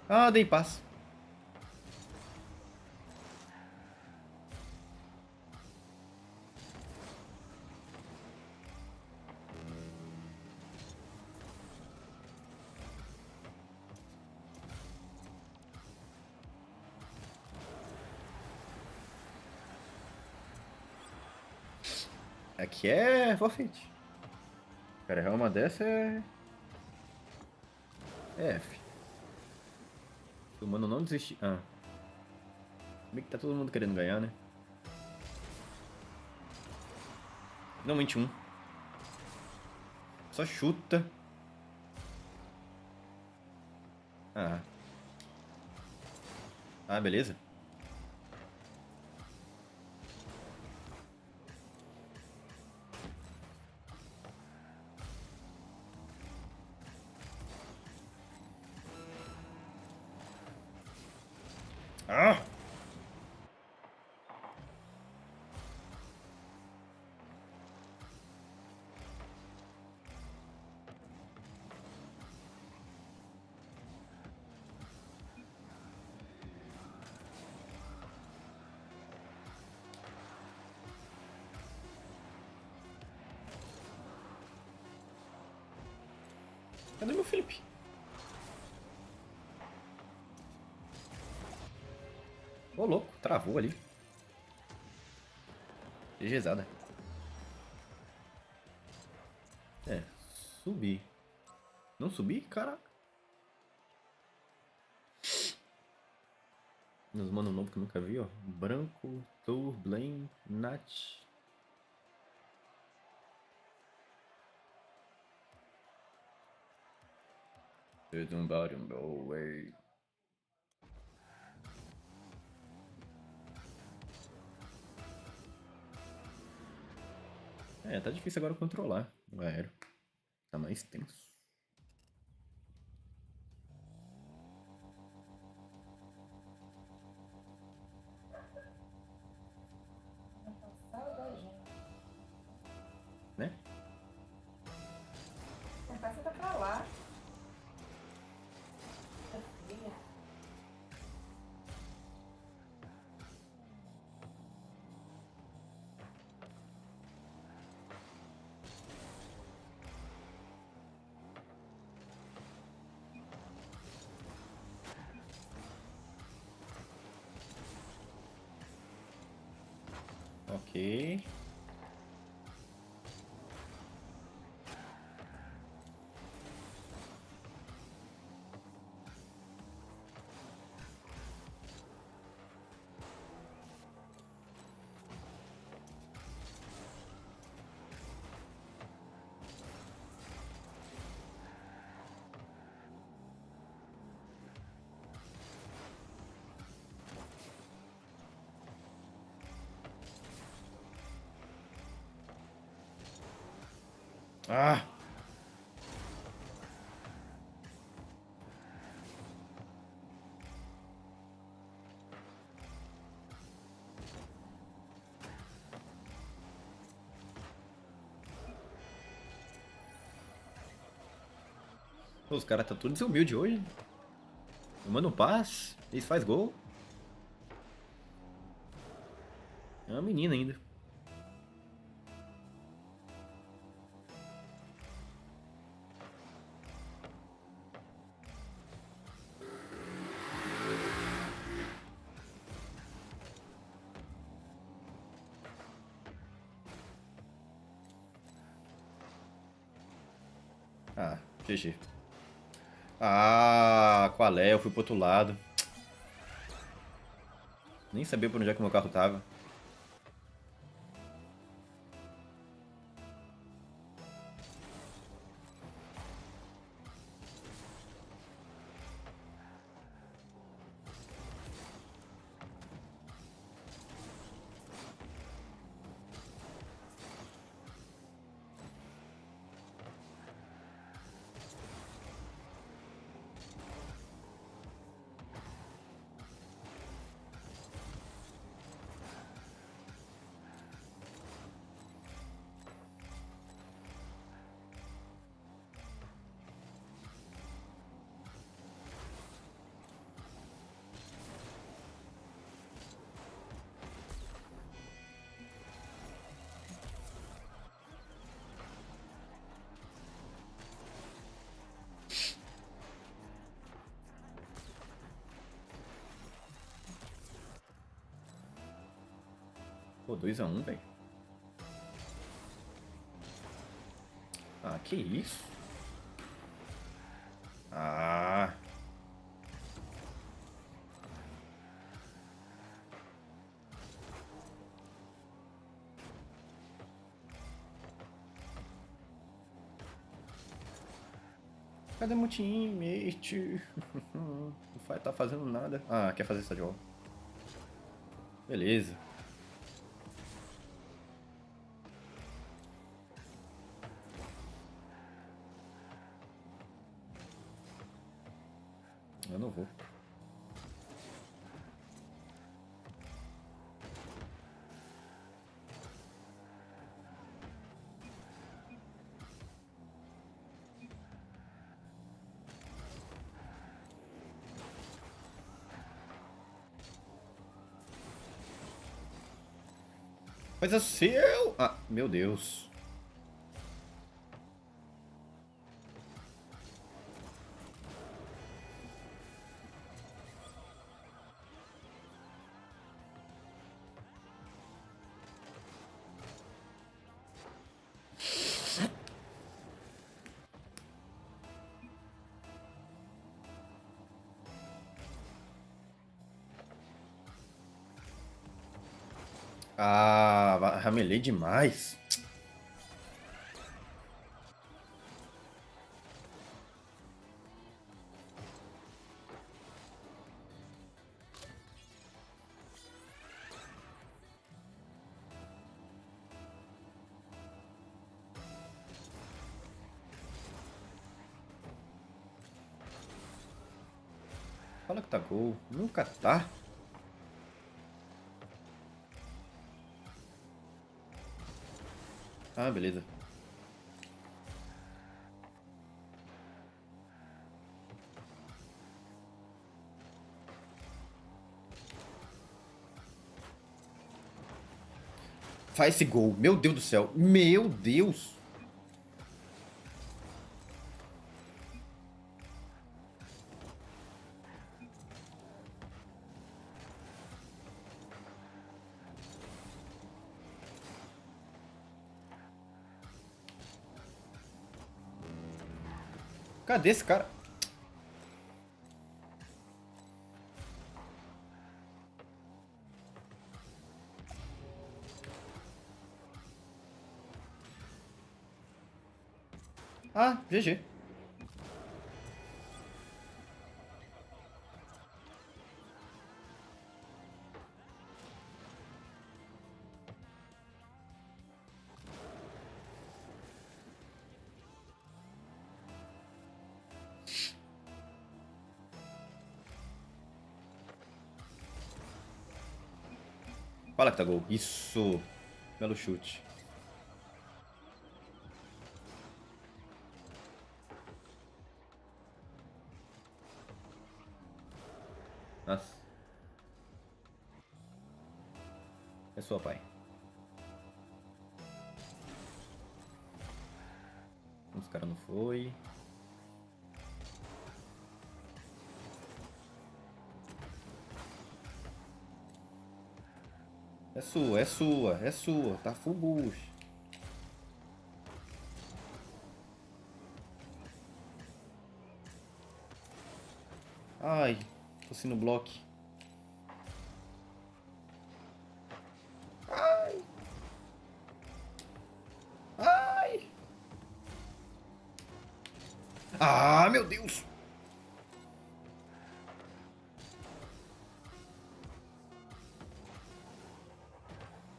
Ah, dei passe. Aqui é forfeit. Cara, errar uma dessa é... É F. O mano não desistir. Ah. Como é que tá todo mundo querendo ganhar, né? Finalmente um. Só chuta. Ah. Ah, beleza. Ah! Cadê meu Felipe? Ô, louco, travou ali. GGzada. É, subi. Não subi? Caraca. Nos mano novo que eu nunca vi, ó. Branco, Tour, Blame, Nat. É, tá difícil agora controlar o aéreo. Tá mais tenso. Né? Tentar sentar pra lá. Ok. Ah! Os caras tá tudo desumilde hoje. Eu mando um passe, eles faz gol. É uma menina ainda. Ah, GG. Ah, qual é? Eu fui pro outro lado. Nem sabia por onde é que o meu carro tava. Pô, 2-1, velho. Ah, que isso? Ah. Cadê meu teammate? Não tá fazendo nada. Ah, quer fazer essa job. Beleza. Eu não vou. Mas é seu! Ah, meu Deus. Ah, ramelei demais. Fala que tá gol. Nunca tá. Ah, beleza. Faz esse gol. Meu Deus do céu. Meu Deus. Cadê esse cara? Ah, GG. Fala que tá gol. Isso. Belo chute. Nossa. É sua, pai. Os caras não foi. É sua, é sua, é sua. Tá full boost. Ai, tô assim no bloco. Ai. Ai. Ah, meu Deus.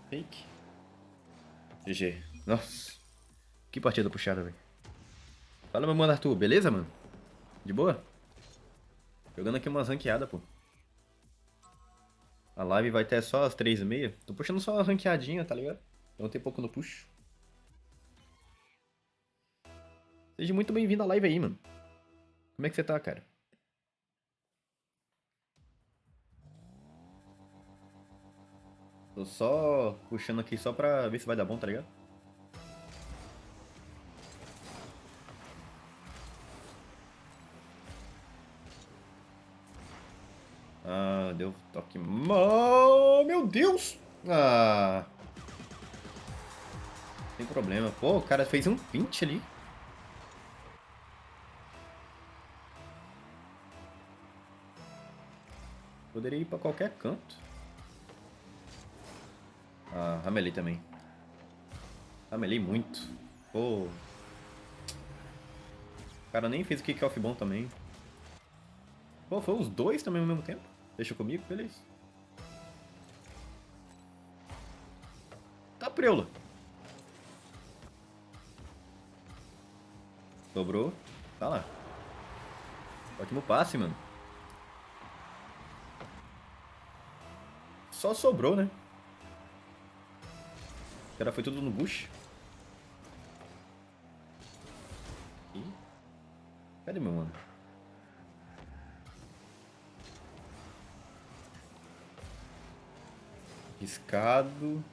Fake. GG. Nossa. Que partida puxada, velho. Fala, meu mano Arthur. Beleza, mano? De boa? Jogando aqui umas ranqueadas, pô. A live vai ter só às 3h30. Tô puxando só uma ranqueadinha, tá ligado? Então tem pouco no puxo. Seja muito bem-vindo à live aí, mano. Como é que você tá, cara? Tô só puxando aqui só pra ver se vai dar bom, tá ligado? Ah, deu toque. Oh, meu Deus! Ah. Sem problema. Pô, o cara fez um pint ali. Poderia ir pra qualquer canto. Ah, ramelei também. Ramelei muito. Pô. O cara nem fez o kick-off bom também. Pô, foi os dois também ao mesmo tempo. Deixa comigo, beleza. Tá preula. Sobrou. Tá lá. Ótimo passe, mano. Só sobrou, né? O cara foi tudo no bush. Ih. Cadê meu mano? Riscado.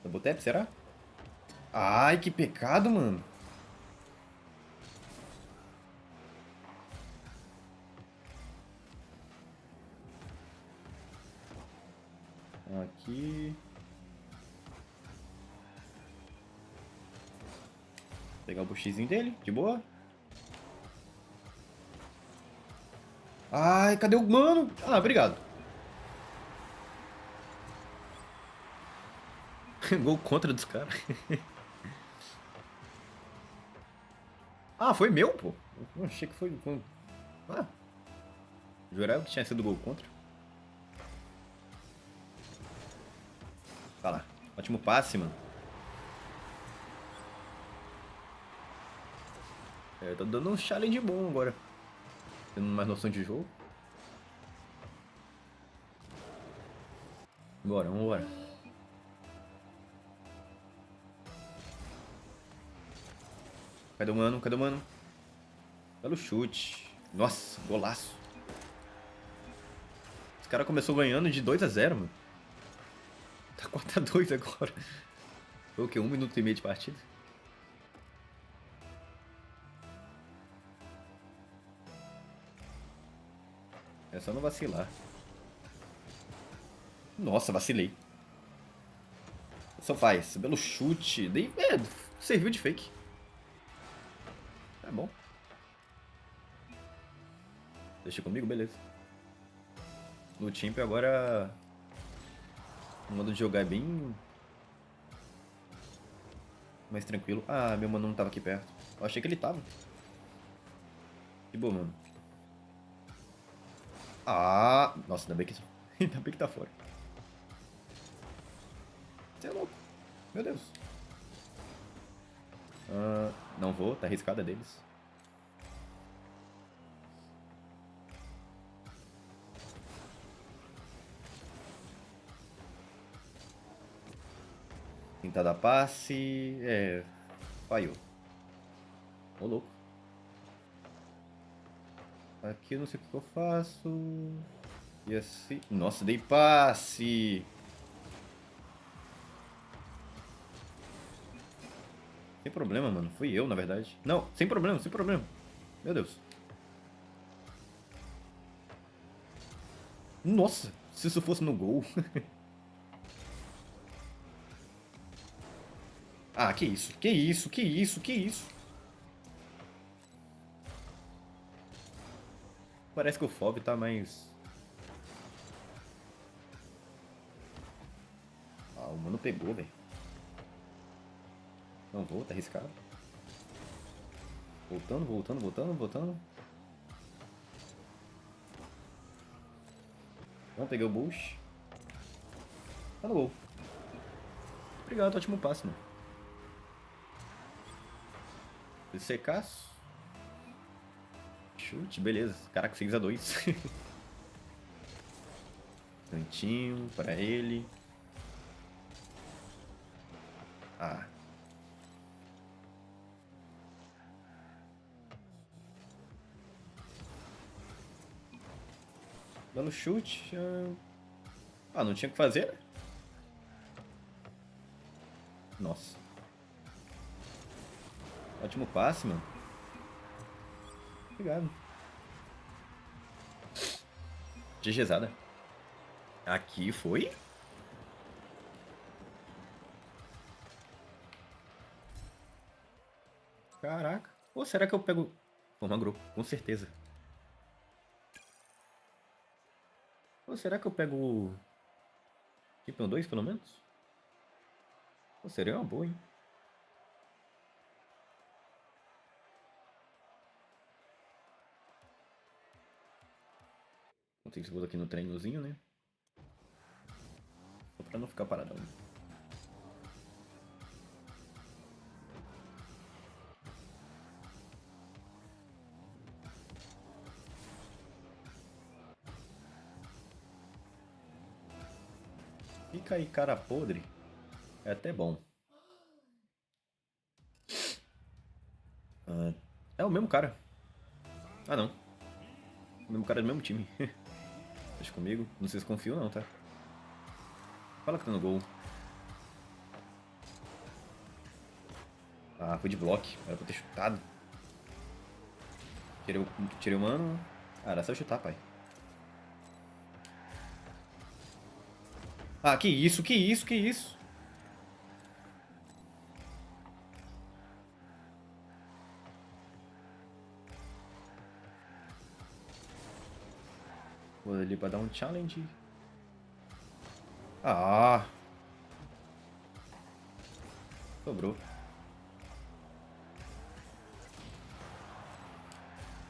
Double tap, será? Ai, que pecado, mano. Aqui. Pegar o bushzinho dele, de boa. Ai, cadê o mano? Ah, obrigado. Gol contra dos caras. Ah, foi meu, pô. Eu achei que foi... Ah. Jurava que tinha sido gol contra. Tá lá. Ótimo passe, mano. É, eu tô dando um challenge bom agora. Tendo mais noção de jogo. Bora, vambora. Cadê o mano? Cadê o mano? Belo chute. Nossa, golaço. Esse cara começou ganhando de 2-0, mano. Tá 4-2 agora. Foi o quê? 1 minuto e meio de partida? É só não vacilar. Nossa, vacilei. Só faz. Belo chute. Daí, Serviu de fake. Tá bom. Deixa comigo, beleza. No Timp agora... O modo de jogar é bem... mais tranquilo. Ah, meu mano não tava aqui perto. Eu achei que ele tava. De boa, mano. Ah! Nossa, ainda bem que, ainda bem que tá fora. Você é louco. Meu Deus. Não vou, tá arriscada deles. Tentar dar passe. É. Falhou. Ô louco. Aqui eu não sei o que eu faço. E assim. Nossa, dei passe! Sem problema, mano. Fui eu, na verdade. Não, sem problema, sem problema. Meu Deus. Nossa, se isso fosse no gol. Ah, que isso, que isso, que isso, que isso. Parece que o Fob tá mais... Ah, o mano pegou, velho. Não vou, tá arriscado. Voltando, voltando, voltando, voltando. Não, peguei o bush. Tá no gol. Obrigado, ótimo passe, mano. Secaço. Chute, beleza. Caraca, 6-2. Cantinho pra ele. Ah. Dando chute. Ah, não tinha o que fazer? Nossa. Ótimo passe, mano. Obrigado. GGzada. Aqui foi? Caraca. Ou será que eu pego... Forma grupo, com certeza. Ou será que eu pego... Tipo 2, pelo menos? Ou seria uma boa, hein? Vou ter que segurar aqui no treinozinho, né? Só pra não ficar paradão. Fica aí, cara podre. É até bom. É o mesmo cara. Ah, não. O mesmo cara do mesmo time. Deixa comigo. Não sei se confio não, tá? Fala que tá no gol. Ah, foi de bloco. Era pra ter chutado. Tirei o mano. Ah, era só chutar, pai. Ah, que isso, que isso, que isso. Vou ali pra dar um challenge. Ah! Sobrou.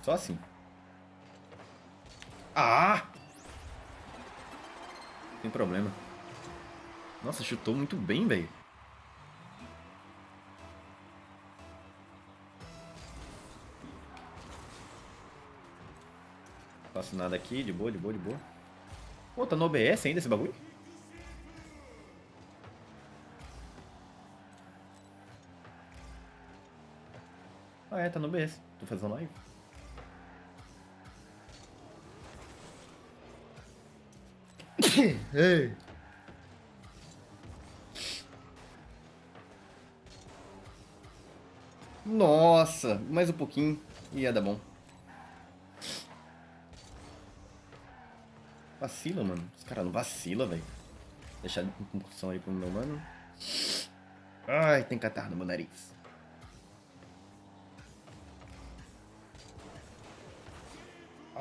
Só assim. Ah! Sem problema. Nossa, chutou muito bem, velho. Não faço nada aqui, de boa, de boa, de boa. Pô, tá no OBS ainda esse bagulho? Ah, é, tá no OBS. Tô fazendo live. Ei. Nossa, mais um pouquinho e ia dar bom. Vacila, mano. Os caras não vacila, velho. Deixar de concussão aí pro meu mano. Ai, tem catarro no meu nariz.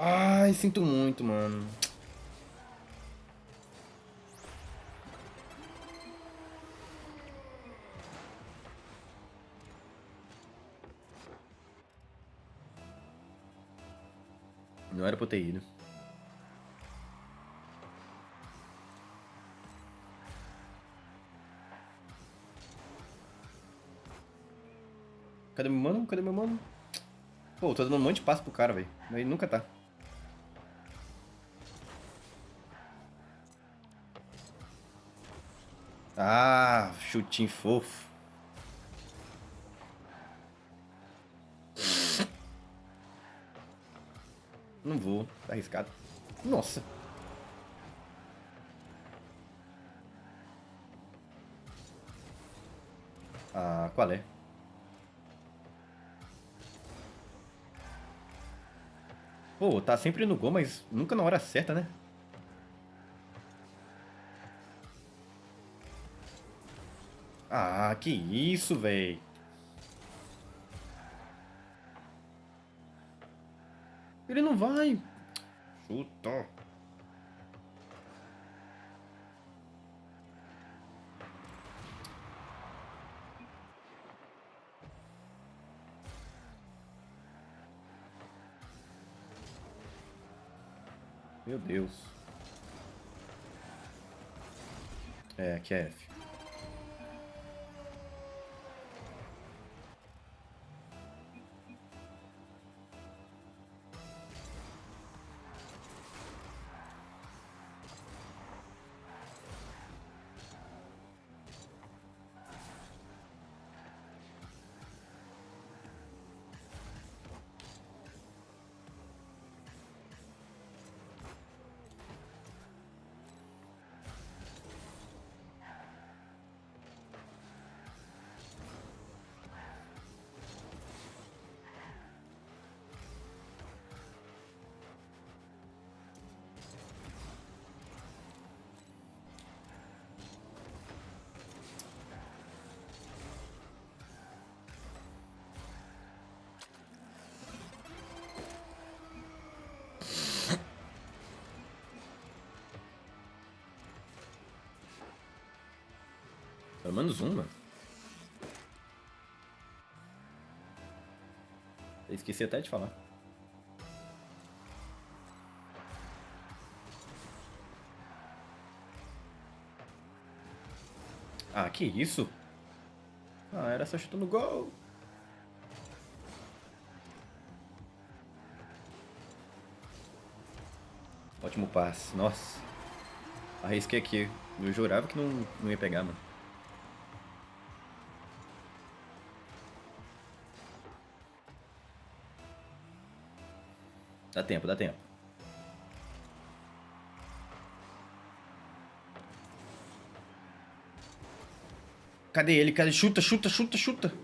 Ai, sinto muito, mano. Não era pra eu ter ido. Cadê meu mano? Cadê meu mano? Pô, tô dando um monte de passo pro cara, velho. Mas ele nunca tá. Ah, chutinho fofo. Não vou, tá arriscado. Nossa. Ah, qual é? Pô, tá sempre no gol, mas nunca na hora certa, né? Ah, que isso, véi. Ele não vai. Chuta. Meu Deus. É, aqui é F. Pelo menos uma. Eu esqueci até de falar. Ah, que isso? Ah, era só chutando gol. Ótimo passe. Nossa. Arrisquei aqui. Eu jurava que não ia pegar, mano. Dá tempo, dá tempo. Cadê ele? Cadê? Chuta, chuta, chuta, chuta.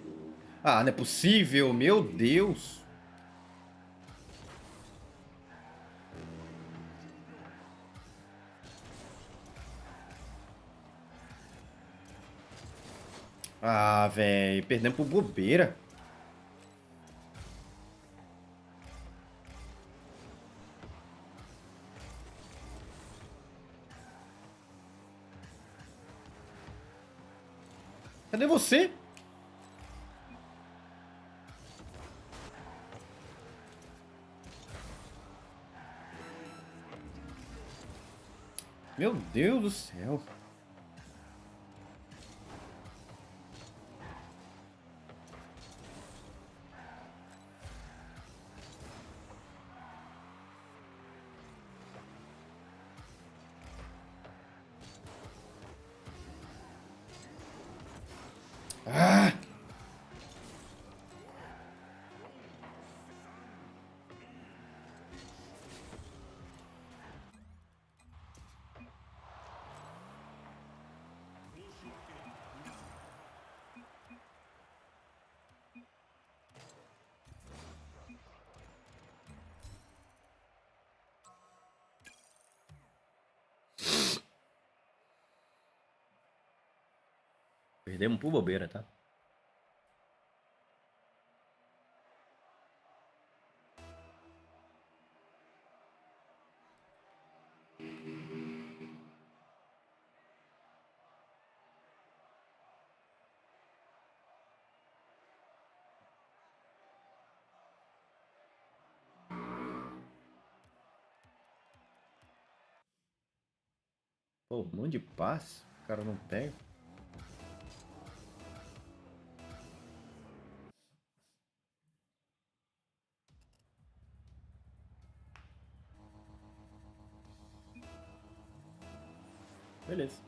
Ah, não é possível. Meu Deus. Ah, velho. Perdemos por bobeira. Cadê você? Meu Deus do céu. Ah! Perdemos por bobeira, tá? Pô, um monte de passe. O cara não pega. Beleza.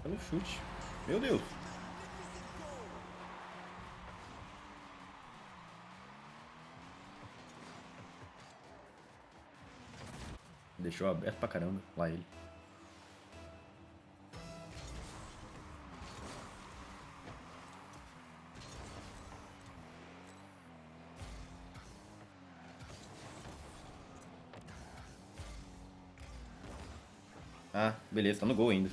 Olha o chute. Meu Deus. Deixou aberto pra caramba. Lá ele. Ah, beleza, tá no gol ainda.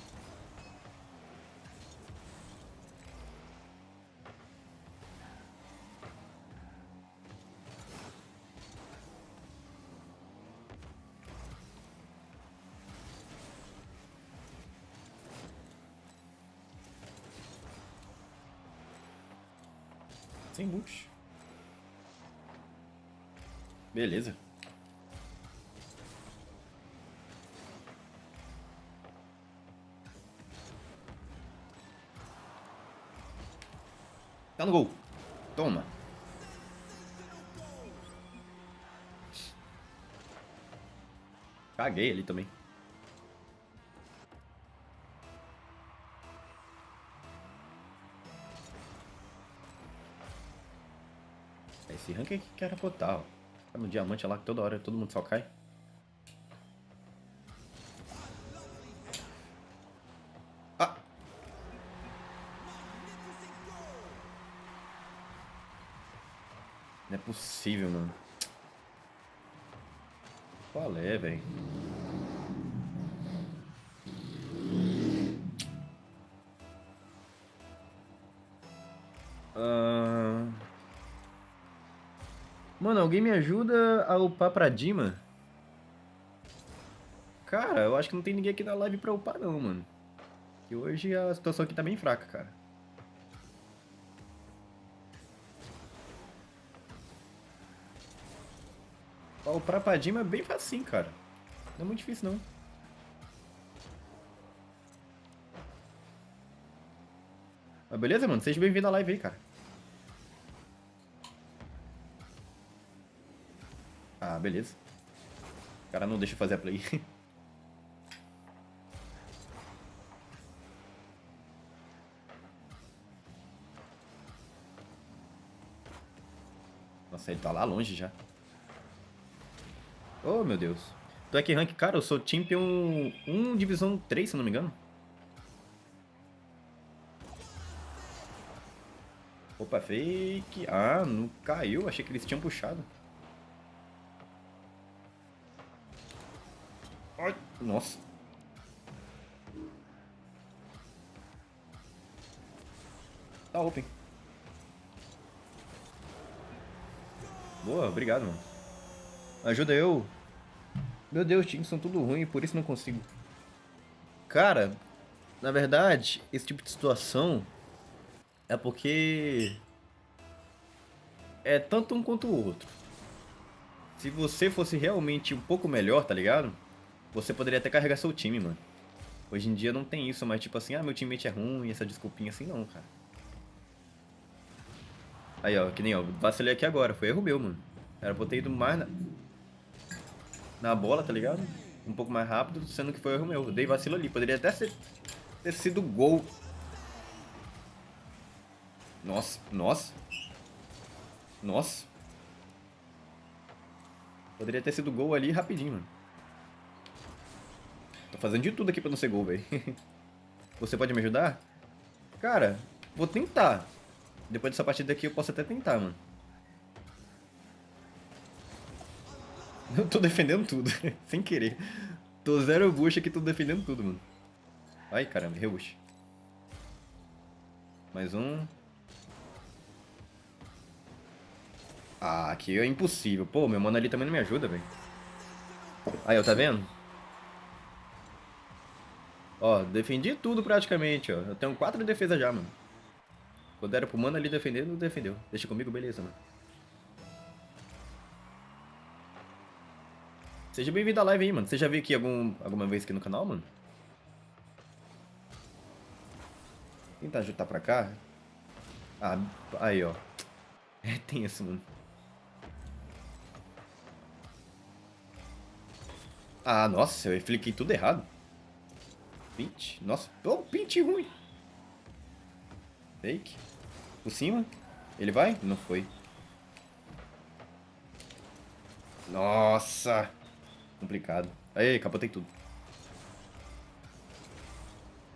Sem boot. Beleza. Tá no gol. Toma. Caguei ali também. Esse rank aqui que era botar, ó. Tá no diamante lá que toda hora todo mundo só cai. Ah! Não é possível, mano. Qual é, velho? Mano, alguém me ajuda a upar pra Dima? Cara, eu acho que não tem ninguém aqui na live pra upar não, mano. E hoje a situação aqui tá bem fraca, cara. Pra upar pra Dima é bem facinho, cara. Não é muito difícil, não. Mas beleza, mano? Seja bem-vindo à live aí, cara. Ah, beleza. O cara não deixa eu fazer a play. Nossa, ele tá lá longe já. Oh, meu Deus. Tu é que rank? Cara, eu sou Champion 1 Divisão 3, se eu não me engano. Opa, fake. Ah, não caiu. Achei que eles tinham puxado. Ai, nossa. Tá open. Boa, obrigado, mano. Ajuda eu. Meu Deus, times são tudo ruim, por isso não consigo. Cara, na verdade, esse tipo de situação é porque é tanto um quanto o outro. Se você fosse realmente um pouco melhor, tá ligado? Você poderia até carregar seu time, mano. Hoje em dia não tem isso, mas tipo assim, ah, meu teammate é ruim, essa desculpinha assim não, cara. Aí, ó, que nem, ó, vacilei aqui agora, foi erro meu, mano. Era pra eu ter ido mais na bola, tá ligado? Um pouco mais rápido, sendo que foi erro meu. Eu dei vacilo ali, poderia até ter sido gol. Nossa, nossa. Nossa. Poderia ter sido gol ali rapidinho, mano. Tô fazendo de tudo aqui pra não ser gol, velho. Você pode me ajudar? Cara, vou tentar. Depois dessa partida aqui eu posso até tentar, mano. Eu tô defendendo tudo, sem querer. Tô zero bush aqui, tô defendendo tudo, mano. Ai, caramba, rebush. Mais um. Ah, aqui é impossível. Pô, meu mano ali também não me ajuda, velho. Aí, ó, tá vendo? Ó, defendi tudo praticamente, ó. Eu tenho 4 defesas já, mano. Quando era pro mano ali defender, não defendeu. Deixa comigo, beleza, mano. Seja bem-vindo à live aí, mano. Você já veio aqui alguma vez aqui no canal, mano? Tentar ajudar pra cá. Ah, aí, ó. É tenso, mano. Ah, nossa, eu cliquei tudo errado. Pint. Nossa, oh, pint ruim. Fake. Por cima. Ele vai? Não foi. Nossa. Complicado. Aí, capotei tudo.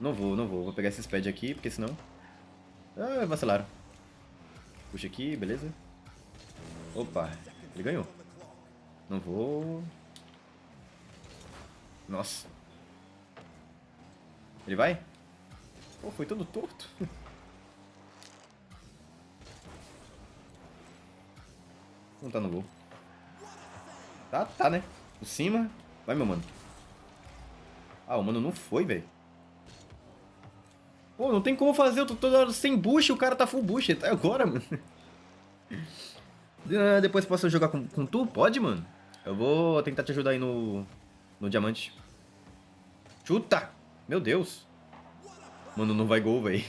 Não vou. Vou pegar esses pads aqui, porque senão... Ah, vacilaram. Puxa aqui, beleza. Opa, ele ganhou. Não vou... Nossa. Ele vai? Pô, foi todo torto. Não tá no gol. Tá, né? Por cima. Vai, meu mano. Ah, o mano não foi, velho. Pô, não tem como fazer. Eu tô toda hora sem bush. O cara tá full bush. Até agora, mano. Depois posso jogar com tu? Pode, mano? Eu vou tentar te ajudar aí no diamante. Chuta! Meu Deus. Mano, não vai gol, velho.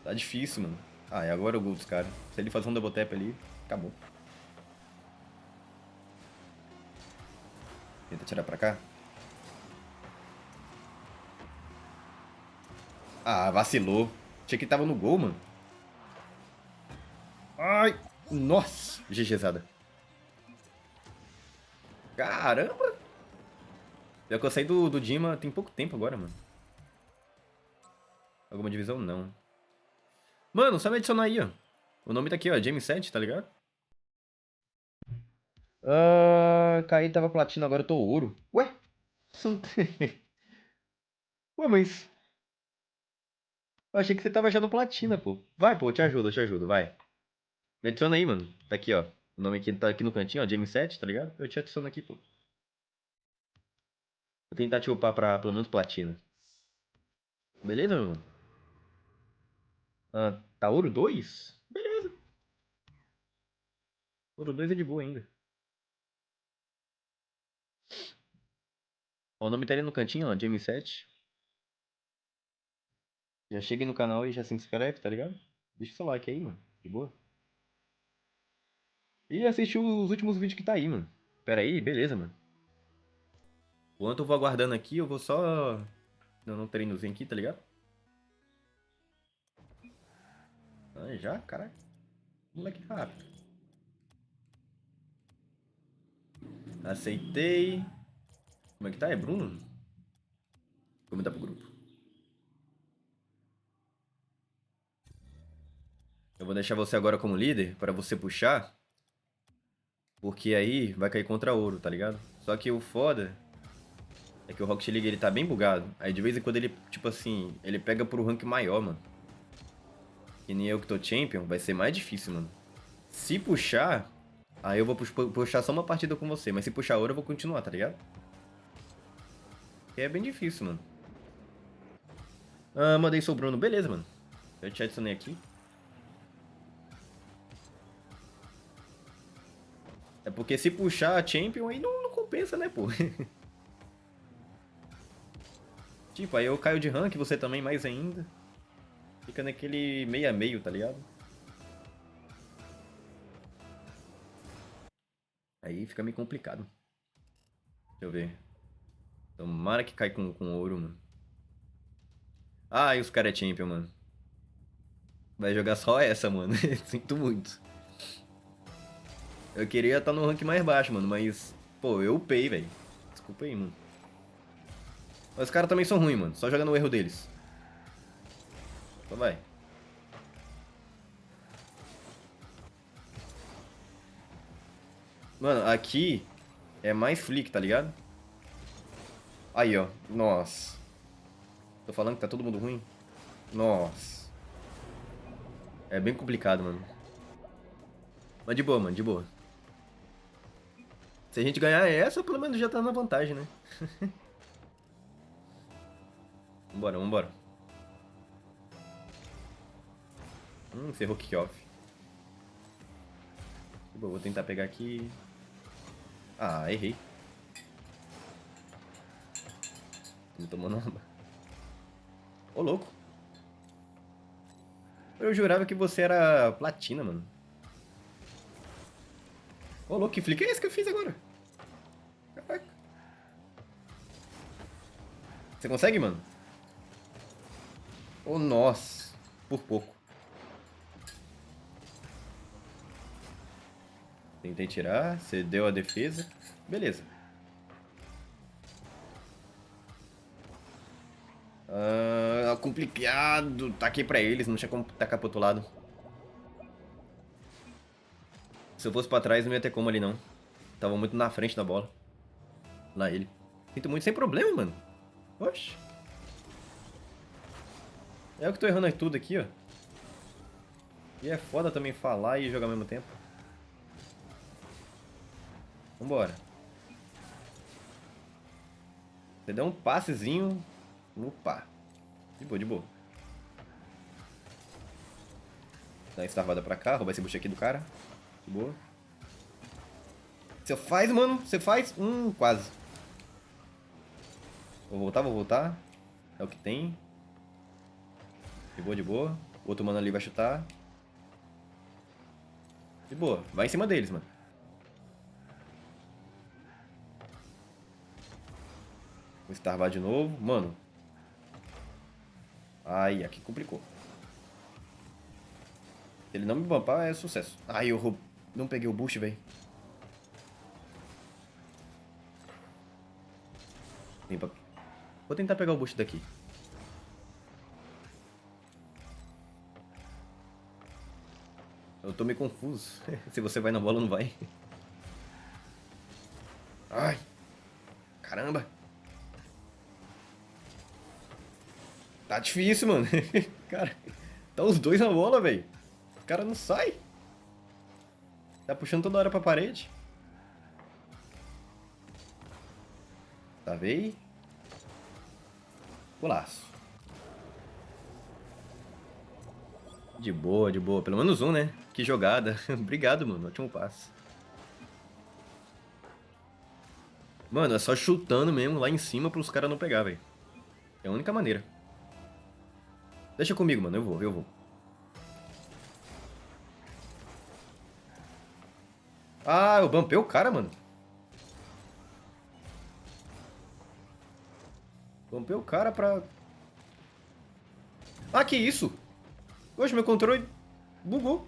Tá difícil, mano. Ah, e agora é o gol dos caras. Se ele fazer um double tap ali, acabou. Tenta tirar pra cá. Ah, vacilou. Achei que tava no gol, mano. Ai, nossa. GGzada. Caramba. Pior que eu saí do Dima tem pouco tempo agora, mano. Alguma divisão? Não. Mano, só me adicionar aí, ó. O nome tá aqui, ó. James 7, tá ligado? Caí, tava platina, agora eu tô ouro. Ué? Ué, mas... Eu achei que você tava já no platina, pô. Vai, pô, eu te ajudo, vai. Me adiciona aí, mano. Tá aqui, ó. O nome aqui tá aqui no cantinho, ó. James 7, tá ligado? Eu te adiciono aqui, pô. Vou tentar te upar pra pelo menos platina. Beleza, meu mano? Tá ouro 2? Beleza. Ouro 2 é de boa ainda. Ó, o nome tá ali no cantinho, ó. James 7. Já chega aí no canal e já se inscreve, tá ligado? Deixa o seu like aí, mano. De boa. E assiste os últimos vídeos que tá aí, mano. Pera aí, beleza, mano. Enquanto eu vou aguardando aqui, eu vou só... dando um treinozinho aqui, tá ligado? Ah, já? Caralho. Moleque rápido. Aceitei. Como é que tá? É Bruno? Comentar pro grupo. Eu vou deixar você agora como líder para você puxar. Porque aí vai cair contra ouro, tá ligado? Só que o foda é que o Rocket League ele tá bem bugado. Aí de vez em quando ele, tipo assim, ele pega pro rank maior, mano. Que nem eu que tô champion, vai ser mais difícil, mano. Se puxar, aí eu vou puxar só uma partida com você. Mas se puxar ouro, eu vou continuar, tá ligado? Que é bem difícil, mano. Ah, mandei sou o Bruno. Beleza, mano. Eu te adicionei aqui. É porque se puxar a Champion aí não compensa, né, pô? Tipo, aí eu caio de rank, você também mais ainda. Fica naquele meio a meio, tá ligado? Aí fica meio complicado. Deixa eu ver. Tomara que cai com ouro, mano. Ah, e os caras é Champion, mano. Vai jogar só essa, mano. Sinto muito. Eu queria estar no rank mais baixo, mano, mas... Pô, eu upei, velho. Desculpa aí, mano. Mas os caras também são ruins, mano. Só joga no erro deles. Então vai. Mano, aqui é mais flick, tá ligado? Aí, ó. Nossa. Tô falando que tá todo mundo ruim? Nossa. É bem complicado, mano. Mas de boa, mano, de boa. Se a gente ganhar essa, pelo menos já tá na vantagem, né? Vambora, vambora. Ferrou kick-off. Vou tentar pegar aqui. Ah, errei. Tô tomando uma... Ô, louco. Eu jurava que você era platina, mano. Ô, louco, que flick é esse que eu fiz agora? Caraca. Você consegue, mano? Ô, nossa. Por pouco. Tentei tirar, você deu a defesa. Beleza. Complicado. Taquei pra eles, não tinha como tacar pro outro lado. Se eu fosse pra trás, não ia ter como ali, não. Tava muito na frente da bola. Lá ele. Sinto muito sem problema, mano. Oxe. É eu que tô errando tudo aqui, ó. E é foda também falar e jogar ao mesmo tempo. Vambora. Você deu um passezinho. Opa. De boa, de boa. Dá uma estarvada pra cá, roubar esse bucho aqui do cara. De boa. Você faz, mano. Você faz. Quase. Vou voltar, vou voltar. É o que tem. De boa, de boa. O outro mano ali vai chutar. De boa. Vai em cima deles, mano. Vou starvar de novo. Mano. Ai, aqui complicou. Se ele não me bumpar, é sucesso. Ai, eu não peguei o boost, velho. Vou tentar pegar o boost daqui. Eu tô meio confuso. Se você vai na bola ou não vai. Ai. Caramba. Tá difícil, mano. Cara, tá os dois na bola, velho. O cara não sai. Tá puxando toda hora pra parede. Tá vendo? Golaço. De boa, de boa. Pelo menos um, né? Que jogada. Obrigado, mano. Ótimo passe. Mano, é só chutando mesmo lá em cima pros caras não pegar, velho. É a única maneira. Deixa comigo, mano. Eu vou. Ah, eu bumpei o cara, mano. Bumpei o cara pra... Ah, que isso? Hoje meu controle bugou.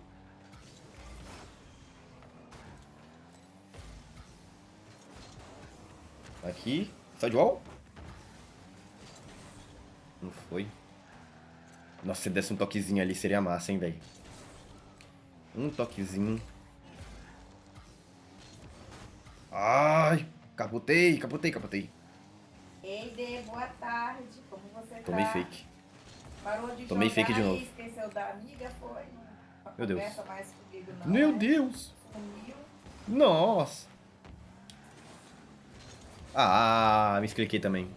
Aqui. Sidewall? Não foi. Nossa, se desse um toquezinho ali seria massa, hein, velho. Um toquezinho. Ai, capotei. Ei, Dê, boa tarde. Como você tá? Tomei fake. Parou de Tomei jogar fake de novo. e esqueceu da amiga, foi? Não Meu Deus. conversa mais comigo, não, Meu né? Deus. Sumiu. Nossa. Ah, me expliquei também.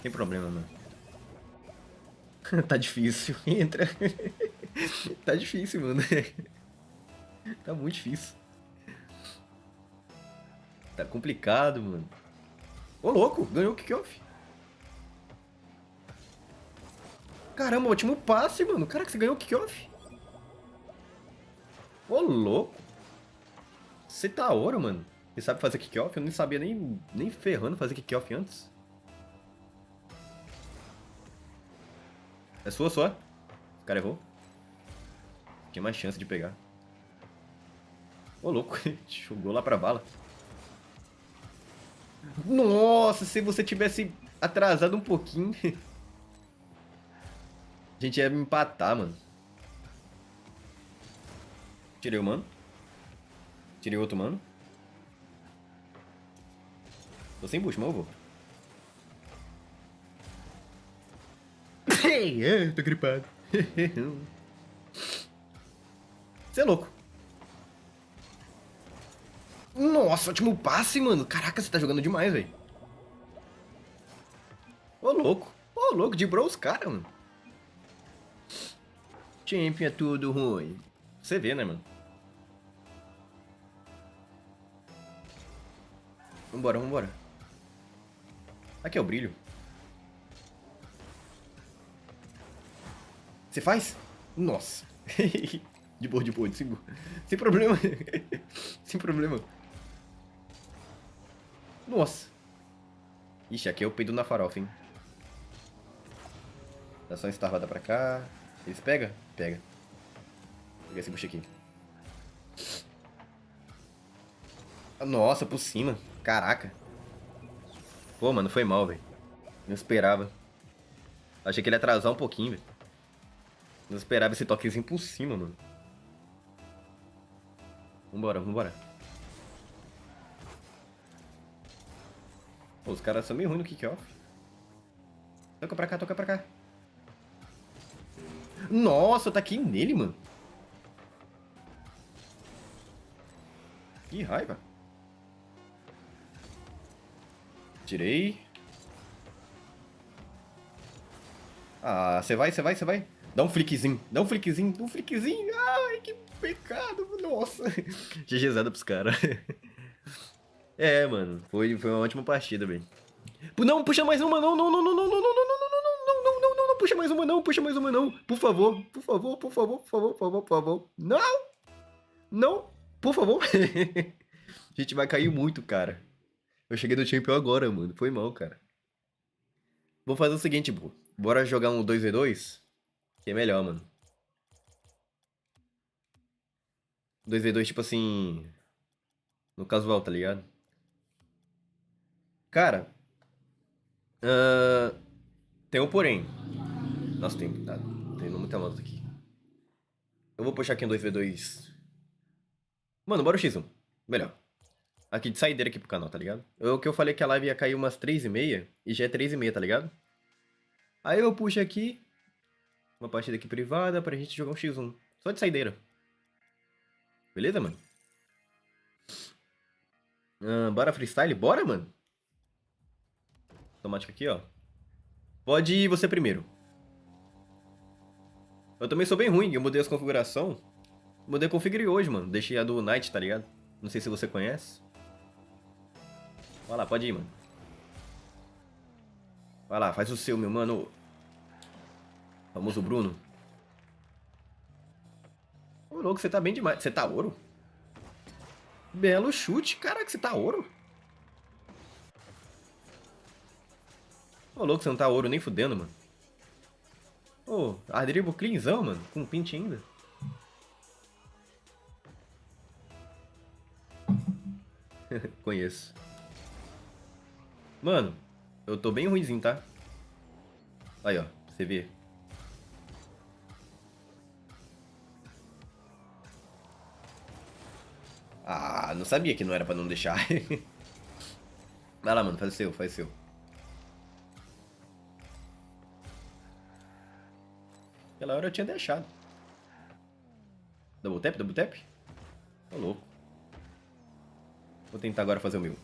Sem problema, mano. Tá difícil. Entra. Tá difícil, mano. Tá muito difícil. Tá complicado, mano. Ô, louco. Ganhou o kickoff. Caramba, ótimo passe, mano. Caraca, você ganhou o kickoff. Ô, louco. Você tá ouro, mano. Você sabe fazer kickoff? Eu não sabia nem ferrando fazer kickoff antes. É sua. O cara errou. Tinha mais chance de pegar. Ô, louco. Jogou lá pra bala. Nossa, se você tivesse atrasado um pouquinho... A gente ia empatar, mano. Tirei o mano. Tirei outro mano. Tô sem bucho, mas eu vou. Tô gripado. Você é louco. Nossa, ótimo passe, mano. Caraca, você tá jogando demais, velho. Ô, louco. Ô, louco, debrou os caras, mano. Champion é tudo ruim. Você vê, né, mano? Vambora, vambora. Aqui é o brilho. Você faz? Nossa. De boa, sem problema. Sem problema. Nossa. Ixi, aqui é o peido na farofa, hein. Dá só uma estarvada pra cá. Eles pegam? Pega. Vou pegar esse bucho aqui. Nossa, por cima. Caraca. Pô, mano, foi mal, velho. Não esperava. Achei que ele ia atrasar um pouquinho, velho. Não esperava esse toquezinho por cima, mano. Vambora, vambora. Pô, os caras são meio ruins no kick-off. Toca pra cá, toca pra cá. Nossa, eu taquei nele, mano. Que raiva. Tirei. Ah, você vai. Dá um flickzinho. Ai, que pecado. Nossa. GGzada pros caras. É, mano. Foi uma ótima partida, velho. Não, puxa mais uma, não. Não, puxa mais uma, não. Por favor. Não, por favor. A gente vai cair muito, cara. Eu cheguei no champion agora, mano. Foi mal, cara. Vou fazer o seguinte, bro. Bora jogar um 2v2? Que é melhor, mano. 2v2, tipo assim... No casual, tá ligado? Cara... tem um porém. Nossa, tem muita moto aqui. Eu vou puxar aqui um 2v2. Mano, bora o X1. Melhor. Aqui de saideira aqui pro canal, tá ligado? O que eu falei que a live ia cair umas 3h30. E já é 3h30, tá ligado? Aí eu puxo aqui. Uma partida aqui privada pra gente jogar um X1. Só de saideira. Beleza, mano? Bora freestyle? Bora, mano? Automático aqui, ó. Pode ir você primeiro. Eu também sou bem ruim. Eu mudei as configurações. Mudei a configure hoje, mano. Deixei a do Night, tá ligado? Não sei se você conhece. Vai lá, pode ir, mano. Vai lá, faz o seu, meu mano. Famoso Bruno. Ô, louco, você tá bem demais. Você tá ouro? Belo chute. Caraca, você tá ouro? Ô, louco, você não tá ouro nem fudendo, mano. Ô, dribble cleanzão, mano. Com pint ainda. Conheço. Mano, eu tô bem ruimzinho, tá? Aí, ó. Você vê. Ah, não sabia que não era pra não deixar. Vai lá, mano. Faz o seu, faz o seu. Aquela hora eu tinha deixado. Double tap, double tap? Tô louco. Vou tentar agora fazer o meu.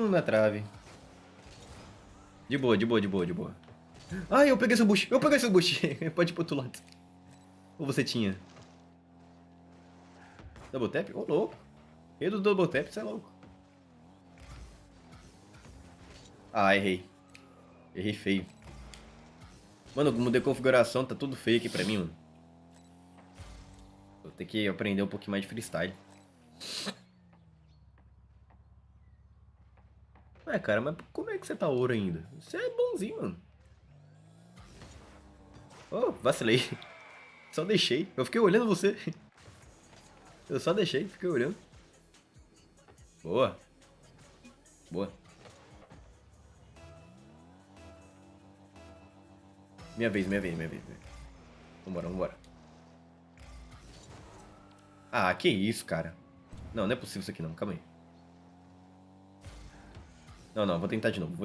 Na trave. De boa. Ai, eu peguei seu bush. Pode ir pro outro lado. Ou você tinha? Double tap? Ô, louco. E do double tap, você é louco. Ah, errei. Errei feio. Mano, eu mudei a configuração, tá tudo feio aqui pra mim, mano. Vou ter que aprender um pouquinho mais de freestyle. Ué, cara, mas como é que você tá ouro ainda? Você é bonzinho, mano. Oh, vacilei. Só deixei. Eu fiquei olhando você. Eu só deixei, fiquei olhando. Boa. Boa. Minha vez. Vambora. Ah, que isso, cara. Não é possível isso aqui não, calma aí. Não, vou tentar de novo,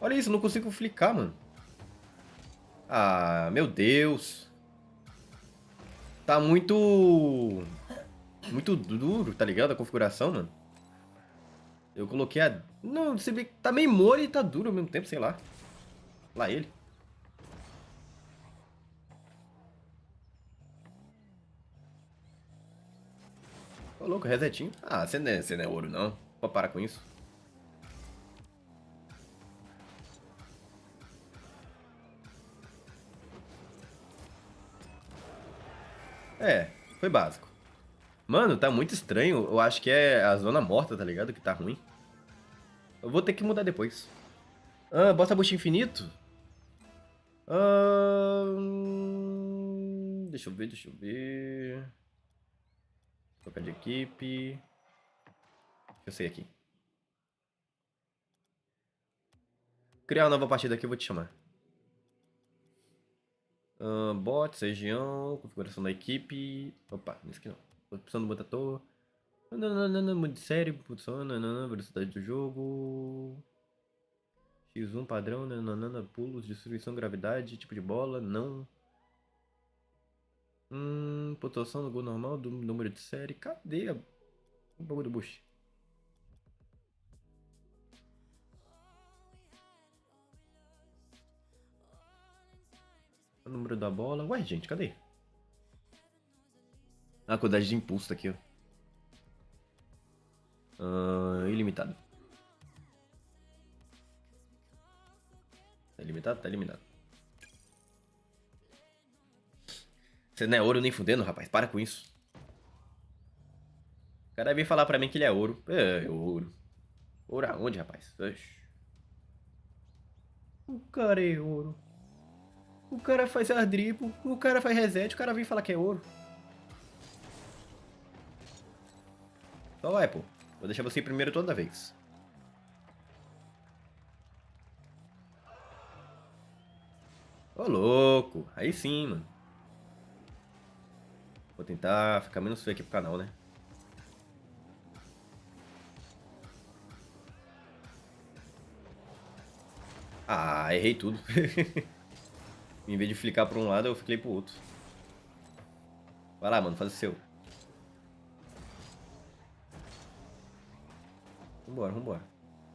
Olha isso, não consigo flicar, mano. Ah, meu Deus. Tá muito duro, tá ligado? A configuração, mano. Eu coloquei Não, você vê que tá meio mole e tá duro ao mesmo tempo, sei lá. Lá ele. Ô, louco, resetinho. Ah, você não é ouro, não. Pode parar com isso. É, foi básico. Mano, tá muito estranho. Eu acho que é a zona morta, tá ligado? Que tá ruim. Eu vou ter que mudar depois. Ah, bota bucho infinito? Deixa eu ver. Trocar de equipe. Eu sei aqui. Criar uma nova partida aqui, eu vou te chamar. Bots, região, configuração da equipe. Opa, nesse aqui não. Opção do botator. Modo de série, produção, velocidade do jogo. X1 padrão, pulos, distribuição, gravidade, tipo de bola, não. Pontuação do gol normal, do número de série. Cadê o bagulho do bush? O número da bola. Ué, gente, cadê? A quantidade de impulso tá aqui, ó. Ilimitado. Tá ilimitado? Tá eliminado. Você não é ouro nem fudendo, rapaz. Para com isso. O cara veio falar pra mim que ele é ouro. É, ouro. Ouro aonde, rapaz? Oxi. O cara é ouro. O cara faz ardripo. O cara faz reset. O cara vem falar que é ouro. Só vai, pô. Vou deixar você ir primeiro toda vez. Ô, louco. Aí sim, mano. Vou tentar ficar menos feio aqui pro canal, né? Ah, errei tudo. Em vez de flicar pra um lado, eu fiquei pro outro. Vai lá, mano. Faz o seu. Vambora, vambora.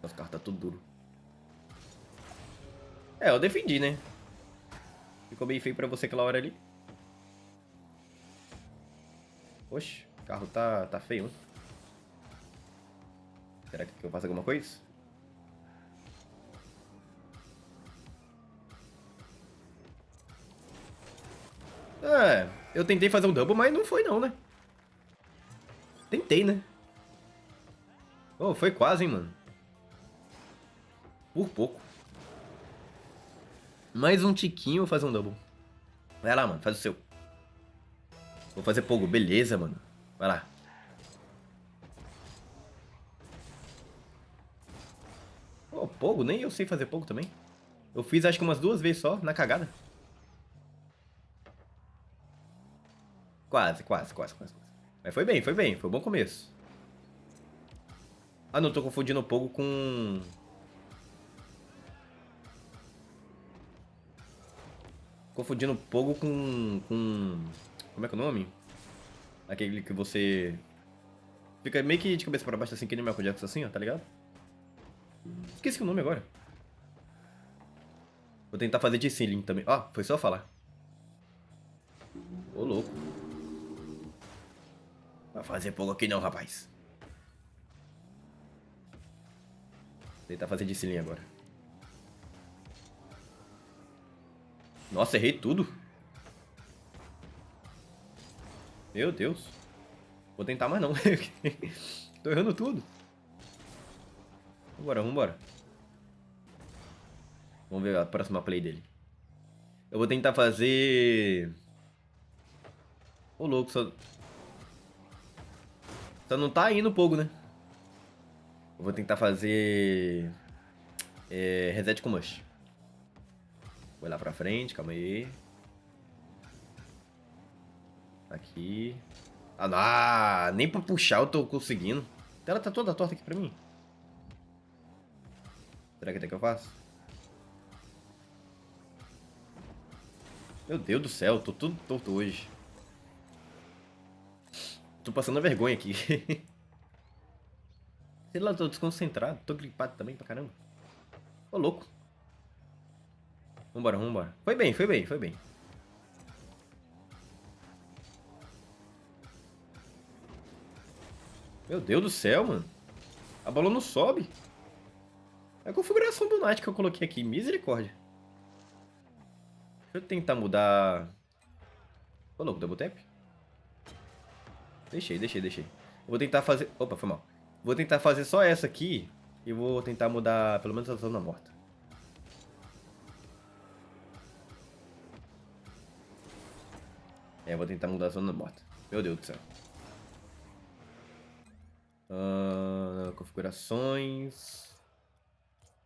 Os carros tá tudo duro. É, eu defendi, né? Ficou bem feio pra você aquela hora ali. Oxe, o carro tá feio, hein? Será que eu faço alguma coisa? É, eu tentei fazer um double, mas não foi não, né? Tentei, né? Oh, foi quase, hein, mano. Por pouco. Mais um tiquinho, eu vou fazer um double. Vai lá, mano, faz o seu. Vou fazer pogo, beleza, mano. Vai lá. Oh, pogo? Nem eu sei fazer pogo também. Eu fiz acho que umas 2 vezes só, na cagada. Quase. Mas foi bem, foi um bom começo. Ah, não, tô confundindo o pogo com... Confundindo o pogo com... Como é que é o nome? Aquele que você... Fica meio que de cabeça pra baixo assim, que nem Michael Jackson assim, ó, tá ligado? Esqueci o nome agora. Vou tentar fazer de ceiling também. Ó, foi só falar. Ô, louco. Vai fazer pouco aqui não, rapaz. Vou tentar fazer de ceiling agora. Nossa, errei tudo. Meu Deus. Vou tentar mais não. Tô errando tudo. Vambora, vambora. Vamos ver a próxima play dele. Eu vou tentar fazer... Ô, louco, só não tá indo o pogo, né? Eu vou tentar fazer... reset com mush. Vou lá pra frente, calma aí. Aqui. Ah, nem pra puxar eu tô conseguindo. A tela tá toda torta aqui pra mim. Será que até que eu faço? Meu Deus do céu, tô tudo torto hoje. Tô passando vergonha aqui. Sei lá, tô desconcentrado. Tô gripado também pra caramba. Ô, louco. Vambora, vambora. Foi bem. Meu Deus do céu, mano. A bola não sobe. É a configuração do Knight que eu coloquei aqui. Misericórdia. Deixa eu tentar mudar... Ô, louco, double tap? Deixei. Vou tentar fazer... Opa, foi mal. Vou tentar fazer só essa aqui. E vou tentar mudar pelo menos a zona morta. Vou tentar mudar a zona morta. Meu Deus do céu. Configurações.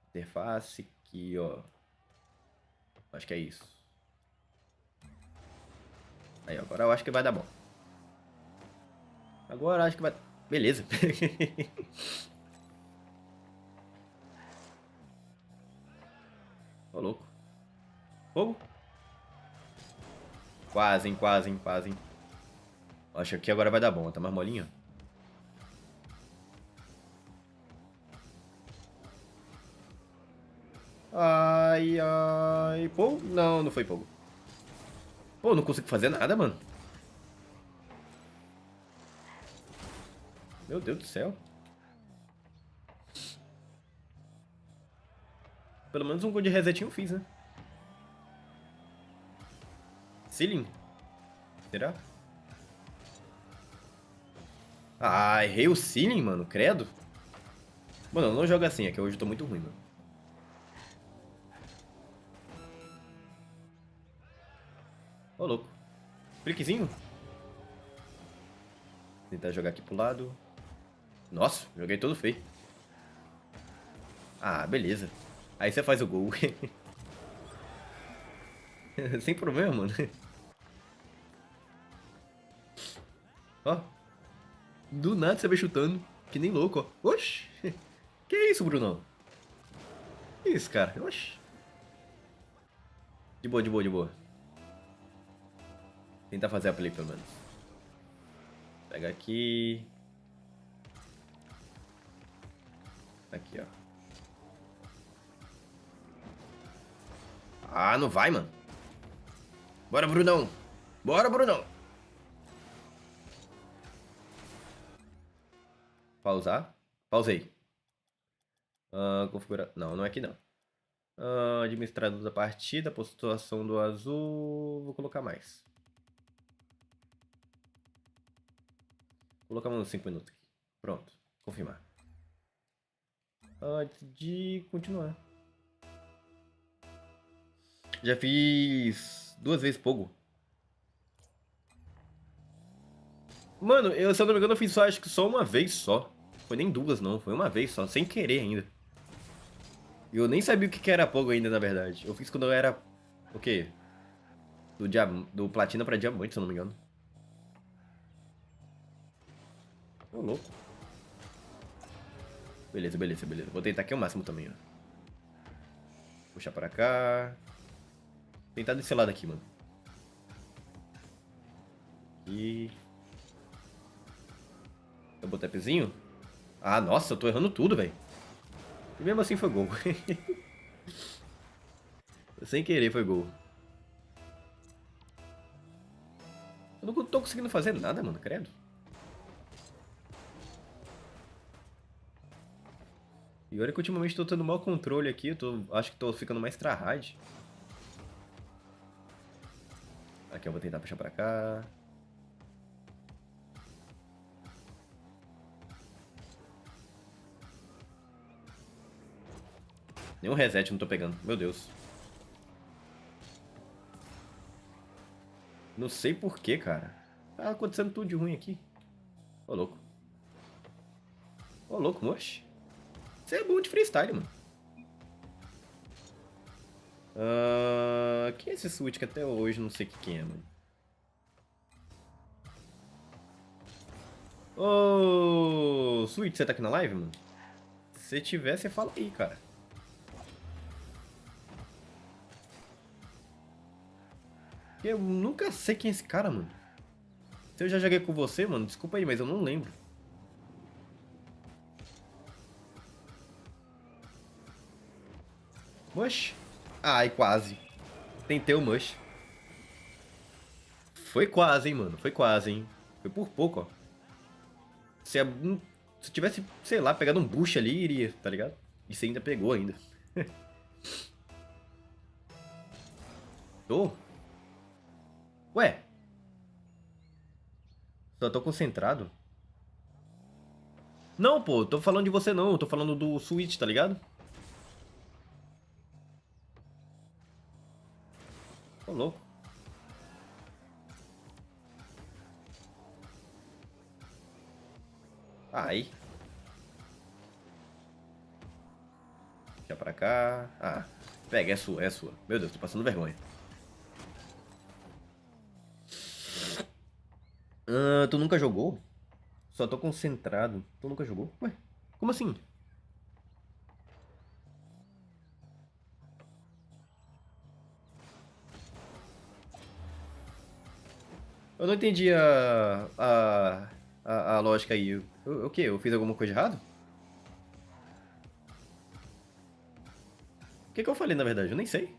Interface aqui, ó. Acho que é isso. Aí, agora eu acho que vai dar bom. Agora eu acho que vai... Beleza. Ô, louco. Fogo. Quase, hein, quase, hein, quase, hein. Acho que agora vai dar bom. Tá mais molinho. Ai, ai. Pô, não, não foi fogo. Pô, não consigo fazer nada, mano. Meu Deus do céu. Pelo menos um gol de resetinho eu fiz, né? Ceiling? Será? Ah, errei o ceiling, mano. Credo. Mano, eu não jogo assim. É que hoje eu tô muito ruim, mano. Ô, louco. Flickzinho? Tentar jogar aqui pro lado. Nossa, joguei todo feio. Ah, beleza. Aí você faz o gol. Sem problema, mano. Ó. Do nada você vai chutando. Que nem louco, ó. Oxi. Que isso, Brunão? Que isso, cara? Oxi. De boa, de boa, de boa. Tentar fazer a play pelo menos. Pega aqui. Aqui, ó. Ah, não vai, mano. Bora, Brunão. Bora, Brunão. Pausar. Pausei. Configurar. Não, não é aqui não. Administrador da partida. Pontuação do azul. Vou colocar mais. Vou colocar uns 5 minutos aqui. Pronto. Confirmar. Antes de continuar. Já fiz 2 vezes Pogo. Mano, se eu não me engano, eu fiz só, acho que só uma vez só. Foi nem 2, não. Foi uma vez só, sem querer ainda. E eu nem sabia o que era Pogo ainda, na verdade. Eu fiz quando eu era... O quê? Do platina pra diamante, se eu não me engano. Ô, louco. Beleza, beleza, beleza. Vou tentar aqui o máximo também, ó. Puxar pra cá. Tentar desse lado aqui, mano. Aqui. Double tapzinho? Ah, nossa, eu tô errando tudo, velho. E mesmo assim foi gol. Sem querer foi gol. Eu não tô conseguindo fazer nada, mano, credo. E olha que ultimamente tô tendo mau controle aqui, acho que tô ficando mais tryhard. Aqui eu vou tentar puxar pra cá. Nenhum reset não tô pegando, meu Deus. Não sei porquê, cara. Tá acontecendo tudo de ruim aqui. Ô, louco. Ô, louco, moxe. Você é bom de freestyle, mano. Quem é esse switch que até hoje não sei quem é, mano? Ô, Switch, você tá aqui na live, mano? Se tiver, você fala aí, cara. Eu nunca sei quem é esse cara, mano. Se eu já joguei com você, mano, desculpa aí, mas eu não lembro. Mush? Ai, quase. Tentei o Mush. Foi quase, hein, mano. Foi quase, hein. Foi por pouco, ó. Se eu tivesse, sei lá, pegado um bush ali, iria, tá ligado? E você ainda pegou ainda. Tô? Ué? Só tô concentrado? Não, pô, tô falando de você não. Eu tô falando do Switch, tá ligado? Tô louco. Aí. Deixa pra cá. Ah, pega, é sua, é sua. Meu Deus, tô passando vergonha. Ah, tu nunca jogou? Só tô concentrado. Tu nunca jogou? Ué, como assim? Eu não entendi a lógica aí. O quê? Eu fiz alguma coisa errado? O que que eu falei, na verdade? Eu nem sei.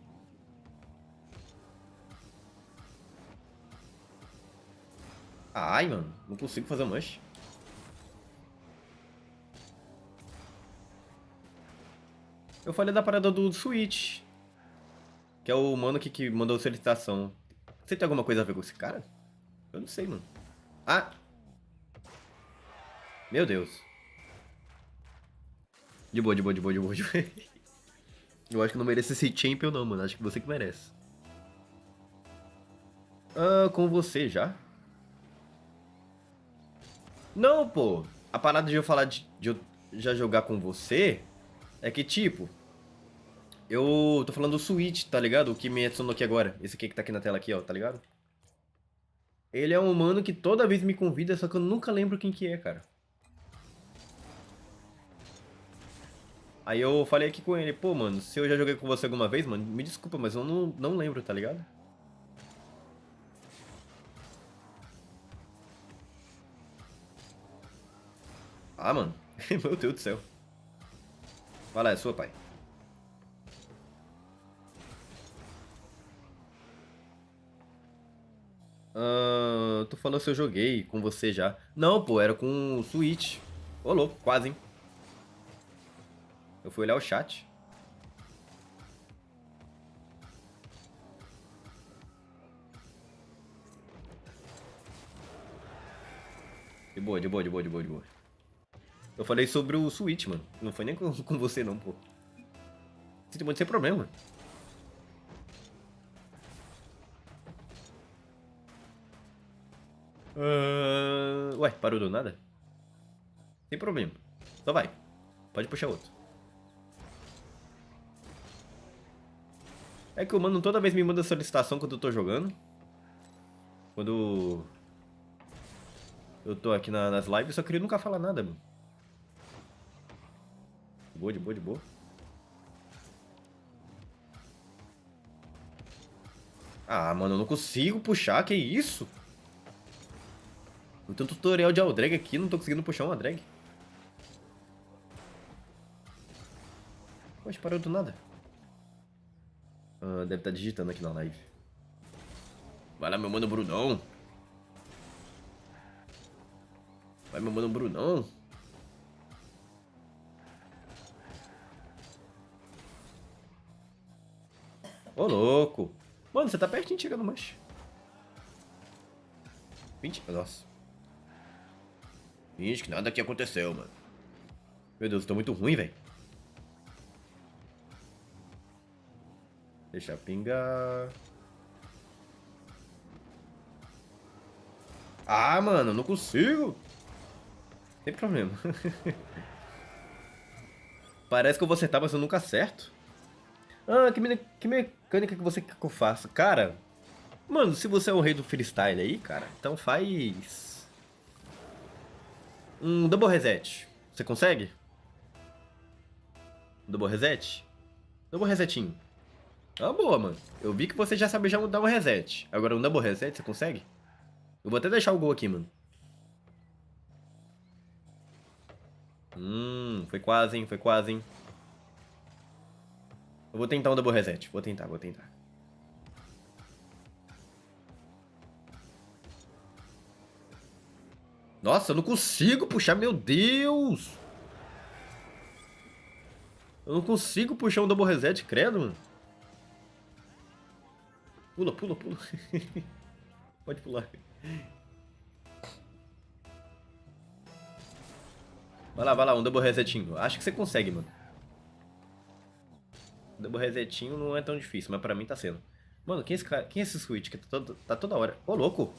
Ai, mano. Não consigo fazer um manche. Eu falei da parada do Switch. Que é o mano que mandou solicitação. Você tem alguma coisa a ver com esse cara? Eu não sei, mano. Ah! Meu Deus. De boa, de boa, de boa, de boa, de boa. Eu acho que não merece esse champion não, mano. Acho que você que merece. Ah, com você já? Não, pô. A parada de eu falar de eu já jogar com você é que, tipo... Eu tô falando do Switch, tá ligado? O que me adicionou aqui agora. Esse aqui que tá aqui na tela aqui, ó, tá ligado? Ele é um mano que toda vez me convida, só que eu nunca lembro quem que é, cara. Aí eu falei aqui com ele, pô, mano, se eu já joguei com você alguma vez, mano, me desculpa, mas eu não lembro, tá ligado? Ah, mano. Meu Deus do céu. Vai lá, é sua, pai. Tu falou se eu joguei com você já. Não, pô, era com o Switch. Ô, louco, quase, hein? Eu fui olhar o chat. De boa, de boa, de boa, de boa, de boa. Eu falei sobre o Switch, mano. Não foi nem com você, não, pô. Sinto muito sem problema. Ué, parou do nada? Sem problema. Só vai. Pode puxar outro. É que o mano toda vez me manda solicitação quando eu tô jogando. Quando eu tô aqui nas lives, só que ele nunca fala nada, mano. De boa, de boa, de boa. Ah, mano, eu não consigo puxar, que isso? Eu tenho um tutorial de Aldrag aqui, não tô conseguindo puxar uma drag. Poxa, parou do nada. Deve estar digitando aqui na live. Vai lá, meu mano Brunão. Vai, meu mano Brunão. Ô, louco. Mano, você tá pertinho chegando mais. 20? Nossa. 20, que nada aqui aconteceu, mano. Meu Deus, eu tô muito ruim, velho. Deixa pingar. Ah, mano, não consigo. Tem problema. Parece que eu vou acertar, mas eu nunca acerto. Ah, que mecânica que você quer que eu faça? Cara, mano, se você é o rei do freestyle aí, cara, então faz... um double reset. Você consegue? Double reset? Double resetinho. Ah, boa, mano. Eu vi que você já sabe já dar um reset. Agora um double reset, você consegue? Eu vou até deixar o gol aqui, mano. Foi quase, hein? Foi quase, hein? Eu vou tentar um double reset. Vou tentar, vou tentar. Nossa, eu não consigo puxar, meu Deus! Eu não consigo puxar um double reset, credo, mano. Pula, pula, pula. Pode pular. Vai lá, um double resetinho. Acho que você consegue, mano. Double resetinho não é tão difícil, mas pra mim tá sendo. Mano, quem é esse cara? Quem é esse switch que tá toda hora? Ô, louco!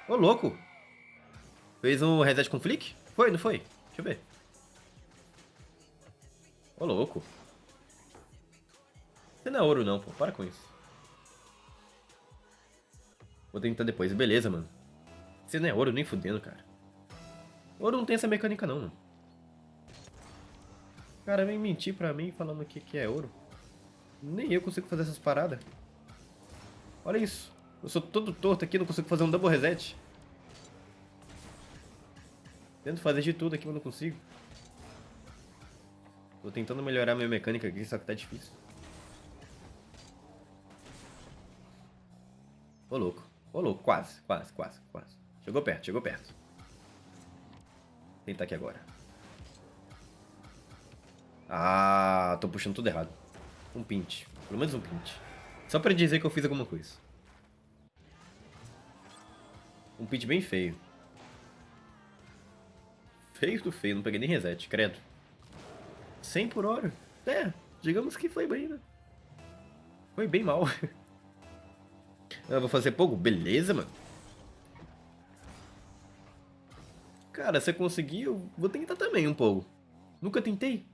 Ô, louco! Fez um reset com flick? Foi, não foi? Deixa eu ver. Ô, louco. Você não é ouro não, pô. Para com isso. Vou tentar depois. Beleza, mano. Você não é ouro nem fudendo, cara. Ouro não tem essa mecânica não, mano. O cara vem mentir pra mim falando que é ouro. Nem eu consigo fazer essas paradas. Olha isso. Eu sou todo torto aqui, não consigo fazer um double reset. Tento fazer de tudo aqui, mas não consigo. Tô tentando melhorar minha mecânica aqui, só que tá difícil. Ô louco, quase. Chegou perto. Vou tentar aqui agora. Ah, tô puxando tudo errado. Um pint, pelo menos um pint. Só pra dizer que eu fiz alguma coisa. Um pint bem feio. Feio do feio, não peguei nem reset, credo. 100 por hora. É, digamos que foi bem, né? Foi bem mal. Eu vou fazer pouco? Beleza, mano. Cara, você conseguiu? Vou tentar também um pouco. Nunca tentei.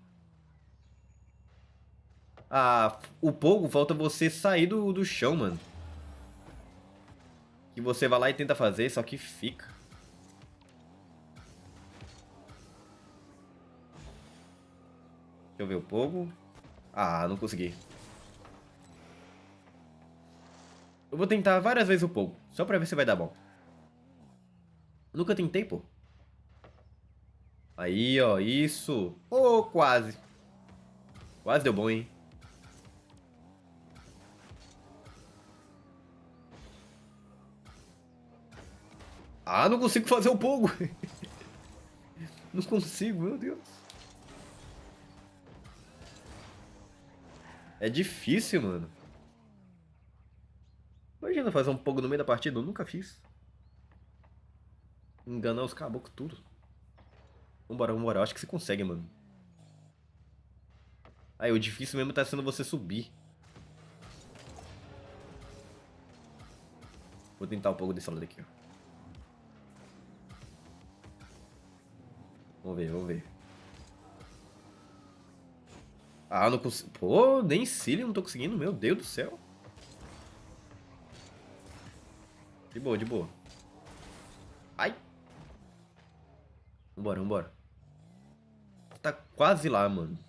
Ah, o pouco falta você sair do chão, mano. Que você vai lá e tenta fazer, só que fica. Deixa eu ver o pogo. Ah, não consegui. Eu vou tentar várias vezes o pogo, só pra ver se vai dar bom. Nunca tentei, pô. Aí, ó, isso. Oh, quase. Quase deu bom, hein. Ah, não consigo fazer o pogo. Não consigo, meu Deus. É difícil, mano. Imagina fazer um pogo no meio da partida, eu nunca fiz. Enganar os caboclos tudo. Vambora. Eu acho que você consegue, mano. Aí, o difícil mesmo tá sendo você subir. Vou tentar um pouco desse lado aqui, ó. Vamos ver. Ah, não consigo. Pô, nem Cílio não tô conseguindo, meu Deus do céu. De boa. Ai. Vambora. Tá quase lá, mano.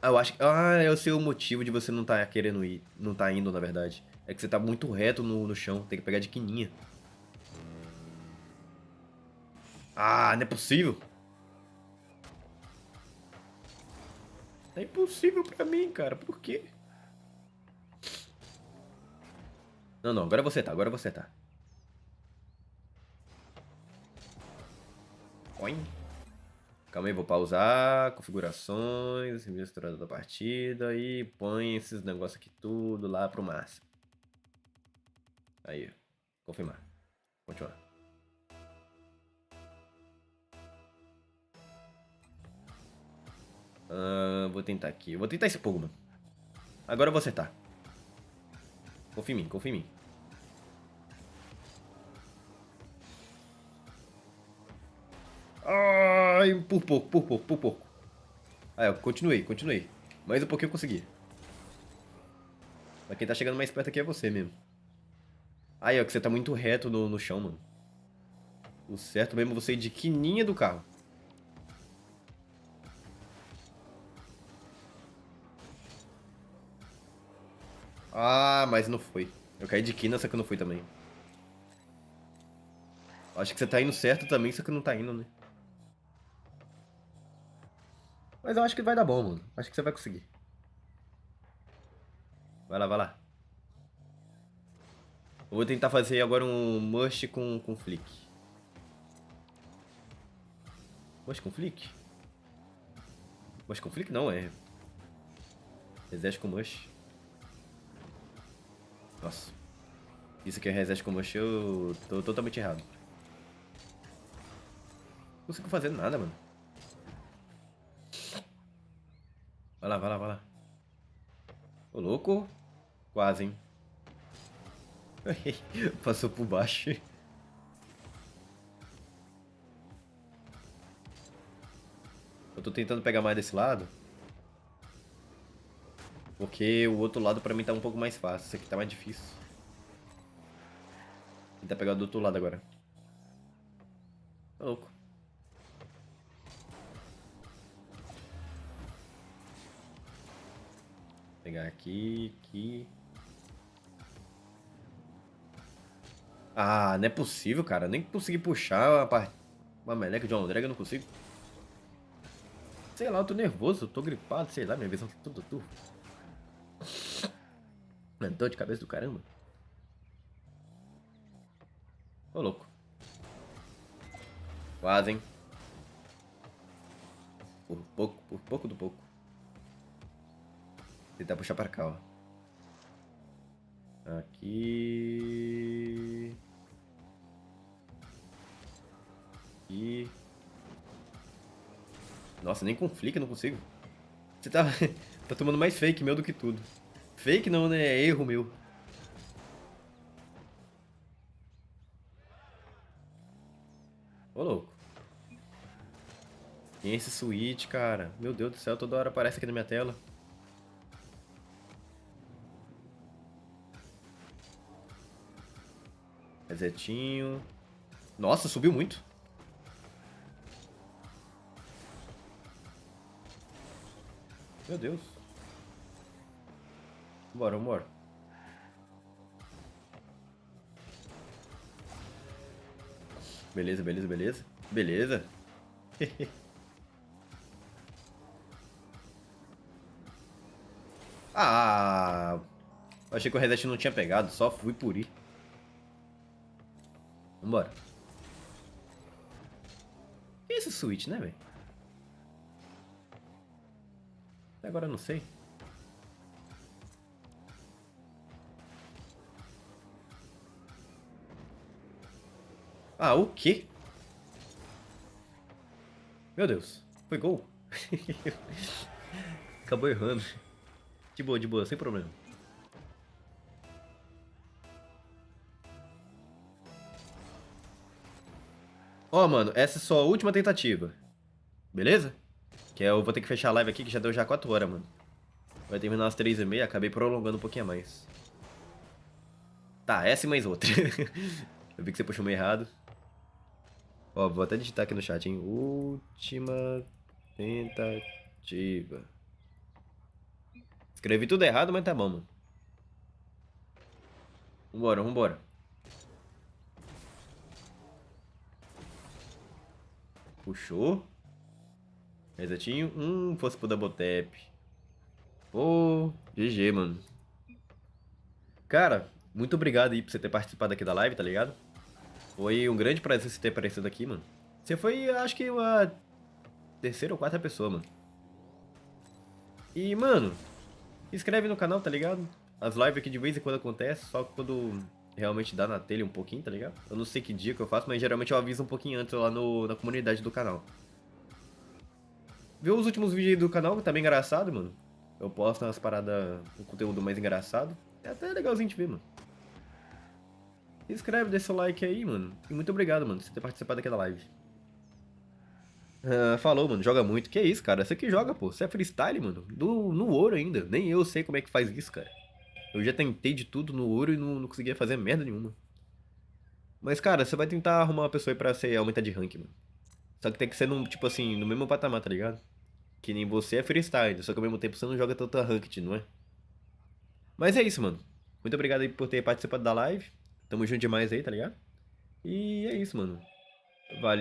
Ah, eu acho que... Ah, eu sei o motivo de você não tá querendo ir. Não tá indo, na verdade. É que você tá muito reto no chão. Tem que pegar de quininha. Ah, não é possível. É impossível pra mim, cara. Por quê? Não. Agora você tá. Oi. Calma aí, vou pausar. Configurações. Misturada da partida. E põe esses negócios aqui tudo lá pro máximo. Aí, confirmar. Continuar. Vou tentar aqui. Vou tentar esse pogo, mano. Agora eu vou acertar. Confia em mim. Ai, por pouco. Ah, eu continuei. Mais um pouquinho eu consegui. Mas quem tá chegando mais perto aqui é você mesmo. Aí, ó, que você tá muito reto no chão, mano. O certo mesmo é você ir de quininha do carro. Ah, mas não foi. Eu caí de quina, só que não fui também. Acho que você tá indo certo também, só que não tá indo, né? Mas eu acho que vai dar bom, mano. Acho que você vai conseguir. Vai lá. Eu vou tentar fazer agora um mush com flick. Mas conflict? Mas conflict não, é. Reset com mush. Nossa. Isso aqui é reset com mush, eu tô totalmente errado. Não consigo fazer nada, mano. Vai lá, vai lá, vai lá. Ô, louco. Quase, hein. Passou por baixo. Eu tô tentando pegar mais desse lado. Porque o outro lado pra mim tá um pouco mais fácil. Esse aqui tá mais difícil. Vou tentar pegar do outro lado agora. Tá louco. Pegar aqui, aqui. Ah, não é possível, cara. Nem consegui puxar uma meleca de uma drag, eu não consigo. Sei lá, eu tô nervoso, eu tô gripado, sei lá, minha visão tá toda turva. Dor de cabeça do caramba. Ô, louco. Quase, hein. Por pouco do pouco. Vou tentar puxar pra cá, ó. Aqui. Aqui. Nossa, nem com flick eu não consigo. Você tá tomando mais fake meu do que tudo. Fake não, né? É erro meu. Ô, louco. Quem é esse switch, cara? Meu Deus do céu, toda hora aparece aqui na minha tela. Resetinho. Nossa, subiu muito. Meu Deus. Bora, vambora. Beleza, beleza, beleza. Beleza. Ah, eu achei que o reset não tinha pegado, só fui por ir. Vambora. Que é esse switch, né, velho? Até agora eu não sei. Ah, o quê? Meu Deus, foi gol? Acabou errando. De boa, sem problema. Ó, mano, essa é só a última tentativa. Beleza? Que eu vou ter que fechar a live aqui, que já deu já 4 horas, mano. Vai terminar às 3h30, acabei prolongando um pouquinho a mais. Tá, essa e mais outra. Eu vi que você puxou meio errado. Ó, vou até digitar aqui no chat, hein. Última tentativa. Escrevi tudo errado, mas tá bom, mano. Vambora, vambora. Puxou. Resetinho. Fosse pro double tap. Pô, GG, mano. Cara, muito obrigado aí por você ter participado aqui da live, tá ligado? Foi um grande prazer você ter aparecido aqui, mano. Você foi, acho que, uma terceira ou quarta pessoa, mano. E, mano, se inscreve no canal, tá ligado? As lives aqui de vez em quando acontecem, só quando realmente dá na telha um pouquinho, tá ligado? Eu não sei que dia que eu faço, mas geralmente eu aviso um pouquinho antes lá na comunidade do canal. Vê os últimos vídeos aí do canal, que tá bem engraçado, mano. Eu posto umas paradas, um conteúdo mais engraçado. É até legalzinho de ver, mano. Se inscreve, deixa o like aí, mano. E muito obrigado, mano, por você ter participado daquela live. Falou, mano. Joga muito. Que isso, cara? Você que joga, pô. Você é freestyle, mano. No ouro ainda. Nem eu sei como é que faz isso, cara. Eu já tentei de tudo no ouro e não conseguia fazer merda nenhuma. Mas, cara, você vai tentar arrumar uma pessoa aí pra você aumentar de rank, mano. Só que tem que ser, tipo assim, no mesmo patamar, tá ligado? Que nem você é freestyle, só que ao mesmo tempo você não joga tanta ranked, não é? Mas é isso, mano. Muito obrigado aí por ter participado da live. Tamo junto demais aí, tá ligado? E é isso, mano. Valeu.